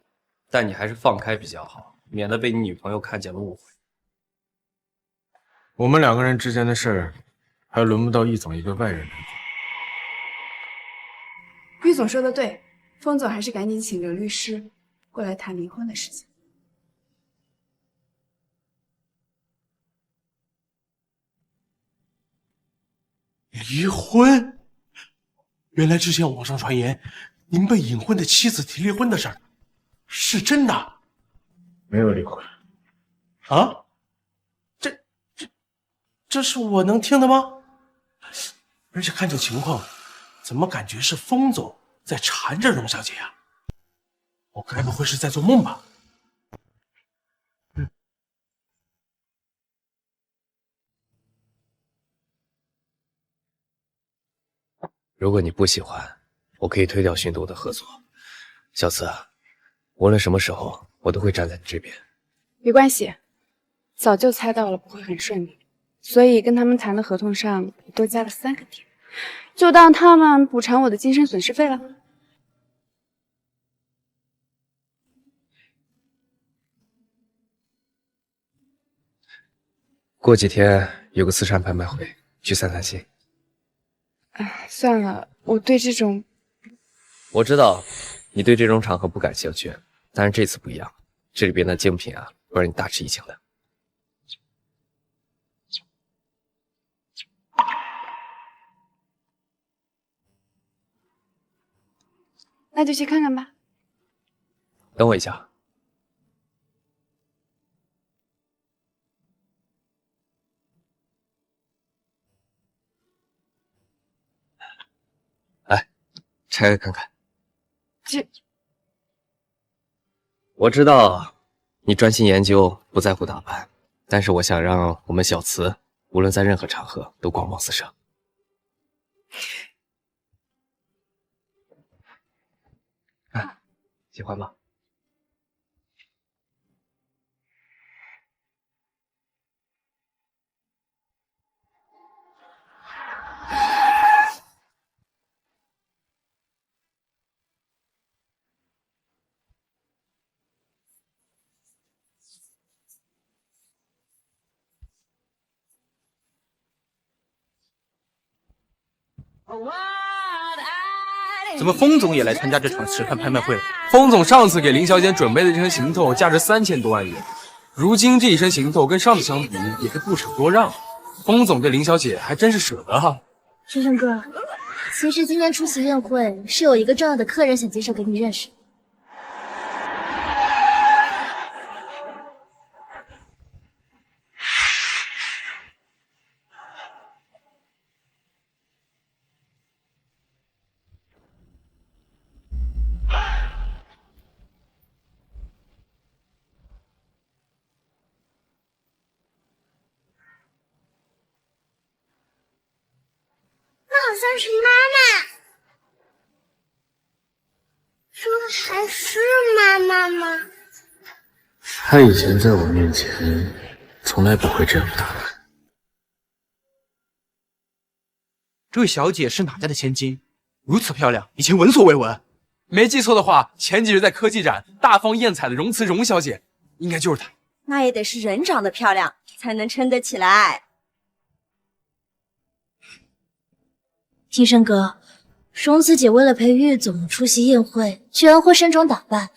但你还是放开比较好，免得被你女朋友看见了误会。我们两个人之间的事儿，还轮不到易总一个外人来做。玉总说的对，封总还是赶紧请刘律师过来谈离婚的事情。离婚？原来之前网上传言您被隐婚的妻子提离婚的事儿，是真的？没有离婚。啊？这是我能听的吗？而且看这情况，怎么感觉是封总在缠着荣小姐呀？我该不会是在做梦吧？如果你不喜欢，我可以推掉寻毒的合作。小慈，无论什么时候，我都会站在你这边。没关系，早就猜到了不会很顺利，所以跟他们谈的合同上多加了3个点，就当他们补偿我的精神损失费了。过几天有个慈善拍卖会，去散散心。算了，我对这种……我知道你对这种场合不感兴趣，但是这次不一样，这里边的精品啊，会让你大吃一惊的。那就去看看吧。等我一下。来，拆开看看。我知道你专心研究，不在乎打扮，但是我想让我们小慈无论在任何场合都光芒四射。喜欢吗？怎么封总也来参加这场慈善拍卖会了？封总上次给林小姐准备的这身行头价值3000多万元，如今这一身行头跟上次相比也是不舍多让。封总对林小姐还真是舍得哈。深深哥，其实今天出席宴会是有一个重要的客人想介绍给你认识。那好像是妈妈，说的还是妈妈吗？他以前在我面前从来不会这样打扮。这位小姐是哪家的千金？如此漂亮，以前闻所未闻。没记错的话，前几日在科技展大放异彩的荣慈荣小姐，应该就是她。那也得是人长得漂亮才能撑得起来。听生哥，荣慈姐为了陪玉总出席宴会，居然会盛装打扮，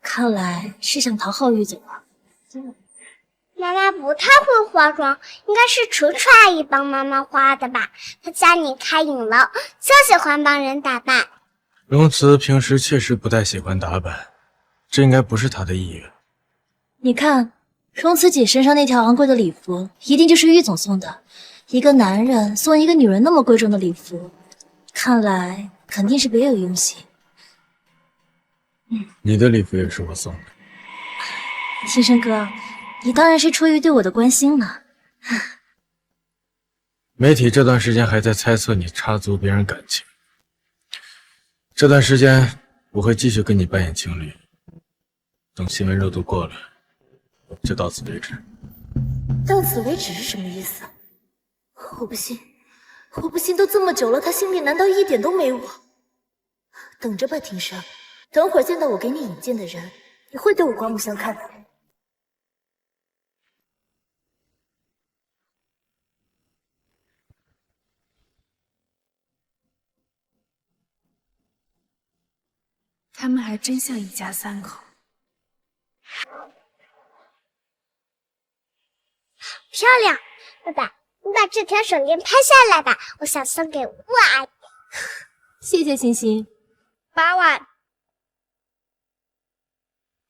看来是想讨好玉总啊。妈妈不太会化妆，应该是楚楚阿姨帮妈妈化的吧？她家里开影楼，就喜欢帮人打扮。荣慈平时确实不太喜欢打扮，这应该不是她的意愿。你看，荣慈姐身上那条昂贵的礼服，一定就是玉总送的。一个男人送一个女人那么贵重的礼服，看来肯定是别有用心。你的礼服也是我送的。听生哥，你当然是出于对我的关心了。媒体这段时间还在猜测你插足别人感情，这段时间我会继续跟你扮演情侣，等新闻热度过了，就到此为止。到此为止是什么意思？我不信，我不信，都这么久了，他心里难道一点都没我？等着吧，庭生，等会儿见到我给你引荐的人，你会对我刮目相看的。他们还真像一家三口。漂亮，爸爸，你把这条手链拍下来吧，我想送给吴阿姨。谢谢星星。8万。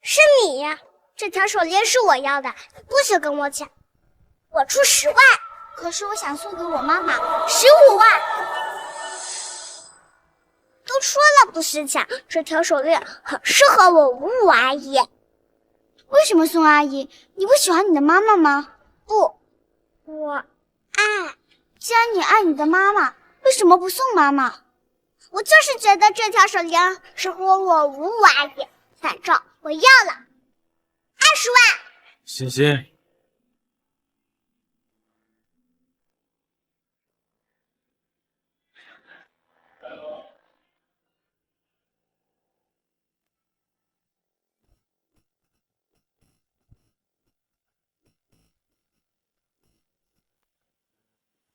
是你呀，这条手链是我要的，你不许跟我抢。我出10万，可是我想送给我妈妈15万。都说了不许抢，这条手链很适合我吴阿姨。为什么送阿姨？你不喜欢你的妈妈吗？不，我爱。既然你爱你的妈妈，为什么不送妈妈？我就是觉得这条手链适合我吴阿姨，反正我要了20万。欣欣，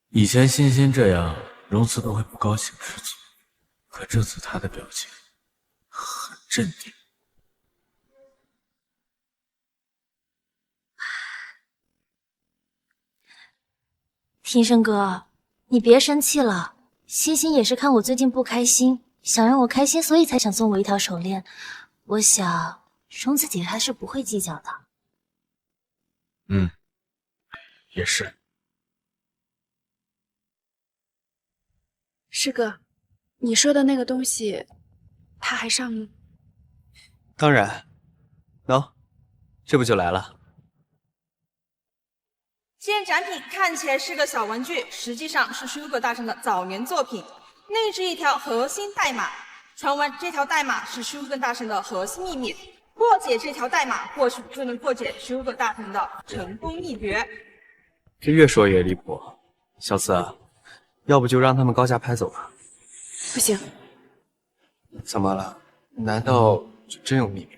以前欣欣这样，荣慈都会不高兴吃醋，可这次她的表情很镇定。庭生哥，你别生气了，欣欣也是看我最近不开心，想让我开心，所以才想送我一条手链。我想荣慈姐还是不会计较的。也是。师哥，你说的那个东西，他还上吗？当然，喏，这不就来了。现展品看起来是个小玩具，实际上是 Sugar 大神的早年作品，内置一条核心代码。传闻这条代码是 Sugar 大神的核心秘密，破解这条代码或许就能破解 Sugar 大神的成功秘诀。这越说越离谱，小四，要不就让他们高价拍走吧。不行。怎么了？难道就真有秘密？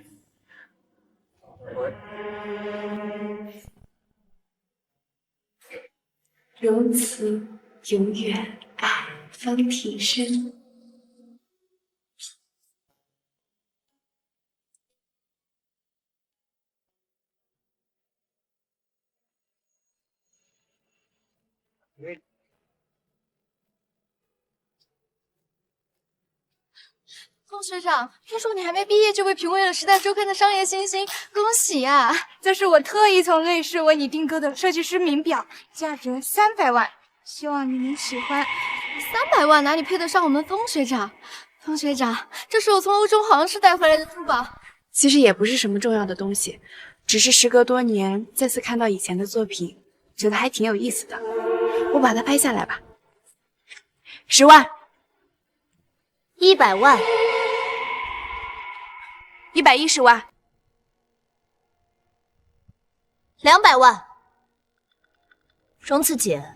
如此永远爱方庭生。风学长，听说你还没毕业就被评为了《时代周刊》的商业新星，恭喜呀！这是我特意从瑞士为你订购的设计师名表，价值300万，希望你能喜欢。300万哪里配得上我们风学长？风学长，这是我从欧洲皇室带回来的珠宝。其实也不是什么重要的东西，只是时隔多年再次看到以前的作品，觉得还挺有意思的。我把它拍下来吧。10万，100万，110万，200万。荣慈姐，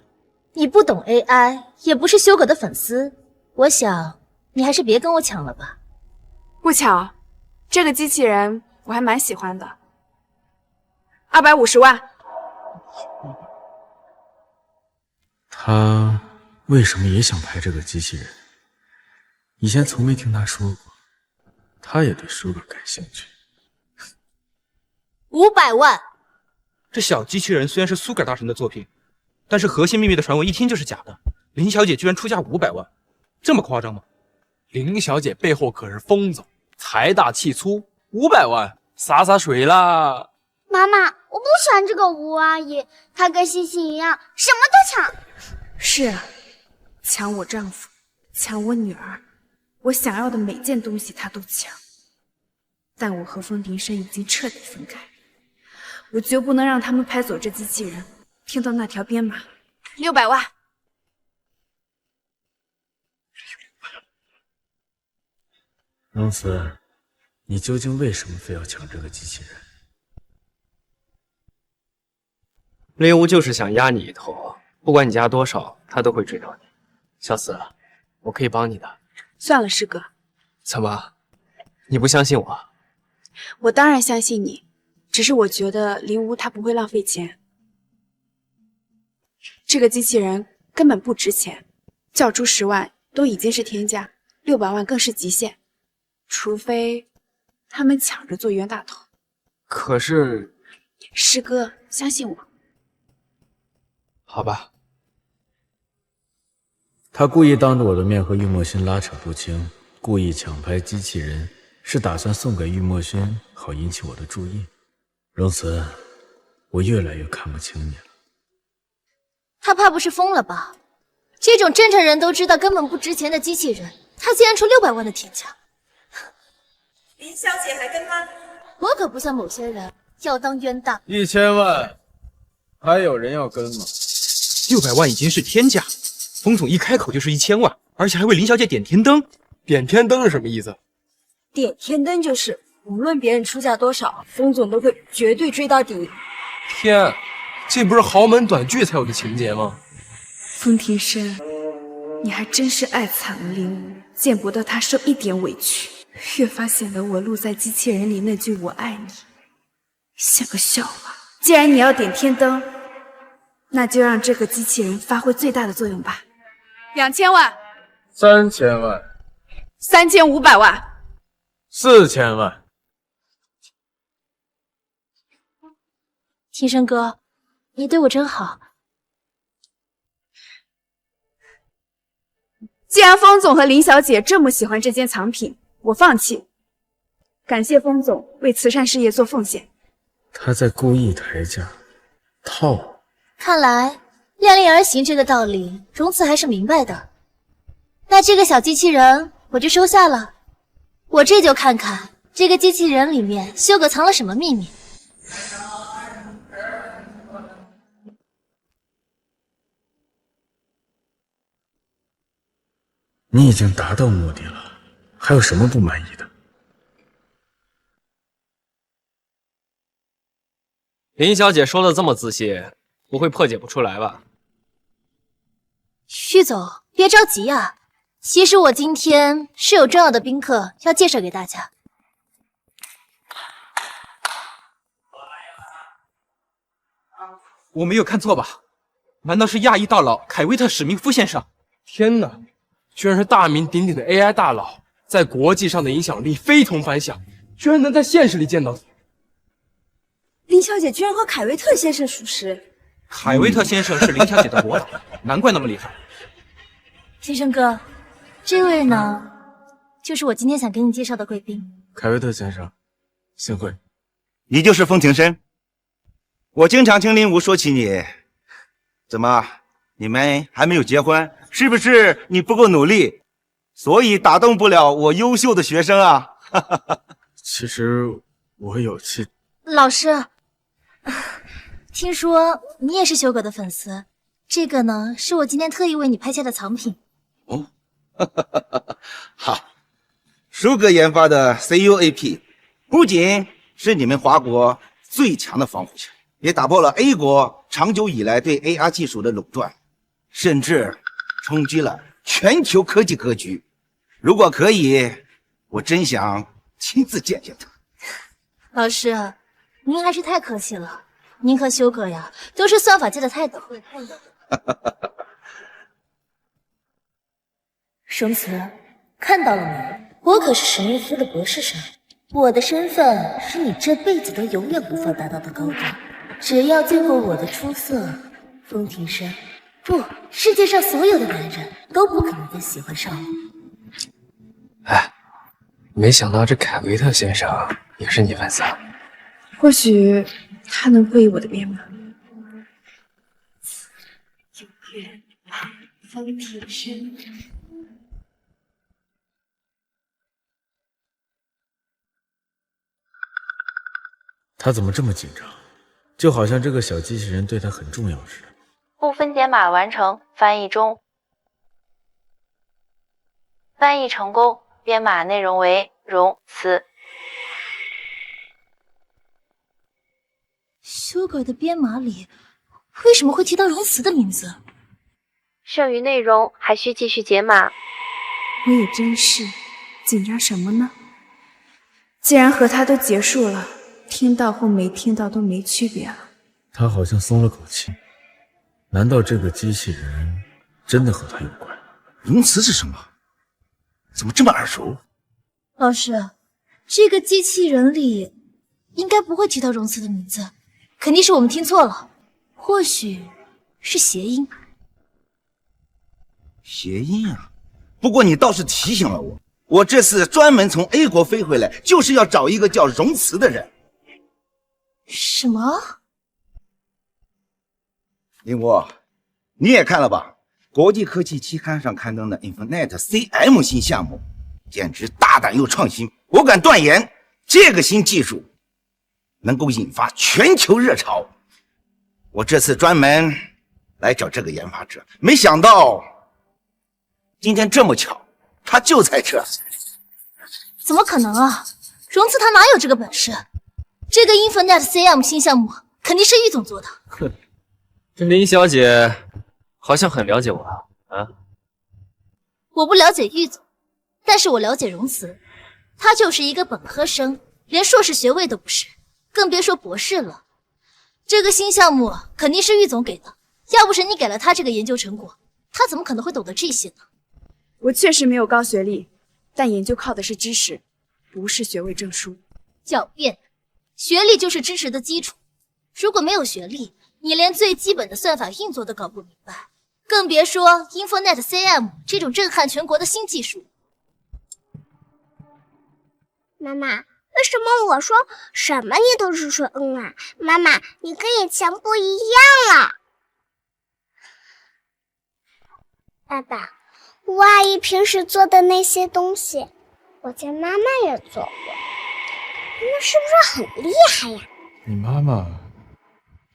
你不懂 AI， 也不是修哥的粉丝，我想你还是别跟我抢了吧。不巧，这个机器人我还蛮喜欢的。250万。他为什么也想拍这个机器人？以前从没听他说过，他也对舒哥感兴趣。500万。这小机器人虽然是苏格大神的作品，但是核心秘密的传闻一听就是假的。林小姐居然出价500万，这么夸张吗？林小姐背后可是风总，财大气粗，500万洒洒水啦。妈妈，我不喜欢这个吴阿姨，她跟星星一样，什么都抢。是啊，抢我丈夫，抢我女儿，我想要的每件东西她都抢。但我和风庭生已经彻底分开，我绝不能让他们拍走这机器人。听到那条编码，600万。荣慈，你究竟为什么非要抢这个机器人？林无就是想压你一头，不管你压多少，他都会追到你。小四，我可以帮你的。算了，师哥。怎么，你不相信我？我当然相信你，只是我觉得林无他不会浪费钱。这个机器人根本不值钱，叫出10万都已经是天价，600万更是极限。除非他们抢着做冤大头。可是，师哥，相信我。好吧。他故意当着我的面和玉墨勋拉扯不清，故意抢拍机器人，是打算送给玉墨勋，好引起我的注意。荣慈，我越来越看不清你了。他怕不是疯了吧？这种正常人都知道根本不值钱的机器人，他竟然出600万的天价。林小姐还跟吗？我可不像某些人要当冤大。1000万，还有人要跟吗？600万已经是天价，风总一开口就是1000万，而且还为林小姐点天灯。点天灯是什么意思？点天灯就是无论别人出价多少，风总都会绝对追到底。天，这不是豪门短剧才有的情节吗？风庭生，你还真是爱惨了林无，见不得他受一点委屈，越发显得我录在机器人里那句我爱你像个笑话。既然你要点天灯，那就让这个机器人发挥最大的作用吧。2000万，3000万，3500万，4000万。庭生哥，你对我真好。既然风总和林小姐这么喜欢这件藏品，我放弃。感谢风总为慈善事业做奉献。他在故意抬价，套我。看来量力而行这个道理，荣慈还是明白的。那这个小机器人我就收下了，我这就看看这个机器人里面修哥藏了什么秘密。你已经达到目的了，还有什么不满意的？林小姐说的这么仔细，不会破解不出来吧？玉总，别着急啊。其实我今天是有重要的宾客要介绍给大家。我没有看错吧？难道是亚裔大佬凯威特·史密夫先生？天哪，居然是大名鼎鼎的 AI 大佬，在国际上的影响力非同凡响，居然能在现实里见到。林小姐居然和凯威特先生熟识。凯威特先生是林小姐的伯老，难怪那么厉害。先生哥，这位呢，就是我今天想给你介绍的贵宾。凯维特先生，幸会。你就是风庭深？我经常听林武说起你，怎么你们还没有结婚？是不是你不够努力，所以打动不了我优秀的学生啊？其实我有气。老师，听说你也是修哥的粉丝，这个呢是我今天特意为你拍下的藏品。哦，好，舒哥研发的 CUAP 不仅是你们华国最强的防护墙，也打破了 A 国长久以来对 AR 技术的垄断，甚至冲击了全球科技格局。如果可以，我真想亲自见见他。老师，您还是太客气了。您和修哥呀，都是算法界的泰斗。荣慈，看到了没？我可是史密夫的博士生，我的身份是你这辈子都永远无法达到的高度。只要见过我的出色，风庭深，不，世界上所有的男人都不可能再喜欢上我。哎，没想到这凯维特先生也是你粉丝啊？或许他能会意我的编码。永远爱风庭深。他怎么这么紧张？就好像这个小机器人对他很重要似的。部分解码完成，翻译中。翻译成功，编码内容为容词。修改的编码里为什么会提到容词的名字？剩余内容还需继续解码。我也真是，紧张什么呢？既然和他都结束了，听到或没听到都没区别了。他好像松了口气。难道这个机器人真的和他有关？容词是什么？怎么这么耳熟？老师，这个机器人里应该不会提到容词的名字，肯定是我们听错了，或许是谐音。谐音啊！不过你倒是提醒了我，我这次专门从 A 国飞回来，就是要找一个叫容词的人。什么？林武，你也看了吧？国际科技期刊上刊登的 Infinite CM 新项目，简直大胆又创新。我敢断言，这个新技术能够引发全球热潮。我这次专门来找这个研发者，没想到今天这么巧，他就在这。怎么可能啊？容词他哪有这个本事？这个 Infinite CM 新项目肯定是郁总做的。哼，这林小姐好像很了解我啊。我不了解郁总，但是我了解容词，他就是一个本科生，连硕士学位都不是，更别说博士了。这个新项目肯定是郁总给的，要不是你给了他这个研究成果，他怎么可能会懂得这些呢？我确实没有高学历，但研究靠的是知识，不是学位证书。狡辩，学历就是知识的基础。如果没有学历，你连最基本的算法运作都搞不明白，更别说 Infinite CM 这种震撼全国的新技术。妈妈，为什么我说什么你都是说啊？妈妈，你跟以前不一样了。爸爸，吴阿姨平时做的那些东西，我家妈妈也做过，那是不是很厉害呀？你妈妈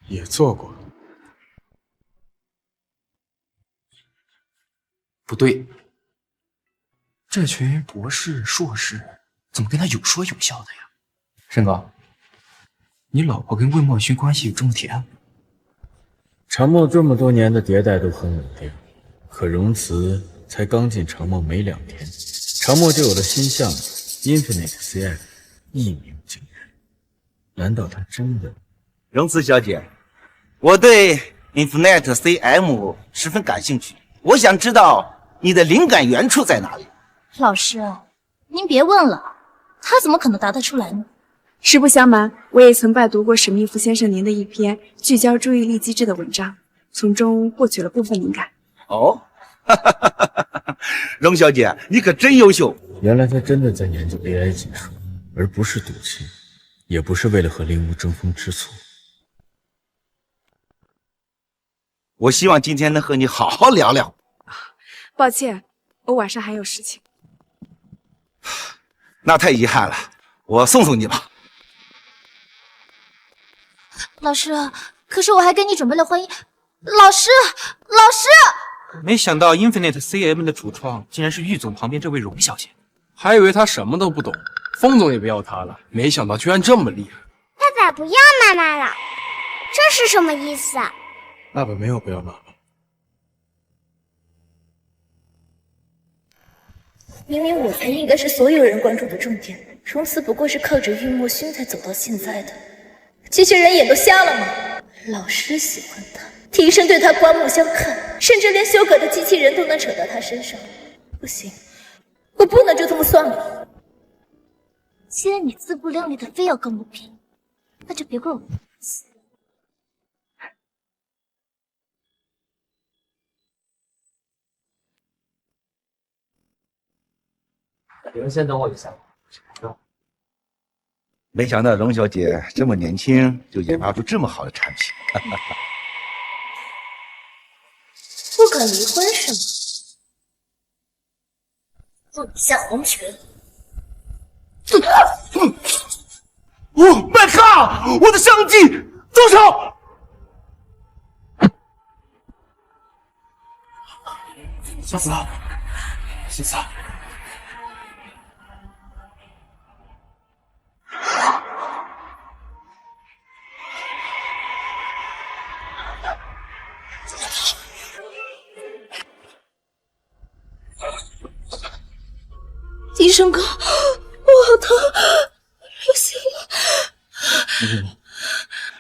也做过。不对，这群博士、硕士怎么跟他有说有笑的呀？申哥，你老婆跟魏墨勋关系有这么甜？长墨这么多年的迭代都很稳定，可容词才刚进长墨没2天，长墨就有了新项目 Infinite CM， 一鸣惊人。难道他真的？容词小姐，我对 Infinite CM 十分感兴趣，我想知道你的灵感源处在哪里？老师，您别问了，他怎么可能答得出来呢？实不相瞒，我也曾拜读过史密夫先生您的一篇聚焦注意力机制的文章，从中获取了部分灵感。哦，荣小姐，你可真优秀。原来他真的在研究 AI 技术，而不是赌气，也不是为了和林无争风吃醋。我希望今天能和你好好聊聊。抱歉，我晚上还有事情。那太遗憾了，我送送你吧。老师，可是我还给你准备了婚姻。老师，老师！没想到 Infinite CM 的主创竟然是玉总旁边这位荣小姐。还以为他什么都不懂，风总也不要他了，没想到居然这么厉害。爸爸不要妈妈了，这是什么意思啊？爸爸没有不要妈妈。明明我才应该是所有人关注的重点，荣慈不过是靠着玉墨勋才走到现在的。机器人眼都瞎了吗？老师喜欢他，庭生对他刮目相看，甚至连修改的机器人都能扯到他身上。不行，我不能就这么算了。既然你自不量力的非要跟我比，那就别怪我。你们先等我一下。没想到荣小姐这么年轻就研发出这么好的产品。不敢离婚是吗？祝你下黄泉。麦克，我的相机，住手！小紫，小紫。医生哥，我好疼，流血了。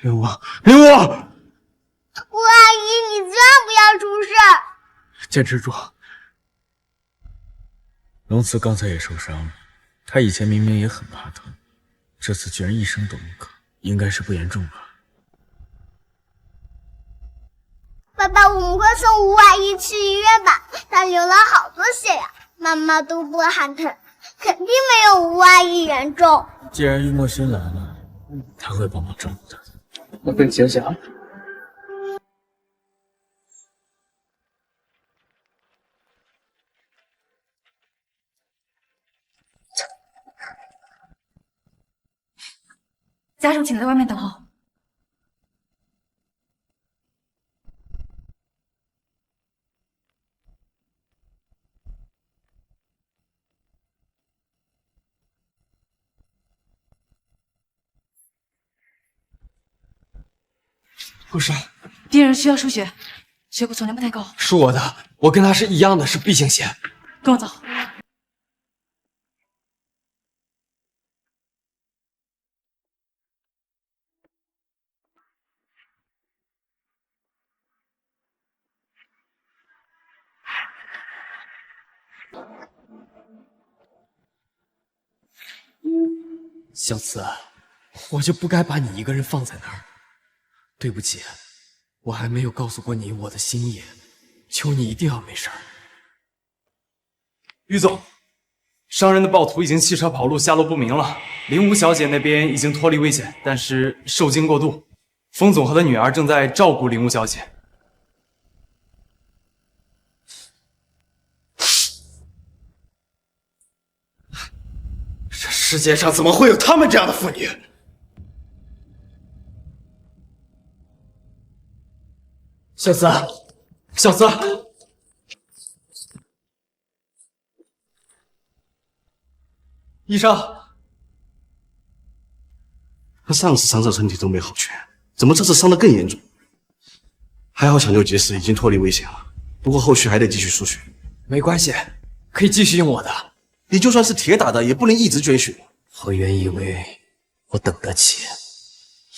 林无，林无，吴阿姨，你千万不要出事！坚持住。龙慈刚才也受伤了，他以前明明也很怕疼，这次居然一声都不吭，应该是不严重吧？爸爸，我们快送吴阿姨去医院吧，她流了好多血呀，妈妈都不喊疼，肯定没有吴阿姨严重。既然玉墨勋来了，他会帮忙照顾他。我跟你醒醒啊！家属请在外面等候。护士，病人需要输血，血骨总量不太高。是我的，我跟他是一样的，是 B 型血。跟我走。小慈，我就不该把你一个人放在那儿。对不起，我还没有告诉过你我的心意，求你一定要没事儿。于总，伤人的暴徒已经弃车跑路，下落不明了。林无小姐那边已经脱离危险，但是受惊过度。风总和他女儿正在照顾林无小姐。这世界上怎么会有他们这样的妇女？小慈，小慈，医生，他上次伤者身体都没好全，怎么这次伤得更严重？还好抢救及时，已经脱离危险了。不过后续还得继续输血。没关系，可以继续用我的。你就算是铁打的，也不能一直捐血。我原以为我等得起，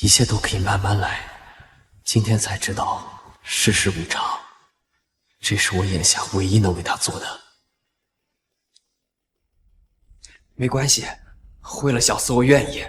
一切都可以慢慢来，今天才知道。世事无常，这是我眼下唯一能为他做的。没关系，为了小四，我愿意。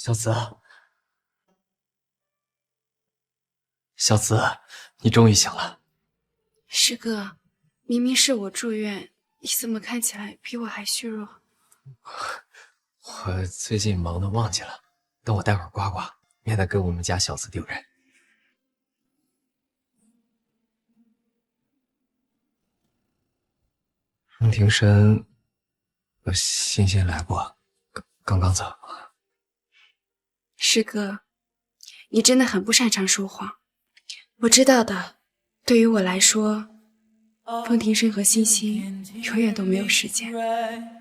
小紫，小紫，你终于醒了。师哥，明明是我住院，你怎么看起来比我还虚弱？我最近忙得忘记了，等我待会儿刮刮，免得给我们家小紫丢人。风庭深和欣欣来过，刚刚走。师哥，你真的很不擅长说谎。我知道的，对于我来说，风庭深和欣欣永远都没有时间，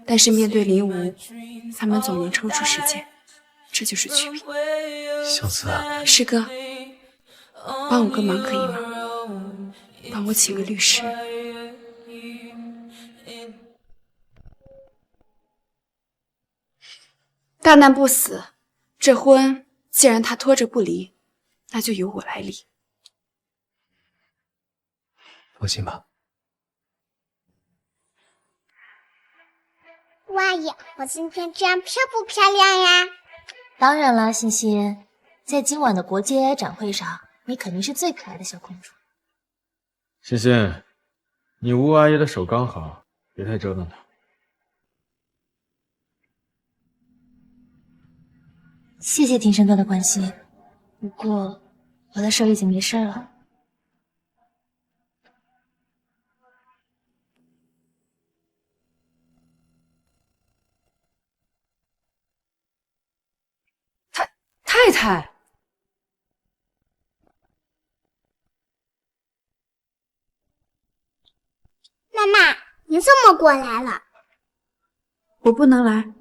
但是面对林无，他们总能抽出时间，这就是区别。小紫，师哥，帮我个忙可以吗？帮我请个律师。大难不死，这婚既然他拖着不离，那就由我来离。放心吧。吴阿姨，我今天这样漂不漂亮呀？当然啦，欣欣，在今晚的国际 AI 展会上，你肯定是最可爱的小公主。欣欣，你吴阿姨的手刚好，别太折腾她。谢谢庭生哥的关心，不过我的手已经没事了。太太，妈妈，你怎么过来了？我不能来。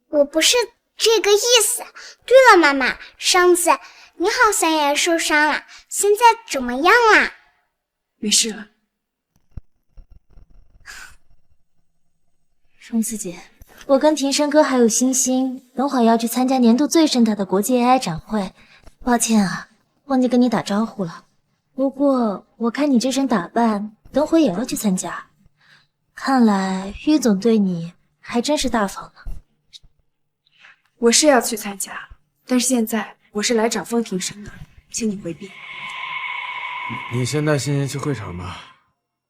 我不是这个意思。对了，妈妈，上次你好像也受伤了，现在怎么样啦？没事了。荣子姐，我跟庭生哥还有欣欣，等会儿要去参加年度最盛大的国际 AI 展会，抱歉啊，忘记跟你打招呼了。不过我看你这身打扮，等会也要去参加，看来郁总对你还真是大方呢。我是要去参加，但是现在我是来找风庭生的，请你回避。你先带欣欣去会场吧，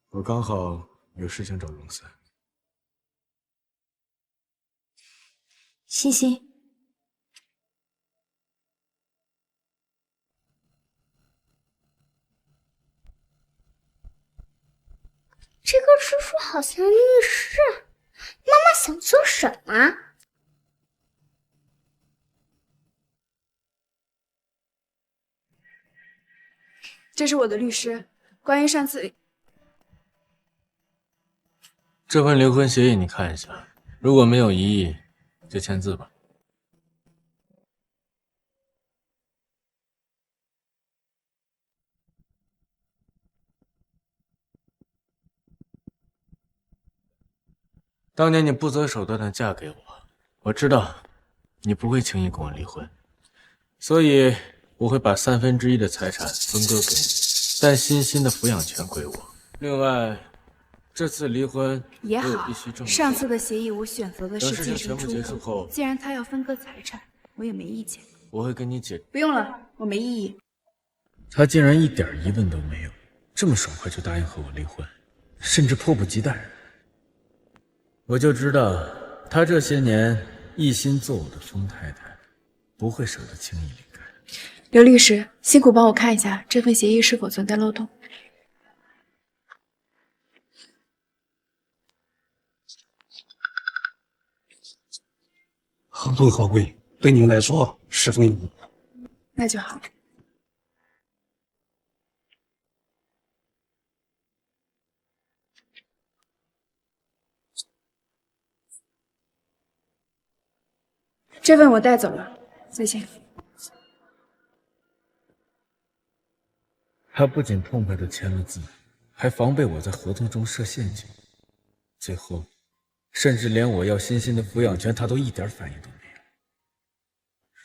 我刚好有事情找荣思。欣欣，这个叔叔好像律师，妈妈想做什么？这是我的律师，关于上次这份离婚协议你看一下，如果没有异议，就签字吧。当年你不择手段的嫁给我，我知道你不会轻易跟我离婚，所以我会把1/3的财产分割给你，但欣欣的抚养权归我。另外，这次离婚也我有好必须证明。上次的协议我选择的等是净事情全部身出户，结束后，既然他要分割财产，我也没意见。我会跟你解。不用了，我没异议。他竟然一点疑问都没有，这么爽快就答应和我离婚，甚至迫不及待。我就知道他这些年一心做我的疯太太，不会舍得轻易离开。刘律师，辛苦帮我看一下这份协议是否存在漏洞。合同合规，对您来说十分有益。那就好。这份我带走了，再见。他不仅痛快地签了字，还防备我在合同中设陷阱，最后甚至连我要欣欣的抚养权他都一点反应都没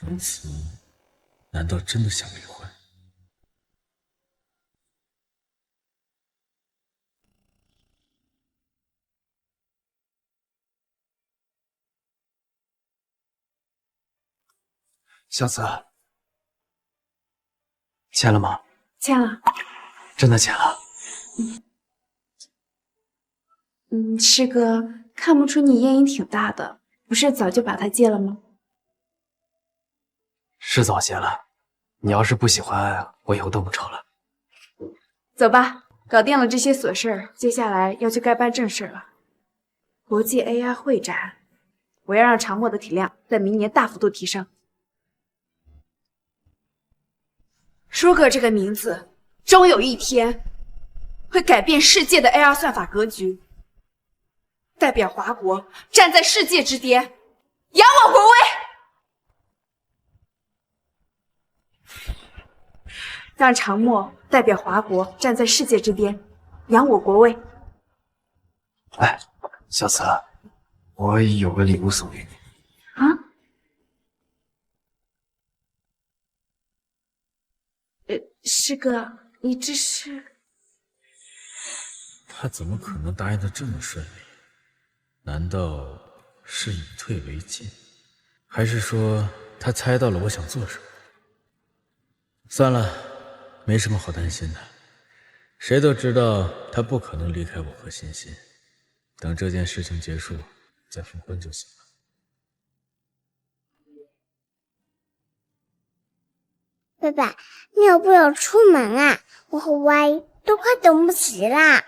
有。如此，难道真的想离婚？小慈，签了吗？签了。真的签了。师哥，看不出你烟瘾挺大的，不是早就把它戒了吗？是早些了，你要是不喜欢，我以后都不抽了。走吧，搞定了这些琐事儿，接下来要去该办正事了。国际 AI 会展，我要让长墨的体量在明年大幅度提升。舒克这个名字，终有一天会改变世界的 AR 算法格局，代表华国站在世界之巅，扬我国威。让长墨代表华国站在世界之巅，扬我国威。哎，小慈，我有个礼物送给你。啊？师哥，你这是？他怎么可能答应的这么顺利？难道是以退为进，还是说他猜到了我想做什么？算了，没什么好担心的。谁都知道他不可能离开我和欣欣，等这件事情结束再复婚就行了。爸爸，你要不要出门啊？我和歪都快等不及啦。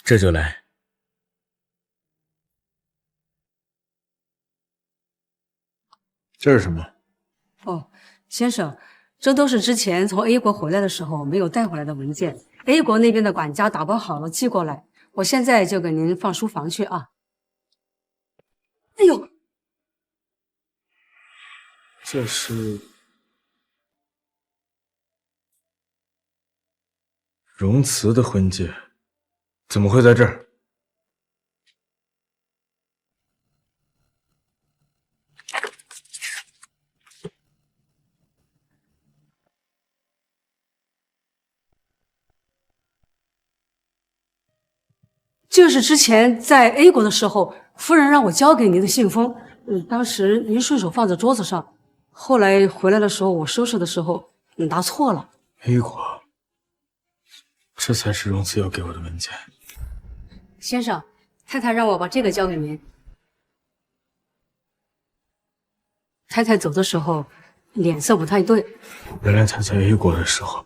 这就来。这是什么？哦，先生，这都是之前从 A 国回来的时候没有带回来的文件。A 国那边的管家打包好了寄过来，我现在就给您放书房去啊。哎呦，这是荣慈的婚戒，怎么会在这儿？这是之前在 A 国的时候，夫人让我交给您的信封。当时您顺手放在桌子上，后来回来的时候，我收拾的时候拿错了。A 国，这才是荣慈要给我的文件。先生，太太让我把这个交给您。太太走的时候脸色不太对。原来他在 A 国的时候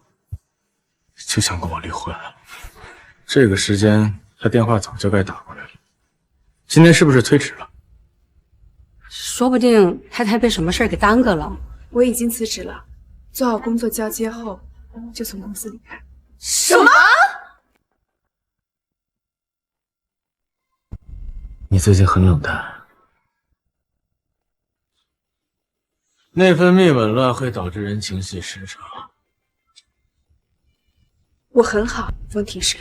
就想跟我离婚了。这个时间他电话早就该打过来了，今天是不是推迟了？说不定太太被什么事儿给耽搁了。我已经辞职了，做好工作交接后就从公司离开。什么？你最近很冷淡。内分泌紊乱会导致人情绪失常。我很好，风庭生，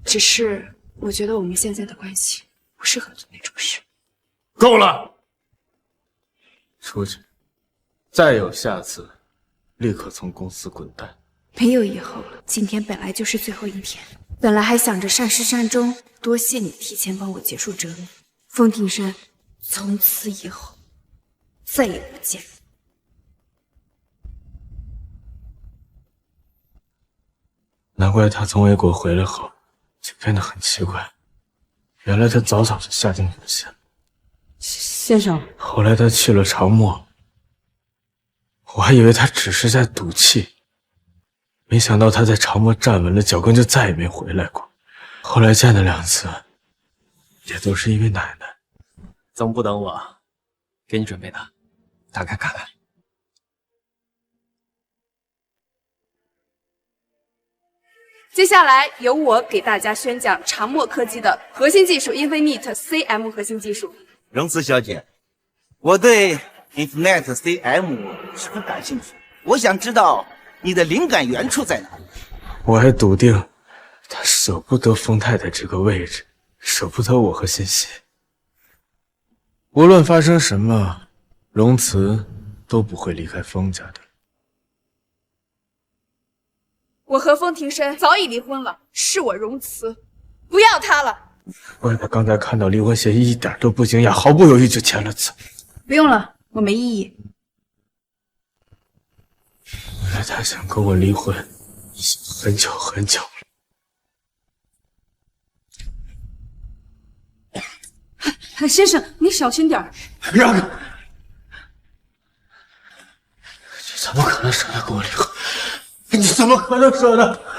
只是我觉得我们现在的关系不适合做那种事。够了！出去，再有下次，立刻从公司滚蛋。没有以后了，今天本来就是最后一天，本来还想着善始善终，多谢你提前帮我结束折磨。风庭生，从此以后再也不见。难怪他从 A 国回来后就变得很奇怪，原来他早就下定决心了。先生，后来他去了长墨，我还以为他只是在赌气，没想到他在长墨站稳了脚跟就再也没回来过。后来见了2次，也都是因为奶奶。怎么不等我？给你准备的，打开看看。接下来由我给大家宣讲长墨科技的核心技术 Infinite CM 核心技术。荣慈小姐，我对 Infinite CM 十分感兴趣，我想知道你的灵感源处在哪里。我还笃定他舍不得风太太这个位置，舍不得我和欣欣。无论发生什么，荣慈都不会离开风家的。我和风庭生早已离婚了，是我荣慈，不要他了。怪不得刚才看到离婚协议一点都不惊讶，毫不犹豫就签了字。不用了，我没异议。他想跟我离婚，很久很久了。先生，你小心点儿。让开！你怎么可能舍得跟我离婚？你怎么可能舍得？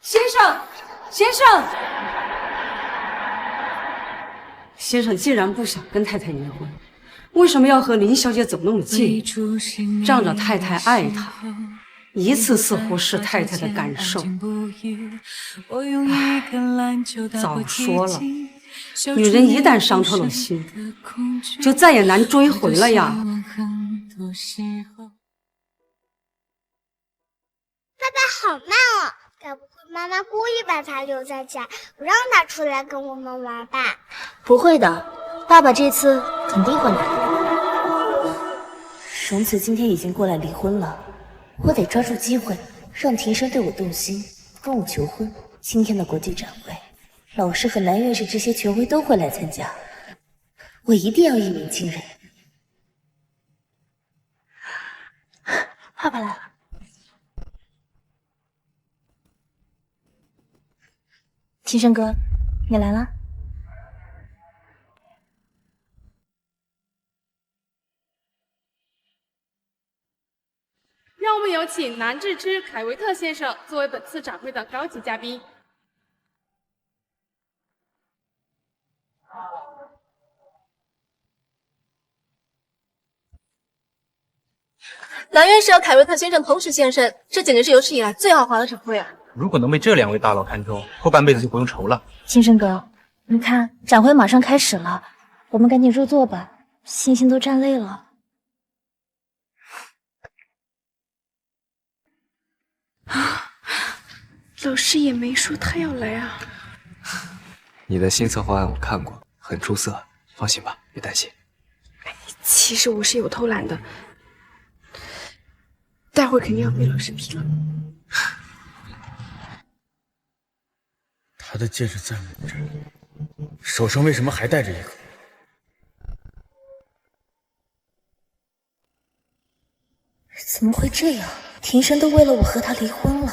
先生，先生，先生既然不想跟太太离婚，为什么要和林小姐走那么近？仗着太太爱他，一次次忽视太太的感受。早说了，女人一旦伤透了心，就再也难追回了呀。爸爸好慢哦，该不会妈妈故意把他留在家，不让他出来跟我们玩吧？不会的，爸爸这次肯定会来。荣子今天已经过来离婚了，我得抓住机会让庭生对我动心，跟我求婚。今天的国际展会，老师和南院士这些权威都会来参加，我一定要一鸣惊人。爸爸来了。庭生哥，你来了。让我们有请南志之、凯维特先生作为本次展会的高级嘉宾。南院士和凯维特先生同时现身，这简直是有史以来最豪华的展会啊！如果能被这两位大佬看中，后半辈子就不用愁了。庭生哥，你看展会马上开始了，我们赶紧入座吧，星星都站累了。老师也没说他要来啊。你的新策划案我看过，很出色，放心吧，别担心。其实我是有偷懒的，待会儿肯定要被老师批了。他的戒指在我这儿，手上为什么还戴着一个？怎么会这样？庭生都为了我和他离婚了，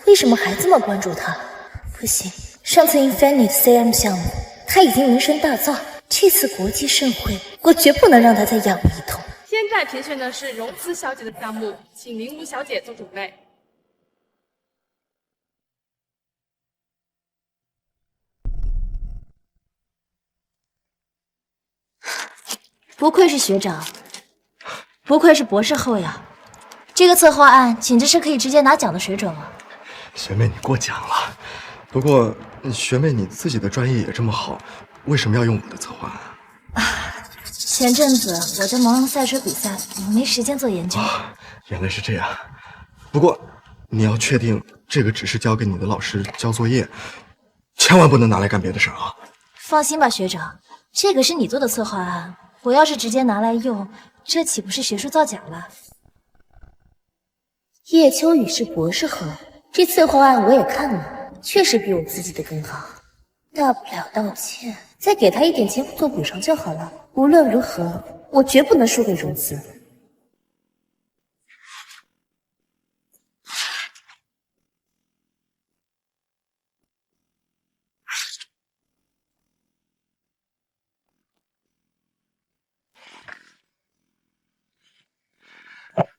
为什么还这么关注他？不行，上次 Infinite CM 项目他已经名声大噪，这次国际盛会我绝不能让他再养我一通。现在评选的是荣姿小姐的项目，请林如小姐做准备。不愧是学长，不愧是博士后呀！这个策划案简直是可以直接拿奖的水准了。学妹，你过奖了。不过，学妹你自己的专业也这么好，为什么要用我的策划案？前阵子我在忙赛车比赛，没时间做研究。原来是这样。不过，你要确定这个只是交给你的老师交作业，千万不能拿来干别的事儿啊！放心吧，学长，这个是你做的策划案，我要是直接拿来用，这岂不是学术造假了？叶秋雨是博士后，这策划案我也看了，确实比我自己的更好。大不了道歉，再给他一点钱做补偿就好了。无论如何，我绝不能输给荣姿。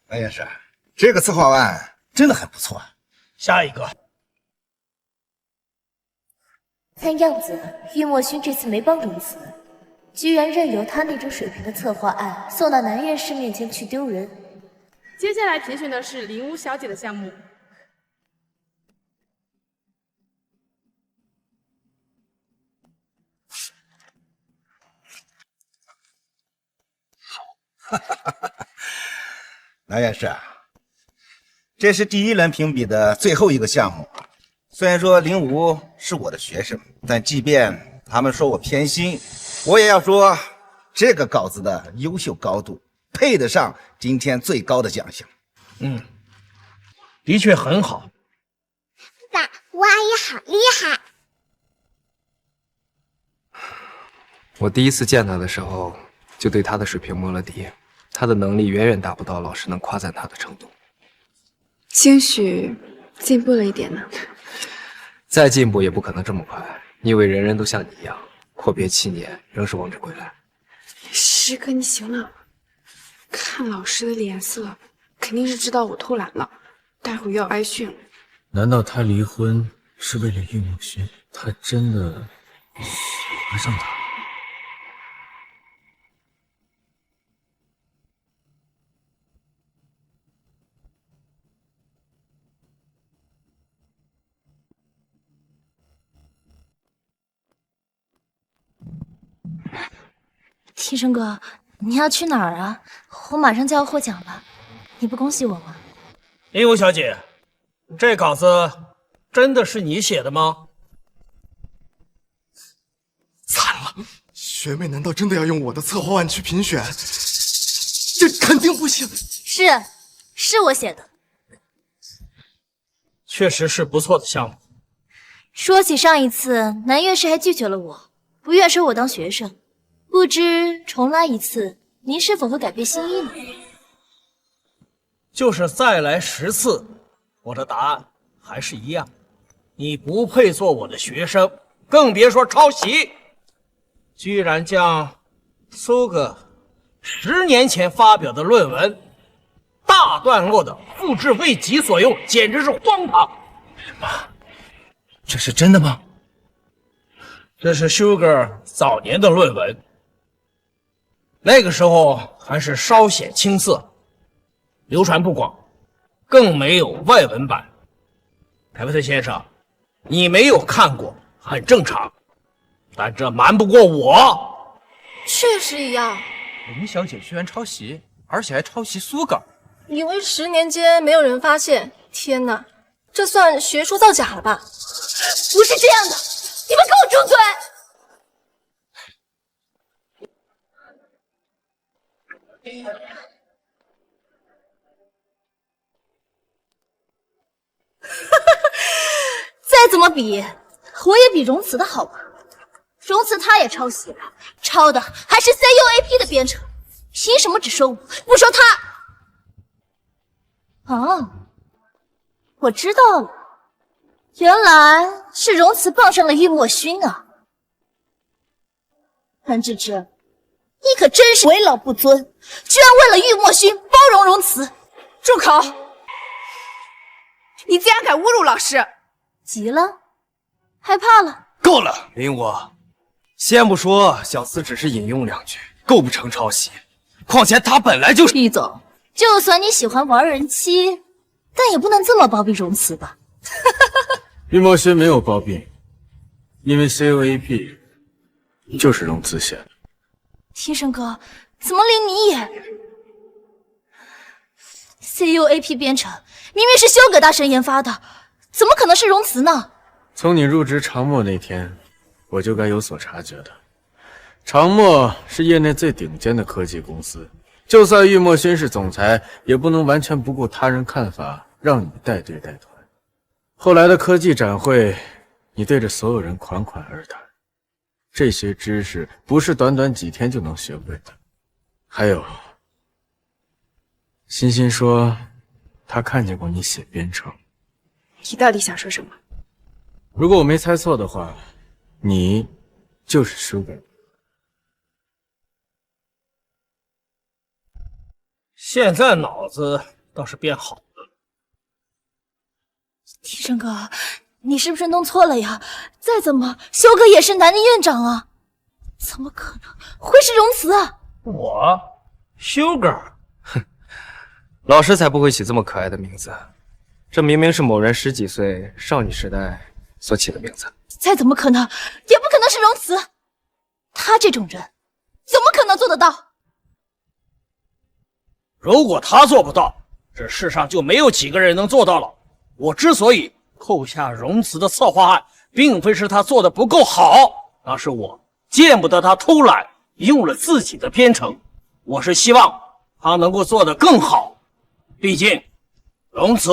南院士，这个策划案真的很不错。下一个。看样子玉墨勋这次没帮荣子，居然任由他那种水平的策划案送到南院士面前去丢人。接下来评选的是林如小姐的项目。南院士，这是第一轮评比的最后一个项目。虽然说林武是我的学生，但即便他们说我偏心，我也要说这个稿子的优秀高度配得上今天最高的奖项。的确很好。爸，吴阿姨好厉害。我第一次见他的时候，就对他的水平摸了底，他的能力远远达不到老师能夸赞他的程度。兴许进步了一点呢。再进步也不可能这么快。你以为人人都像你一样，阔别7年仍是王者归来？师哥，你行了。看老师的脸色，肯定是知道我偷懒了，待会又要挨训了。难道他离婚是为了玉木勋？他真的喜欢上他？天生哥，你要去哪儿啊？我马上就要获奖了，你不恭喜我吗？林武小姐，这稿子真的是你写的吗？惨了，学妹难道真的要用我的策划案去评选？这肯定不行。是我写的。确实是不错的项目。说起上一次，南院士还拒绝了我，不愿收我当学生。不知重来一次，您是否会改变心意呢？就是再来10次，我的答案还是一样。你不配做我的学生，更别说抄袭。居然将苏哥10年前发表的论文大段落的复制为己所用，简直是荒唐！什么？这是真的吗？这是 Sugar 早年的论文，那个时候还是稍显青涩，流传不广，更没有外文版。凯文特先生，你没有看过很正常，但这瞒不过我。确实一样。林小姐居然抄袭，而且还抄袭苏稿，以为10年间没有人发现，天哪，这算学术造假了吧？不是这样的，你们给我住嘴！再怎么比，我也比荣慈的好吧？荣慈他也抄袭了，抄的还是 CUAP 的编程，凭什么只收我不收他？哦，我知道了，原来是荣慈傍上了玉墨勋啊！韩芝芝，你可真是为老不尊，居然为了玉墨勋包容荣慈！住口！你竟然敢侮辱老师！急了？害怕了？够了，林武，先不说小厮只是引用2句，构不成抄袭。况且他本来就是……厉总，就算你喜欢玩人妻，但也不能这么包庇荣慈吧？玉墨勋没有包庇，因为 CUAP 就是荣慈写的。天生哥，怎么连你也 ？CUAP 编程明明是修葛大神研发的，怎么可能是荣慈呢？从你入职长墨那天，我就该有所察觉的。长墨是业内最顶尖的科技公司，就算玉墨勋是总裁，也不能完全不顾他人看法，让你带队带团。后来的科技展会，你对着所有人款款而谈，这些知识不是短短几天就能学会的。还有，欣欣说她看见过你写编程，你到底想说什么？如果我没猜错的话，你就是 Sugar。现在脑子倒是变好了。天生哥，你是不是弄错了呀？再怎么，修哥也是南宁院长啊，怎么可能会是荣慈啊？我 Sugar， 哼，老师才不会起这么可爱的名字，这明明是某人10几岁少女时代所起的名字。再怎么可能，也不可能是荣慈，他这种人怎么可能做得到？如果他做不到，这世上就没有几个人能做到了。我之所以扣下荣慈的策划案，并非是他做的不够好，而是我见不得他偷懒用了自己的编程。我是希望他能够做得更好，毕竟荣慈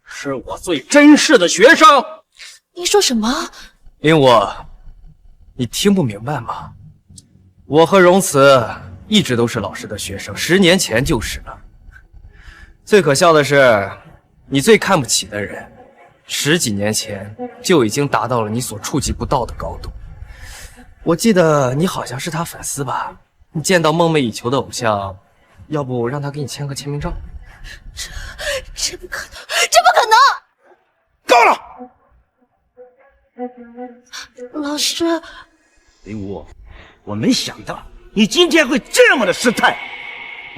是我最珍视的学生。你说什么？令武，你听不明白吗？我和荣慈一直都是老师的学生，10年前就是了。最可笑的是，你最看不起的人，10几年前就已经达到了你所触及不到的高度。我记得你好像是他粉丝吧？你见到梦寐以求的偶像，要不让他给你签个签名照？这不可能，这不可能！够了！老师，林武，我没想到你今天会这么的失态，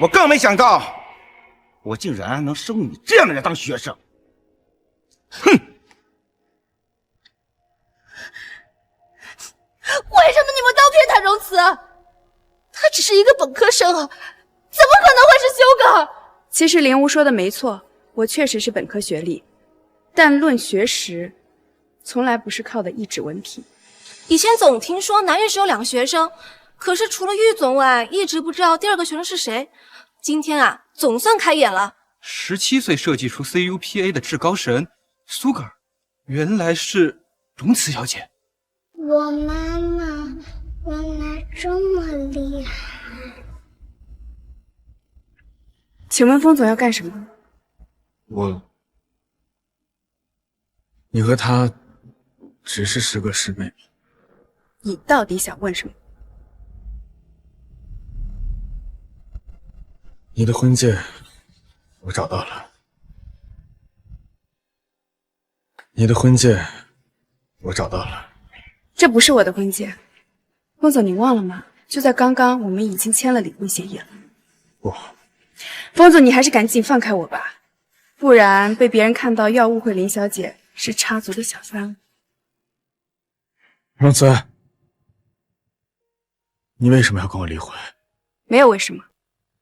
我更没想到我竟然能收你这样的人当学生。哼！为什么你们都偏袒荣慈？他只是一个本科生啊，怎么可能会是修哥？其实林无说的没错，我确实是本科学历，但论学识，从来不是靠的一纸文凭。以前总听说南院是有2个学生，可是除了玉总外，一直不知道第2个学生是谁。今天啊，总算开眼了。17岁设计出 CUPA 的至高神苏格尔，原来是荣慈小姐。我妈妈原来这么厉害。请问风总要干什么？你和她只是师哥师妹。你到底想问什么？你的婚戒我找到了，你的婚戒我找到了。这不是我的婚戒，风总，你忘了吗？就在刚刚，我们已经签了离婚协议了。不，风总，你还是赶紧放开我吧，不然被别人看到要误会林小姐是插足的小三。荣慈，你为什么要跟我离婚？没有为什么。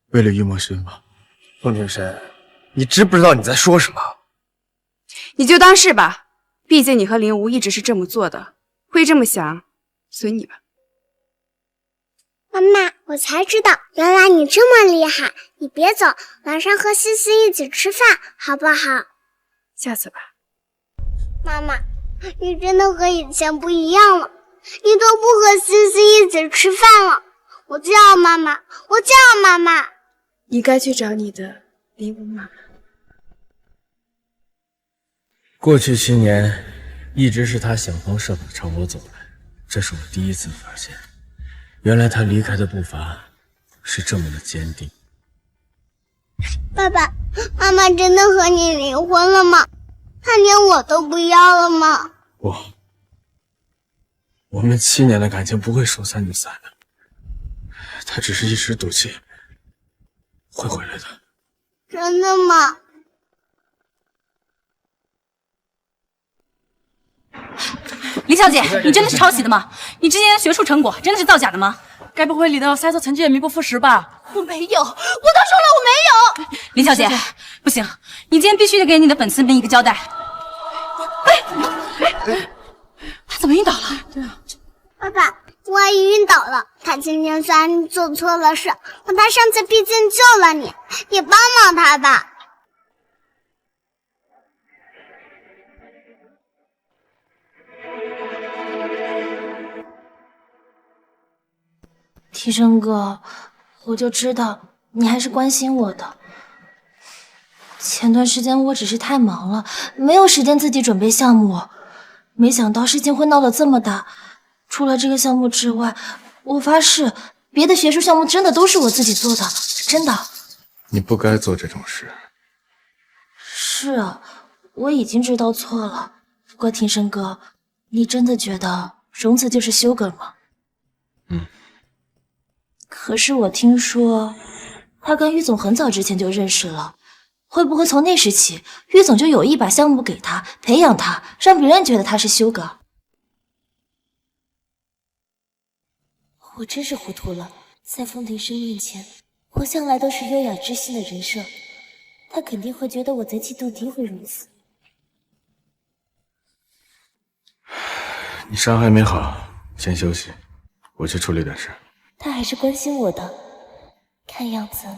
为了于墨轩吗？凤庭深，你知不知道你在说什么？你就当是吧，毕竟你和林无一直是这么做的，会这么想，随你吧。妈妈，我才知道，原来你这么厉害。你别走，晚上和西西一起吃饭，好不好？下次吧。妈妈，你真的和以前不一样了，你都不和西西一起吃饭了。我就要妈妈，我就要妈妈。你该去找你的林无妈妈。过去7年，一直是他想方设法朝我走来，这是我第一次发现，原来他离开的步伐是这么的坚定。爸爸妈妈真的和你离婚了吗？他连我都不要了吗？不，我们7年的感情不会说散就散的，他只是一时赌气，会回来的。真的吗？林小姐，你真的是抄袭的吗？你之前的学术成果真的是造假的吗？该不会你的筛测成绩也名不副实吧？我没有，我都说了我没有。林小姐，不行，你今天必须得给你的粉丝们一个交代。他怎么晕倒了？对啊，爸爸，我阿姨晕倒了。她今天虽然做错了事，可她上次毕竟救了你，你帮帮她吧。提升哥，我就知道你还是关心我的。前段时间我只是太忙了，没有时间自己准备项目，没想到事情会闹得这么大。除了这个项目之外，我发誓，别的学术项目真的都是我自己做的，真的。你不该做这种事。是啊，我已经知道错了。不过庭生哥，你真的觉得荣子就是修哥吗？可是我听说，他跟玉总很早之前就认识了，会不会从那时起，玉总就有意把项目给他，培养他，让别人觉得他是修哥？我真是糊涂了，在风庭生面前，我向来都是优雅知性的人设，他肯定会觉得我在嫉妒诋毁荣子。你伤还没好，先休息，我去处理点事。他还是关心我的，看样子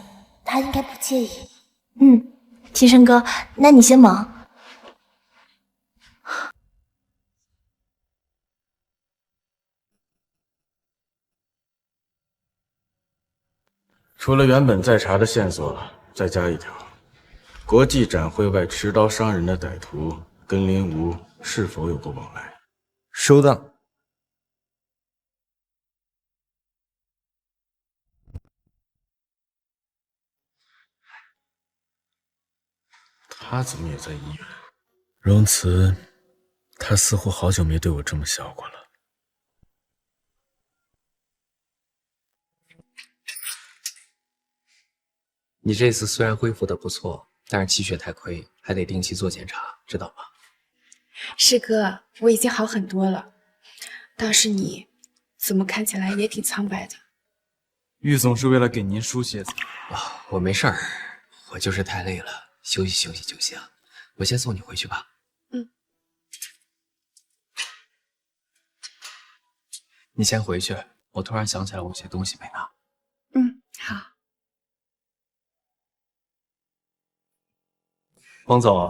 他应该不介意。庭生哥，那你先忙。除了原本在查的线索，再加一条：国际展会外持刀伤人的歹徒跟林无是否有过往来？收到。他怎么也在医院？荣慈，他似乎好久没对我这么笑过了。你这次虽然恢复的不错，但是气血太亏，还得定期做检查，知道吧？师哥，我已经好很多了，倒是你，怎么看起来也挺苍白的？玉总是为了给您输血。我没事儿，我就是太累了，休息休息就行。我先送你回去吧。你先回去，我突然想起来我有些东西没拿。好。汪总，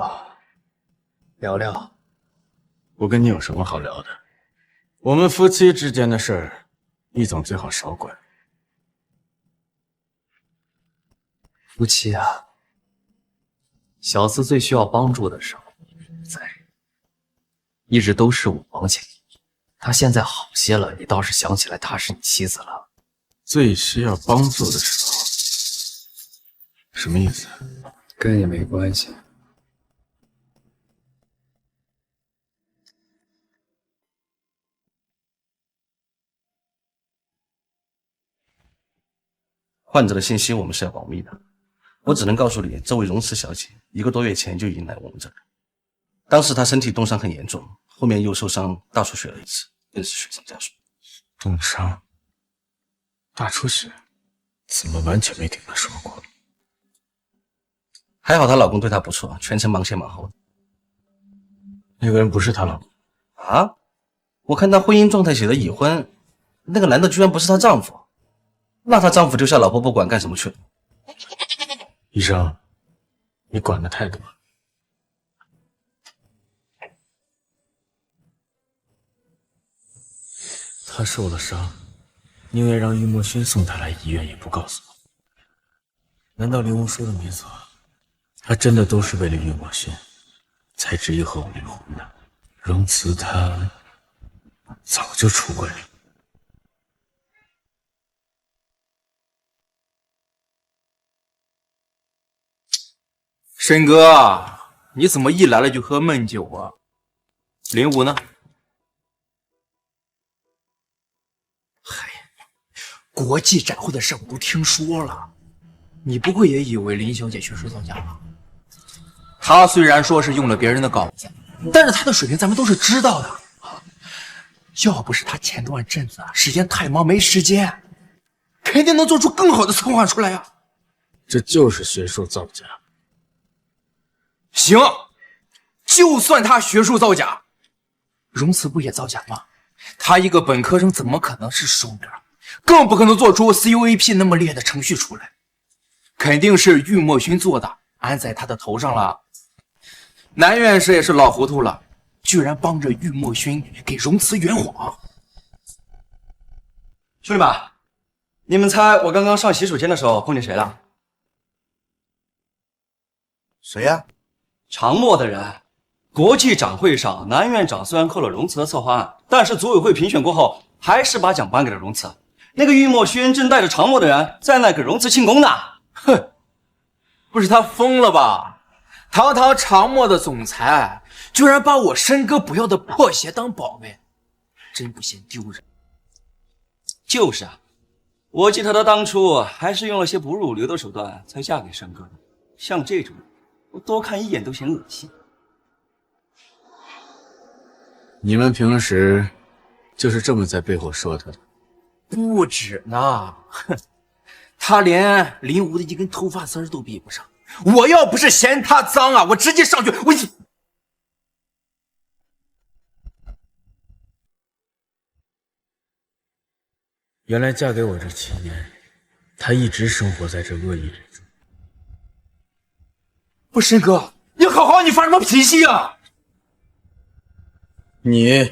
聊聊。我跟你有什么好聊的？我们夫妻之间的事儿，易总最好少管。夫妻啊，小四最需要帮助的时候在，一直都是我帮起你。他现在好些了，你倒是想起来他是你妻子了。最需要帮助的时候，什么意思？跟你没关系。患者的信息我们是要保密的，我只能告诉你，这位荣慈小姐1个多月前就已经来我们这儿，当时她身体冻伤很严重，后面又受伤大出血了一次，更是雪上加霜。冻伤、大出血，怎么完全没听她说过？还好她老公对她不错，全程忙前忙后的。那个人不是她老公啊？我看她婚姻状态写的已婚，那个男的居然不是她丈夫。那她丈夫丢下老婆不管干什么去了？医生，你管的太多了。他受了伤，宁愿让玉墨勋送他来医院，也不告诉我。难道林无说的没错？他真的都是为了玉墨勋，才执意和我离婚的？荣慈他早就出轨了。申哥，你怎么一来了就喝闷酒啊？林武呢？国际展会的事我都听说了，你不会也以为林小姐学术造假吧？她虽然说是用了别人的稿子，但是她的水平咱们都是知道的。要不是她前段阵子时间太忙没时间，肯定能做出更好的策划出来呀。这就是学术造假。行，就算她学术造假，荣慈不也造假吗？她一个本科生怎么可能是手边？更不可能做出 CUAP 那么烈的程序出来，肯定是玉墨勋做的，安在他的头上了。南院士也是老糊涂了，居然帮着玉墨勋给荣慈圆谎。兄弟们，你们猜我刚刚上洗手间的时候碰见谁了？谁呀？长墨的人。国际展会上，南院长虽然扣了荣慈的策划案，但是组委会评选过后，还是把奖颁给了荣慈。那个玉墨勋正带着长墨的人在那给荣慈庆功呢。哼，不是他疯了吧？堂堂长墨的总裁，居然把我申哥不要的破鞋当宝贝，真不嫌丢人。就是啊，我记得她当初还是用了些不入流的手段才嫁给申哥的。像这种，我多看一眼都嫌恶心。你们平时就是这么在背后说他的？不止呢，哼，他连林无的一根头发丝都比不上。我要不是嫌他脏啊，我直接上去，原来嫁给我这7年，她一直生活在这恶意之中。不，申哥，你好好，你发什么脾气啊？你，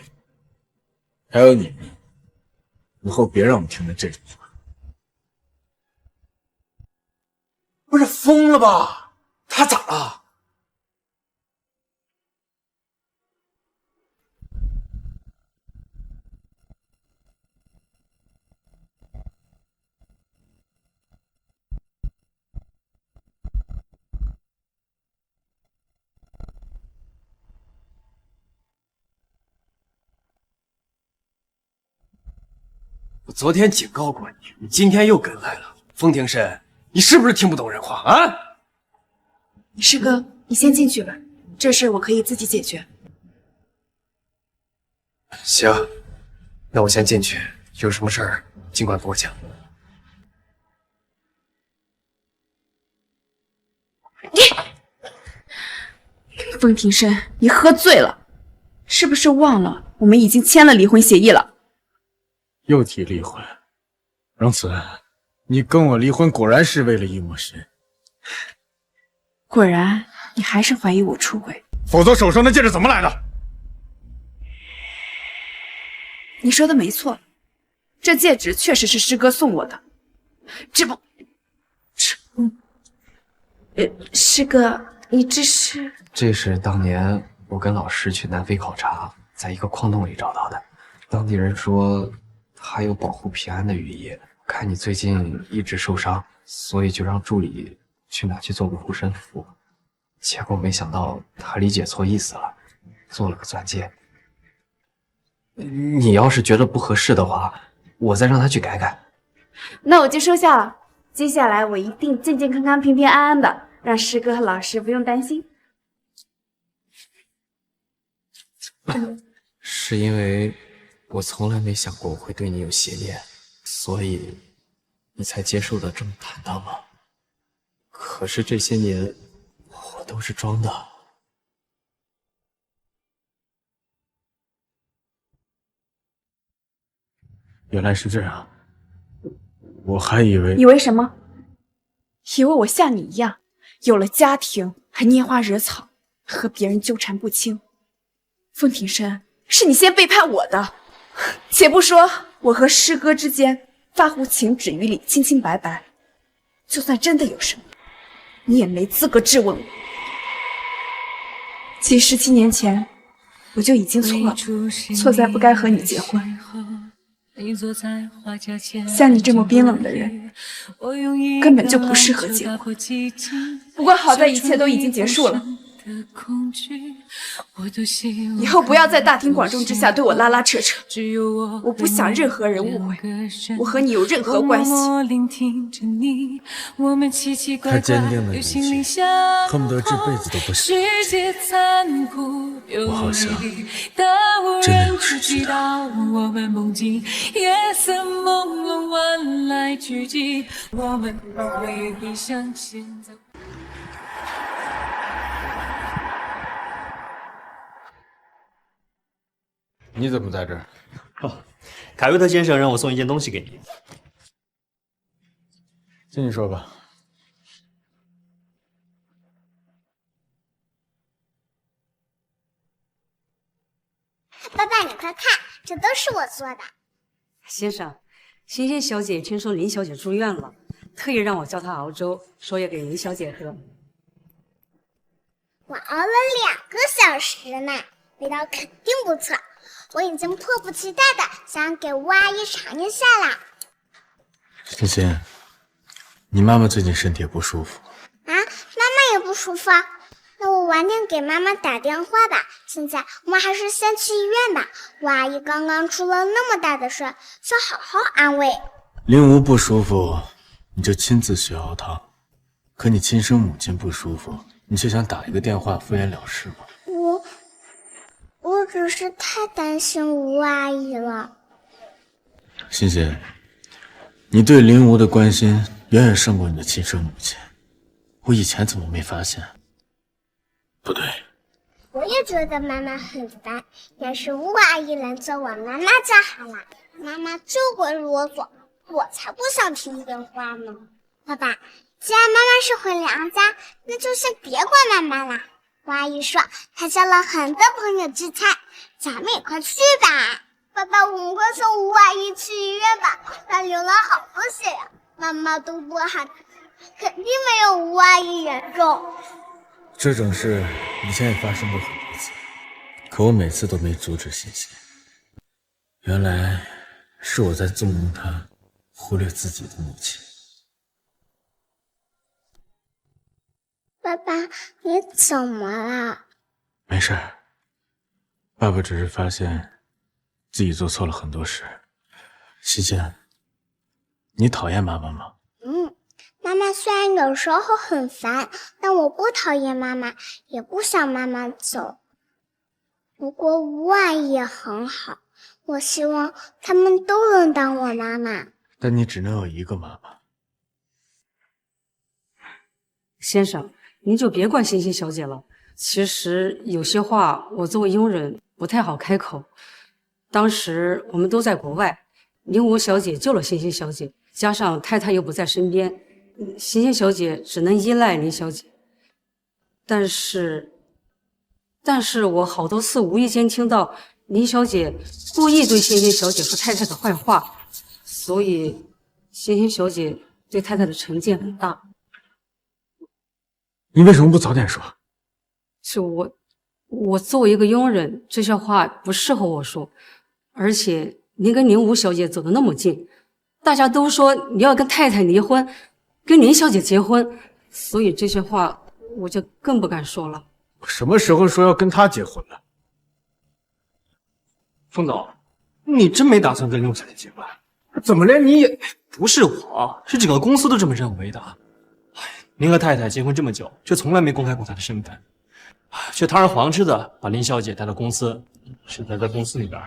还有你，以后别让我听见这种话。不是疯了吧？他咋了？我昨天警告过你，你今天又跟来了。风庭深，你是不是听不懂人话啊？师哥，你先进去吧，这事我可以自己解决。行，那我先进去，有什么事儿尽管跟我讲。风庭深，你喝醉了，是不是忘了我们已经签了离婚协议了？又提离婚，荣慈，你跟我离婚果然是为了易墨轩，果然你还是怀疑我出轨，否则手上的戒指怎么来的？你说的没错，这戒指确实是师哥送我的。师哥，你这是？这是当年我跟老师去南非考察，在一个矿洞里找到的。当地人说它有保护平安的寓意。看你最近一直受伤，所以就让助理去拿去做个护身符。结果没想到他理解错意思了，做了个钻戒。你要是觉得不合适的话，我再让他去改改。那我就收下了。接下来我一定健健康康、平平安安的，让师哥和老师不用担心。是因为我从来没想过我会对你有邪念，所以你才接受的这么坦荡吗？可是这些年我都是装的。原来是这样，我还以为……以为什么？以为我像你一样，有了家庭还拈花惹草，和别人纠缠不清。风庭深，是你先背叛我的。且不说我和师哥之间发乎情止于理，清清白白，就算真的有什么，你也没资格质问我。其实17年前我就已经错了，错在不该和你结婚。像你这么冰冷的人，根本就不适合结婚。不过好在一切都已经结束了，以后不要在大庭广众之下对我拉拉扯扯，我不想任何人误会我和你有任何关系。他坚定的语气，恨不得这辈子都不想我好像真的有失去他。你怎么在这儿？凯瑞特先生让我送一件东西给你。进去说吧。爸爸，你快看，这都是我做的。先生，欣欣小姐听说林小姐住院了，特意让我教她熬粥，说要给林小姐喝。我熬了2个小时呢，味道肯定不错。我已经迫不及待的想给吴阿姨尝一下啦。欣欣，你妈妈最近身体也不舒服啊，妈妈也不舒服啊。那我晚点给妈妈打电话吧。现在我们还是先去医院吧。吴阿姨刚刚出了那么大的事，需要好好安慰。林吴不舒服，你就亲自去熬汤；可你亲生母亲不舒服，你就想打一个电话敷衍了事吗？我只是太担心吴阿姨了。欣欣，你对林吴的关心远远胜过你的亲生母亲，我以前怎么没发现？不对，我也觉得妈妈很烦，要是吴阿姨能做我妈妈就好了。妈妈就会啰嗦，我才不想听电话呢。爸爸，既然妈妈是回娘家，那就先别管妈妈了。吴阿姨说她叫了很多朋友聚餐，咱们也快去吧。爸爸，我们快送吴阿姨去医院吧，她流了好多血呀，妈妈都不喊，肯定没有吴阿姨严重。这种事以前也发生过很多次，可我每次都没阻止欣欣。原来是我在纵容她忽略自己的母亲。爸爸，你怎么了？没事，爸爸只是发现自己做错了很多事。欣欣，你讨厌妈妈吗？妈妈虽然有时候很烦，但我不讨厌妈妈，也不想妈妈走。不过吴阿姨也很好，我希望他们都能当我妈妈。但你只能有一个妈妈。先生，您就别怪欣欣小姐了。其实有些话我作为佣人不太好开口。当时我们都在国外，林吴小姐救了欣欣小姐，加上太太又不在身边，欣欣小姐只能依赖林小姐。但是我好多次无意间听到林小姐故意对欣欣小姐和太太的坏话，所以欣欣小姐对太太的成见很大。你为什么不早点说？是我作为一个佣人，这些话不适合我说。而且您跟林吴小姐走得那么近，大家都说你要跟太太离婚，跟林小姐结婚，所以这些话我就更不敢说了。我什么时候说要跟她结婚了？冯总，你真没打算跟林小姐结婚？怎么连你也……不是我，是整个公司都这么认为的。您和太太结婚这么久，却从来没公开过她的身份，却堂而皇之的把林小姐带到公司，甚至在公司里边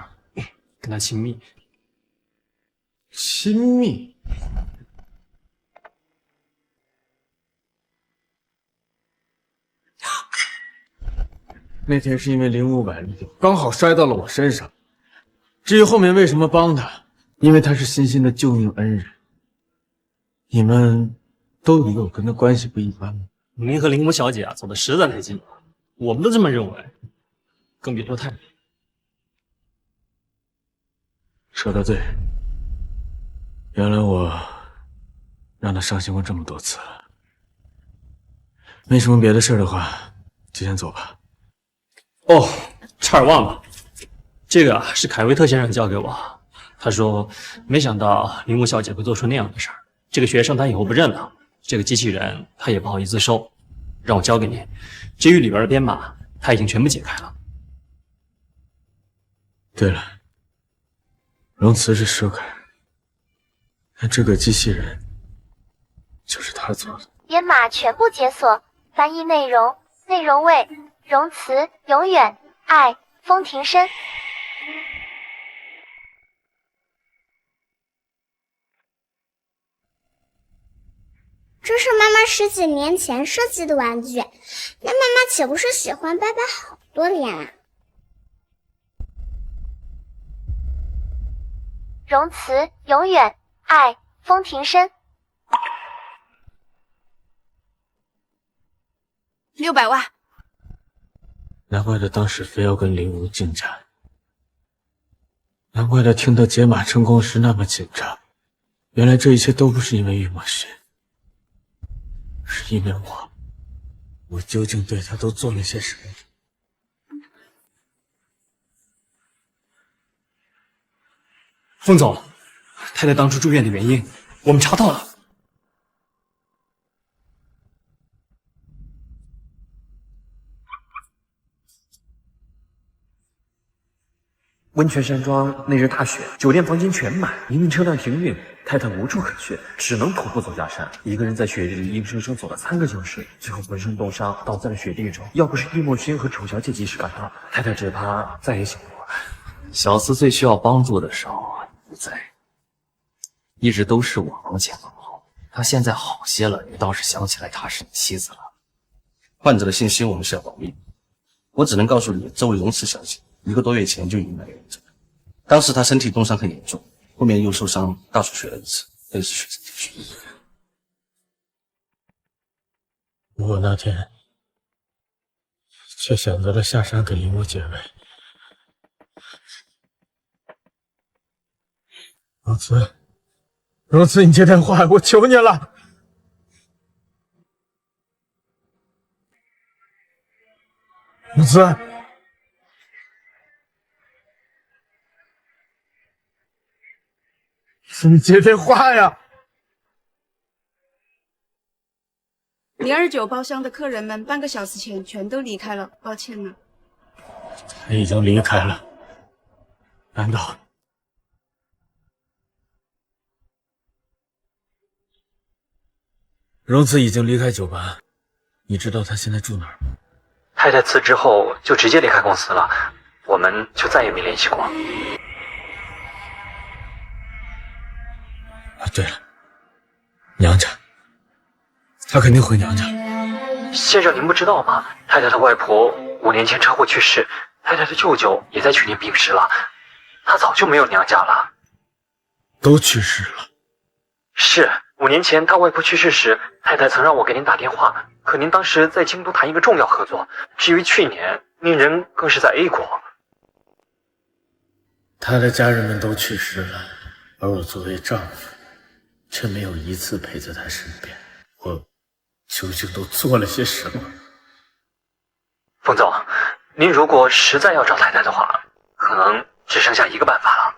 跟她亲密。亲密？那天是因为林无婉刚好摔到了我身上。至于后面为什么帮她，因为她是欣欣的救命恩人。你们都以为我跟她关系不一般吗？您和林母小姐走得实在太近了，我们都这么认为，更别说太太。说得对，原来我让她伤心过这么多次了。没什么别的事的话，就先走吧。哦，差点忘了，这个是凯维特先生交给我。他说，没想到铃木小姐会做出那样的事儿。这个学生他以后不认了，这个机器人他也不好意思收，让我交给你。至于里边的编码，他已经全部解开了。对了，容词是舒凯，但这个机器人就是他做的。编码全部解锁，翻译内容，内容为容词永远爱风庭深。这是妈妈10几年前设计的玩具，那妈妈岂不是喜欢爸爸好多年啊？容词永远爱风庭深。600万。难怪他当时非要跟林无进展，难怪他听到解码成功时那么紧张。原来这一切都不是因为玉墨轩，是因为我究竟对他都做了些什么？风总，太太当初住院的原因，我们查到了。温泉山庄那日大雪，酒店房间全满，营运车辆停运，太太无处可去，只能徒步走下山。一个人在雪地里硬生生走了3个小时，最后浑身冻伤，倒在了雪地中。要不是易墨轩和楚小姐及时赶到，太太只怕再也醒不过来。小厮最需要帮助的时候不在，一直都是我帮前帮后。他现在好些了，你倒是想起来他是你妻子了。患者的信息我们是要保密，我只能告诉你，这位容慈小姐1个多月前就已经来院诊，当时她身体冻伤很严重，后面又受伤大出血了1次，类似血症地区。我那天却选择了下山给林无解围。容慈，你接电话，我求你了。荣慈，请你接电话呀！029包厢的客人们半个小时前全都离开了，抱歉了。他已经离开了，难道？荣慈已经离开酒吧，你知道他现在住哪儿吗？太太辞职后就直接离开公司了，我们就再也没联系过。啊，对了，娘家，他肯定回娘家。先生，您不知道吗？太太的外婆5年前车祸去世，太太的舅舅也在去年病逝了，她早就没有娘家了。都去世了？是，5年前他外婆去世时，太太曾让我给您打电话，可您当时在京都谈一个重要合作。至于去年，您人更是在 A 国。他的家人们都去世了，而我作为丈夫，却没有一次陪在他身边。我究竟都做了些什么？冯总，您如果实在要找太太的话，可能只剩下一个办法了。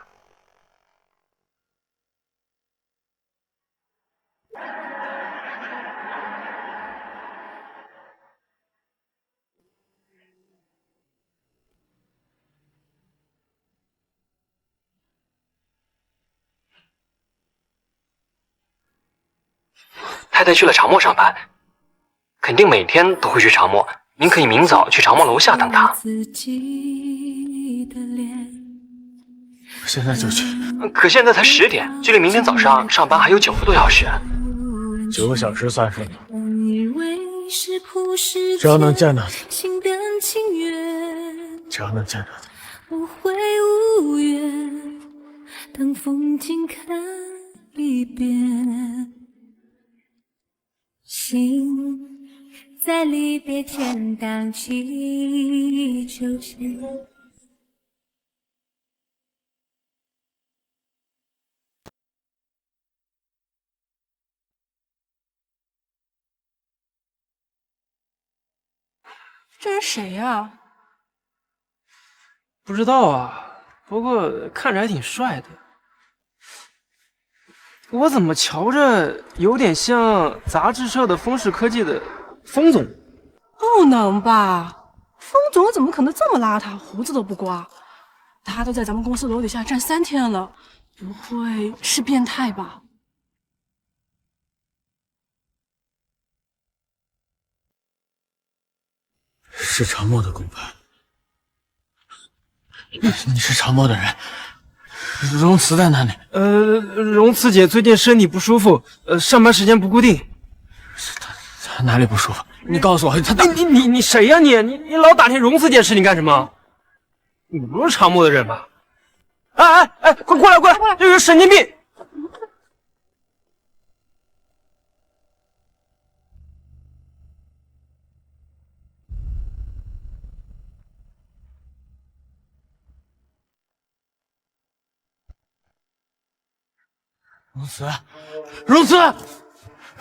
太太去了长墨上班，肯定每天都会去长墨。您可以明早去长墨楼下等她。我现在就去。可现在才10点，距离明天早上上班还有9个多小时。9个小时算什么？只要能见到他，只要能见到他，我会无怨，当风景看一遍。心在离别前荡起秋千。这人谁呀？不知道啊，不过看着还挺帅的。我怎么瞧着有点像杂志社的风氏科技的风总？不能吧？风总怎么可能这么邋遢，胡子都不刮？他都在咱们公司楼底下站3天了，不会是变态吧？是长墨的公派。你是长墨的人。荣慈在哪里？荣慈姐最近身体不舒服，上班时间不固定。他哪里不舒服？你告诉我，他你谁呀你老打听荣慈姐事情干什么？你不是长墨的人吧？哎，快过来，这有神经病！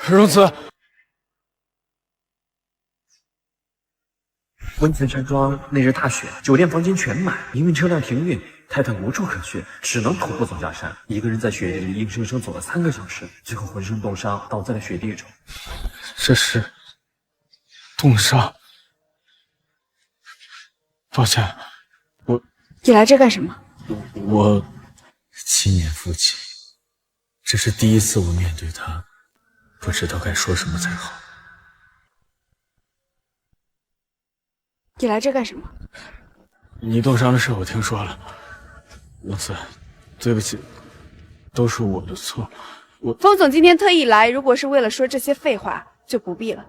荣慈，温泉山庄那日大雪，酒店房间全满，营运车辆停运，泰坦无处可去，只能徒步走下山。一个人在雪地里硬生生走了3个小时，最后浑身冻伤，倒在了雪地中。这是冻伤。抱歉，你来这干什么？我7年夫妻，这是第一次我面对他，不知道该说什么才好。你来这干什么？你冻伤的事我听说了，荣慈，对不起，都是我的错。风总今天特意来，如果是为了说这些废话，就不必了。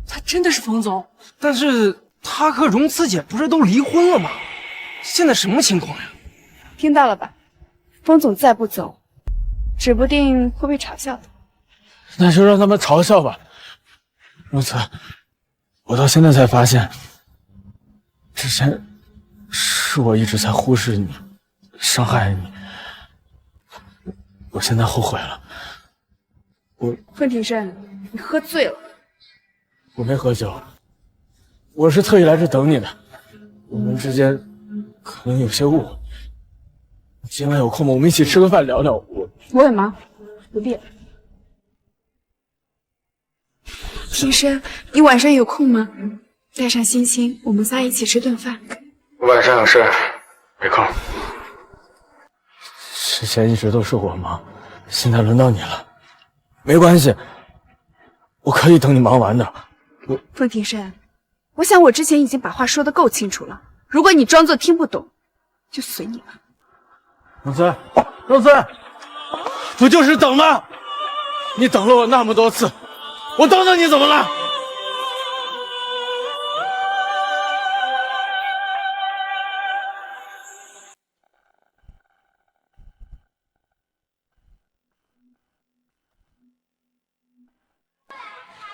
他真的是风总？但是他和荣慈姐不是都离婚了吗？现在什么情况呀？听到了吧？风总再不走，指不定会被嘲笑的。那就让他们嘲笑吧。荣慈，我到现在才发现，之前是我一直在忽视你，伤害你。我现在后悔了。贺庭生，你喝醉了。我没喝酒，我是特意来这等你的。我们之间可能有些误会。今晚有空吗？我们一起吃个饭聊聊。我很忙，不必了。庭生，你晚上有空吗？带上欣欣，我们仨一起吃顿饭。晚上有事，没空。之前一直都是我忙，现在轮到你了。没关系，我可以等你忙完的。风庭生，我想我之前已经把话说得够清楚了，如果你装作听不懂，就随你了。荣森，荣森，不就是等吗？你等了我那么多次，我等等你怎么了？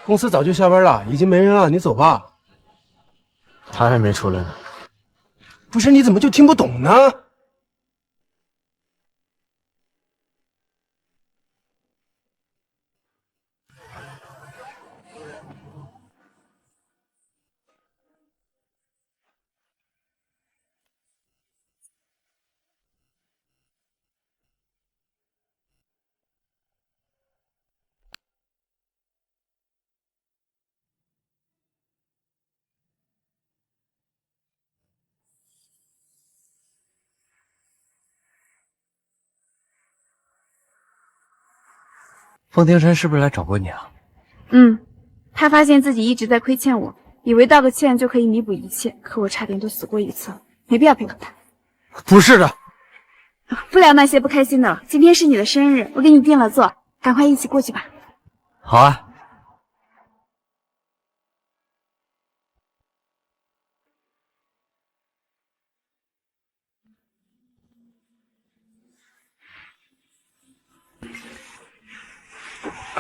公司早就下班了，已经没人了，你走吧。他还没出来呢。不是，你怎么就听不懂呢？风庭生是不是来找过你啊？他发现自己一直在亏欠我，以为道个歉就可以弥补一切，可我差点都死过一次了，没必要配合他。不是的，不聊那些不开心的了，今天是你的生日，我给你订了座，赶快一起过去吧。好啊。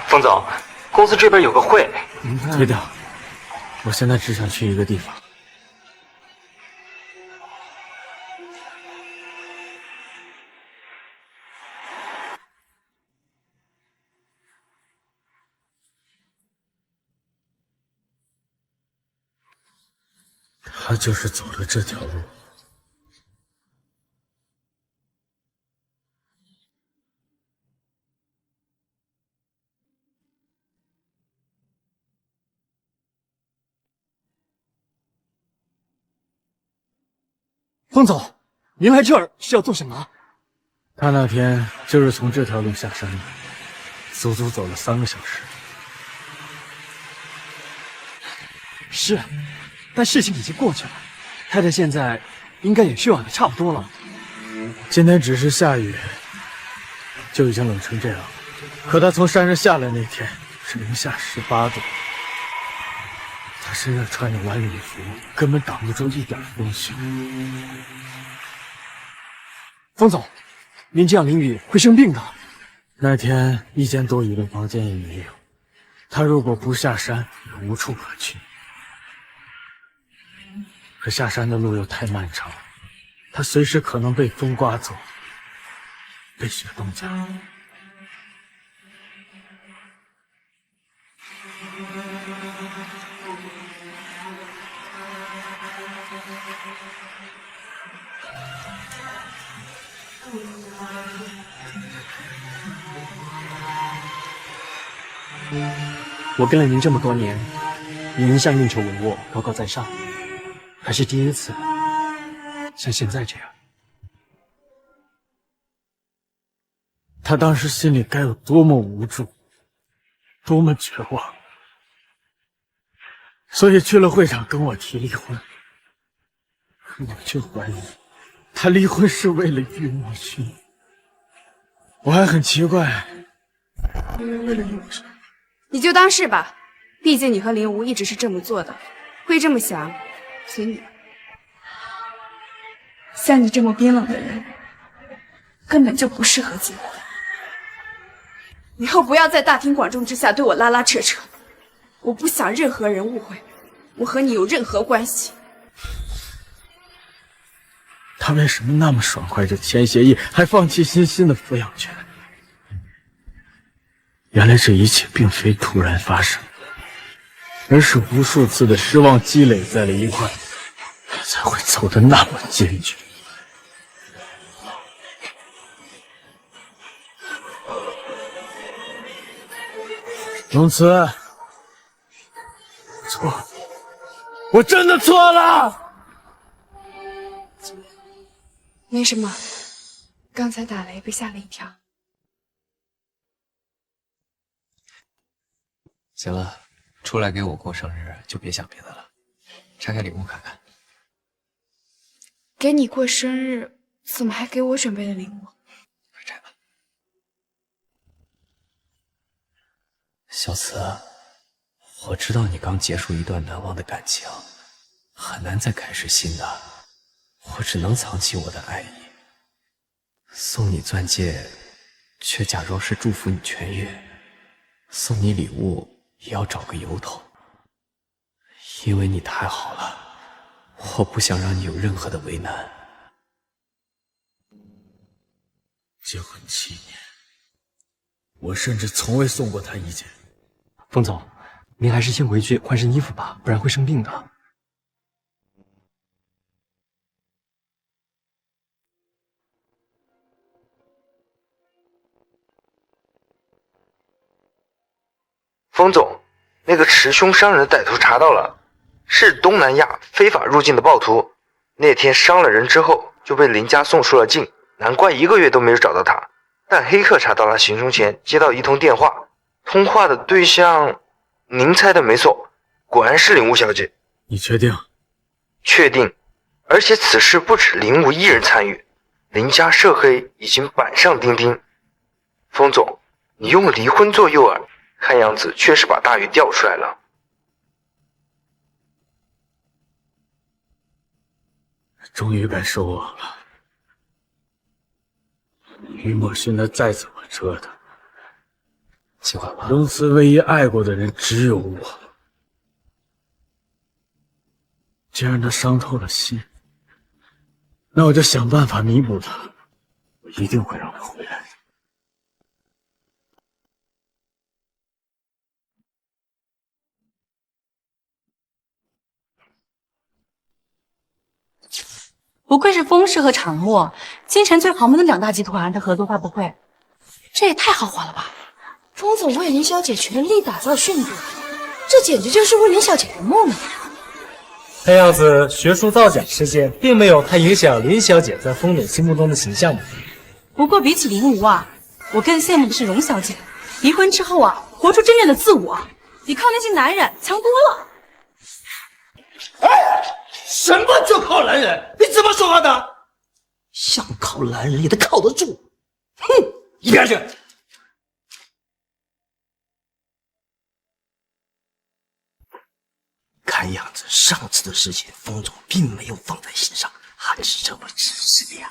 冯总，公司这边有个会，推掉。我现在只想去一个地方。他就是走了这条路。方总，您来这儿是要做什么？他那天就是从这条路下山的，足足走了3个小时。是，但事情已经过去了，太太现在应该也休养的差不多了。今天只是下雨，就已经冷成这样了。可他从山上下来那天是-18度，他身上穿着晚礼服，根本挡不住一点风雪。方总，您这样淋雨会生病的。那天一间多余的房间也没有，他如果不下山，也无处可去。可下山的路又太漫长了，他随时可能被风刮走，被雪冻僵。我跟了您这么多年，您一向应酬帷幄，高高在上，还是第一次像现在这样。他当时心里该有多么无助，多么绝望，所以去了会场跟我提离婚。可我却怀疑他离婚是为了郁莫勋。我还很奇怪，你就当是吧，毕竟你和林无一直是这么做的，会这么想，随你。像你这么冰冷的人，根本就不适合结婚。以后不要在大庭广众之下对我拉拉扯扯，我不想任何人误会我和你有任何关系。他为什么那么爽快就签协议，还放弃欣欣的抚养权？原来这一切并非突然发生，而是无数次的失望积累在了一块，才会走得那么坚决。荣慈，错，我真的错了。没什么，刚才打雷被吓了一跳。行了，出来给我过生日就别想别的了，拆开礼物看看。给你过生日，怎么还给我准备了礼物？小慈，我知道你刚结束一段难忘的感情，很难再开始新的，我只能藏起我的爱意。送你钻戒，却假装是祝福你痊愈；送你礼物，也要找个由头。因为你太好了，我不想让你有任何的为难。结婚7年，我甚至从未送过他一件。冯总，您还是先回去换身衣服吧，不然会生病的。冯总，那个持凶伤人的歹徒查到了，是东南亚非法入境的暴徒。那天伤了人之后，就被林家送出了境，难怪1个月都没有找到他。但黑客查到他行凶前接到一通电话，通话的对象，您猜的没错，果然是林雾小姐。你确定？确定，而且此事不止林雾一人参与，林家涉黑已经板上钉钉。冯总，你用离婚做诱饵，看样子确实把大鱼钓出来了。终于该收网了。于墨勋他再怎么折腾，喜欢吗？荣慈唯一爱过的人只有我。既然他伤透了心，那我就想办法弥补他。我一定会让他回来的。不愧是风氏和长墨，京城最豪门的2大集团的合作发布会，这也太豪华了吧！风总为林小姐全力打造训读，这简直就是为林小姐圆梦啊！看样子学术造假事件并没有太影响林小姐在风总心目中的形象吧？不过比起林无啊，我更羡慕的是荣小姐，离婚之后啊，活出真正的自我，比靠那些男人强多了。什么叫靠男人？你怎么说话的？想靠男人也得靠得住。哼，一边去！看样子上次的事情，风总并没有放在心上，还是这么自私的呀。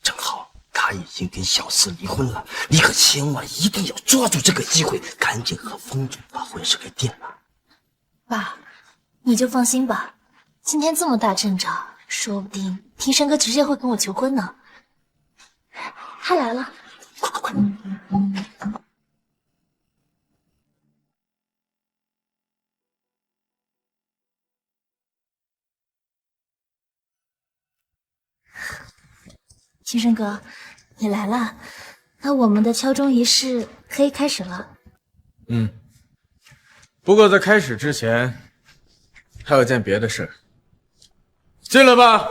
正好他已经跟小四离婚了，你可千万一定要抓住这个机会，赶紧和风总把婚事给定了。爸，你就放心吧，今天这么大阵仗，说不定庭生哥直接会跟我求婚呢。他来了，快快快！庭生哥，你来了，那我们的敲钟仪式可以开始了。不过在开始之前，还有件别的事。进来吧。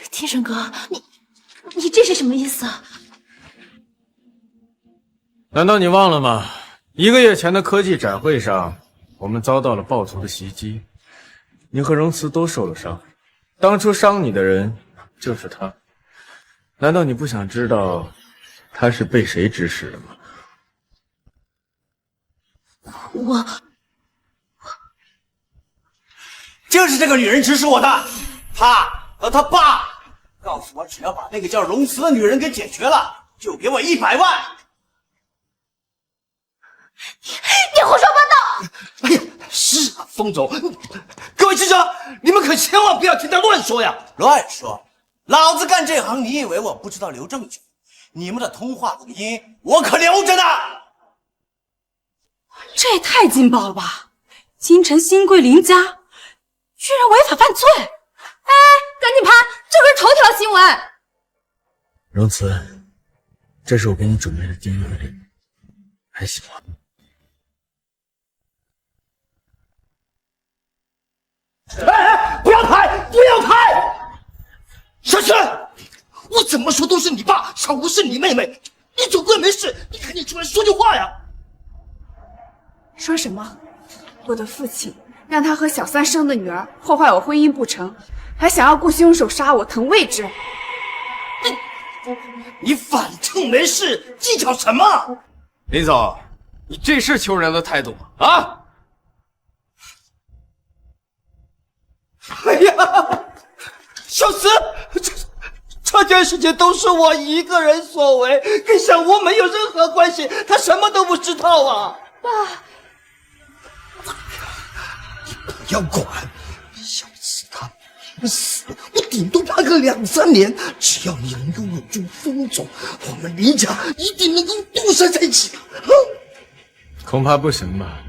庭生哥，你这是什么意思啊？难道你忘了吗？1个月前的科技展会上，我们遭到了暴徒的袭击，你和荣慈都受了伤。当初伤你的人就是他，难道你不想知道他是被谁指使的吗？我就是这个女人指使我的，她和她爸告诉我，只要把那个叫荣慈的女人给解决了，就给我100万。你胡说八道！哎呀，是啊，风总，各位记者，你们可千万不要听他乱说呀！乱说！老子干这行，你以为我不知道留证据？你们的通话录音我可留着呢。这也太劲爆了吧！京城新贵林家居然违法犯罪！哎，赶紧拍，这可是头条新闻。荣慈，这是我给你准备的第一个礼物，还喜欢吗？哎，不要拍，不要拍！小轩，我怎么说都是你爸，小吴是你妹妹，你总归没事，你赶紧出来说句话呀！说什么？我的父亲让他和小三生的女儿破坏我婚姻不成，还想要雇凶手杀我腾位置。你反正没事，计较什么？林总，你这是求人的态度吗？啊！哎呀，小慈，这件事情都是我一个人所为，跟小吴没有任何关系，他什么都不知道啊！爸，你不要管，小慈他不死，我顶多判个2、3年，只要你能够稳住风总，我们林家一定能够东山再起。恐怕不行吧，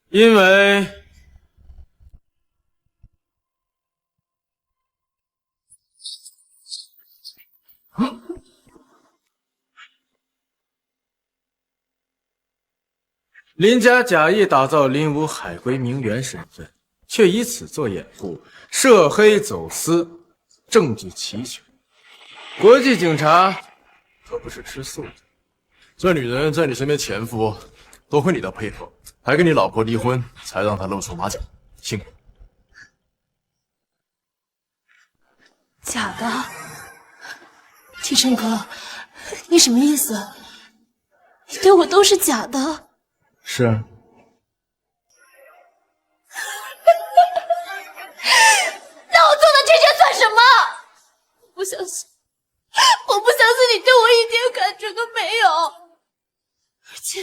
因为林家假意打造林武海归名媛身份，却以此做掩护，涉黑走私，证据齐全。国际警察可不是吃素的。这女人在你身边潜伏，多亏你的配合，还跟你老婆离婚，才让她露出马脚，辛苦。假的，天生哥，你什么意思？你对我都是假的。是啊，那我做的这些算什么？不相信，我不相信你对我一点感觉都没有。而且，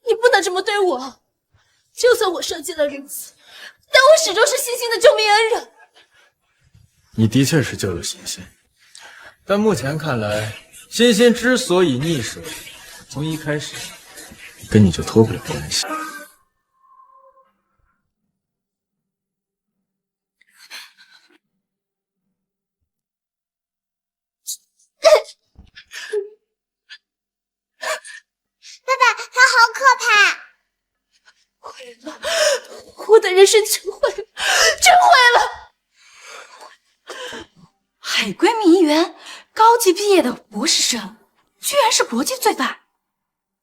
你不能这么对我。就算我设计了如此，但我始终是欣欣的救命恩人。你的确是救了欣欣，但目前看来，欣欣之所以溺水，从一开始跟你就脱不了关系。爸爸，他好可怕！毁了，我的人生全毁了，全毁了！海归名媛，高级毕业的博士生，居然是国际罪犯。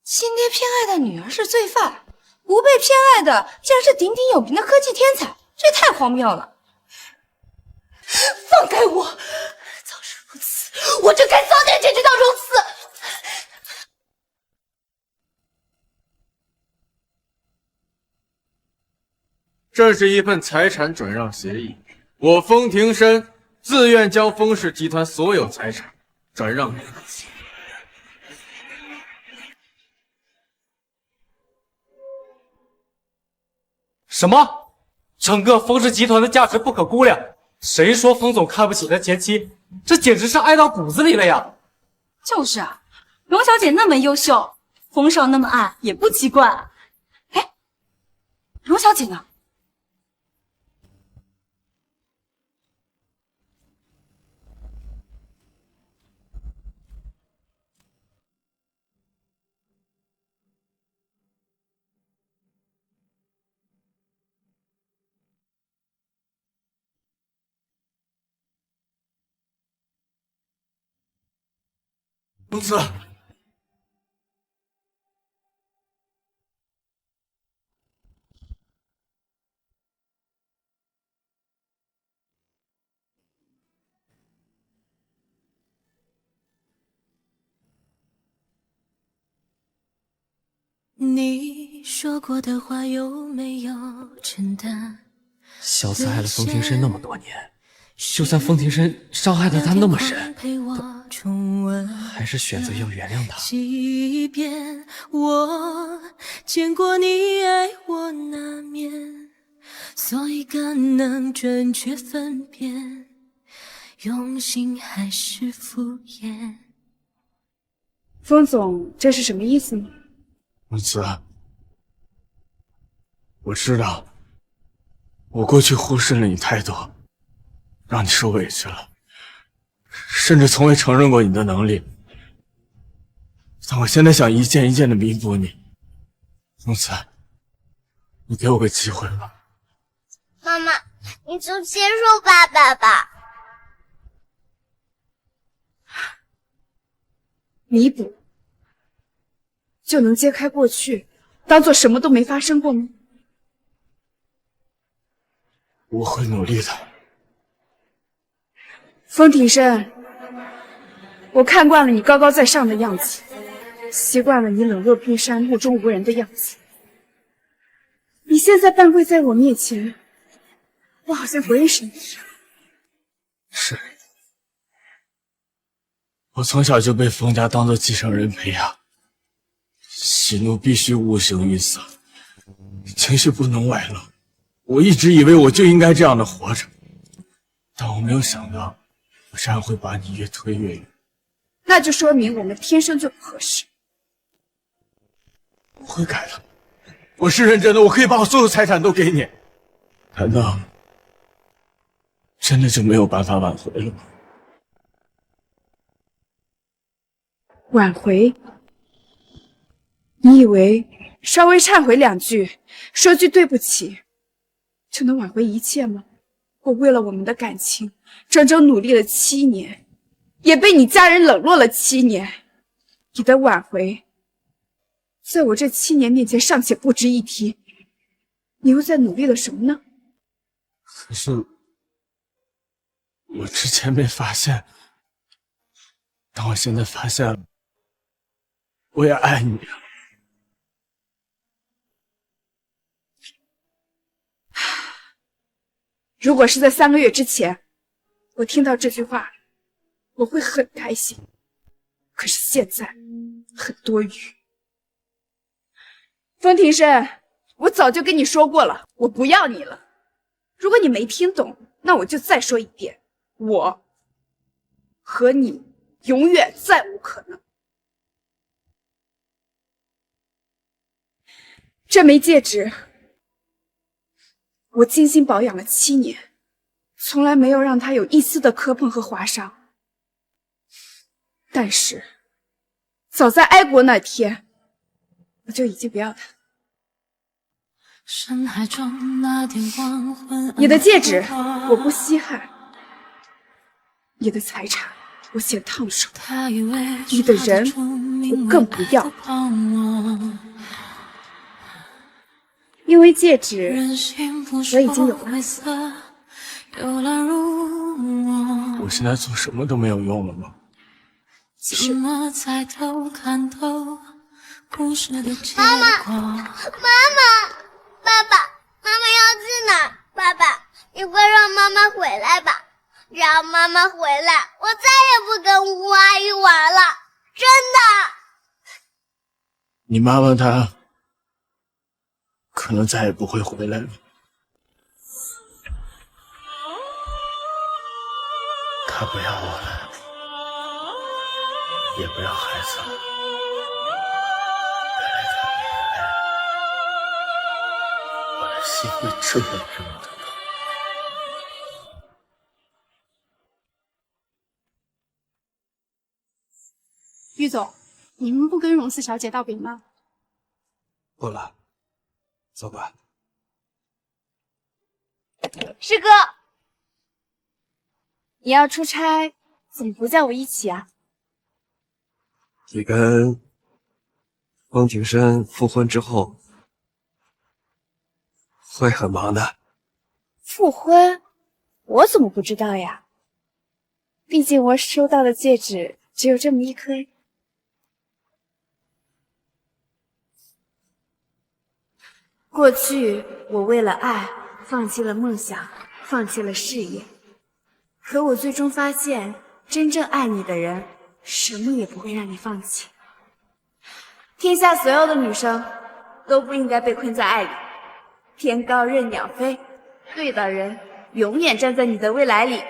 亲爹偏爱的女儿是罪犯，不被偏爱的竟然是鼎鼎有名的科技天才，这也太荒谬了！放开我！早知如此，我就该早点解决到如此。这是一份财产转让协议，我封庭深自愿将封氏集团所有财产转让给你。什么？整个封氏集团的价值不可估量？谁说封总看不起他前妻？这简直是爱到骨子里了呀！就是啊，荣小姐那么优秀，封少那么爱，也不奇怪。哎，荣小姐呢？公子，你说过的话有没有承担？小子爱了封庭深那么多年，就算风庭深伤害的他那么深，陪我重温还是选择要原谅他。记忆遍，我见过你爱我难免，所以更能准确分辨，用心还是敷衍。风总，这是什么意思呢？文慈，我知道，我过去忽视了你太多，让你受委屈了，甚至从未承认过你的能力。但我现在想一件一件的弥补你。文慈，你给我个机会吧。妈妈，你就接受爸爸吧。弥补就能揭开过去，当做什么都没发生过吗？我会努力的。风庭深，我看惯了你高高在上的样子，习惯了你冷若冰山、目中无人的样子。你现在半跪在我面前，我好像不认识你。是，我从小就被风家当做继承人培养，喜怒必须五行于色，情绪不能外露。我一直以为我就应该这样的活着，但我没有想到，我这样会把你越推越远。那就说明我们天生就不合适。我会改的，我是认真的，我可以把我所有财产都给你。难道真的就没有办法挽回了吗？挽回？你以为稍微忏悔2句，说句对不起，就能挽回一切吗？我为了我们的感情，整整努力了7年，也被你家人冷落了7年。你的挽回，在我这7年面前尚且不值一提，你又在努力了什么呢？可是我之前没发现，但我现在发现了，我也爱你啊。如果是在3个月之前，我听到这句话，我会很开心。可是现在，很多余。风庭深，我早就跟你说过了，我不要你了。如果你没听懂，那我就再说一遍，我和你永远再无可能。这枚戒指，我精心保养了7年，从来没有让它有一丝的磕碰和划伤。但是，早在哀国那天，我就已经不要它。深海中那点光昏，你的戒指我不稀罕，你的财产我嫌烫手，你的人我更不要。因为戒指我已经有了。我现在做什么都没有用了吗？怎么才都看透故事的结果？妈妈，爸爸，妈妈要去哪儿？爸爸，你快让妈妈回来吧！让妈妈回来，我再也不跟吴阿姨玩了，真的。你妈妈她可能再也不会回来了。她不要我了，也不要孩子了。原来她没来，我的心会这么这么的疼。于总，你们不跟荣四小姐道别吗？不了，走吧。师哥，你要出差，怎么不叫我一起啊？你跟风庭深复婚之后，会很忙的。复婚？我怎么不知道呀？毕竟我收到的戒指只有这么一颗。过去我为了爱放弃了梦想，放弃了事业，可我最终发现，真正爱你的人，什么也不会让你放弃。天下所有的女生都不应该被困在爱里，天高任鸟飞，对的人永远站在你的未来里。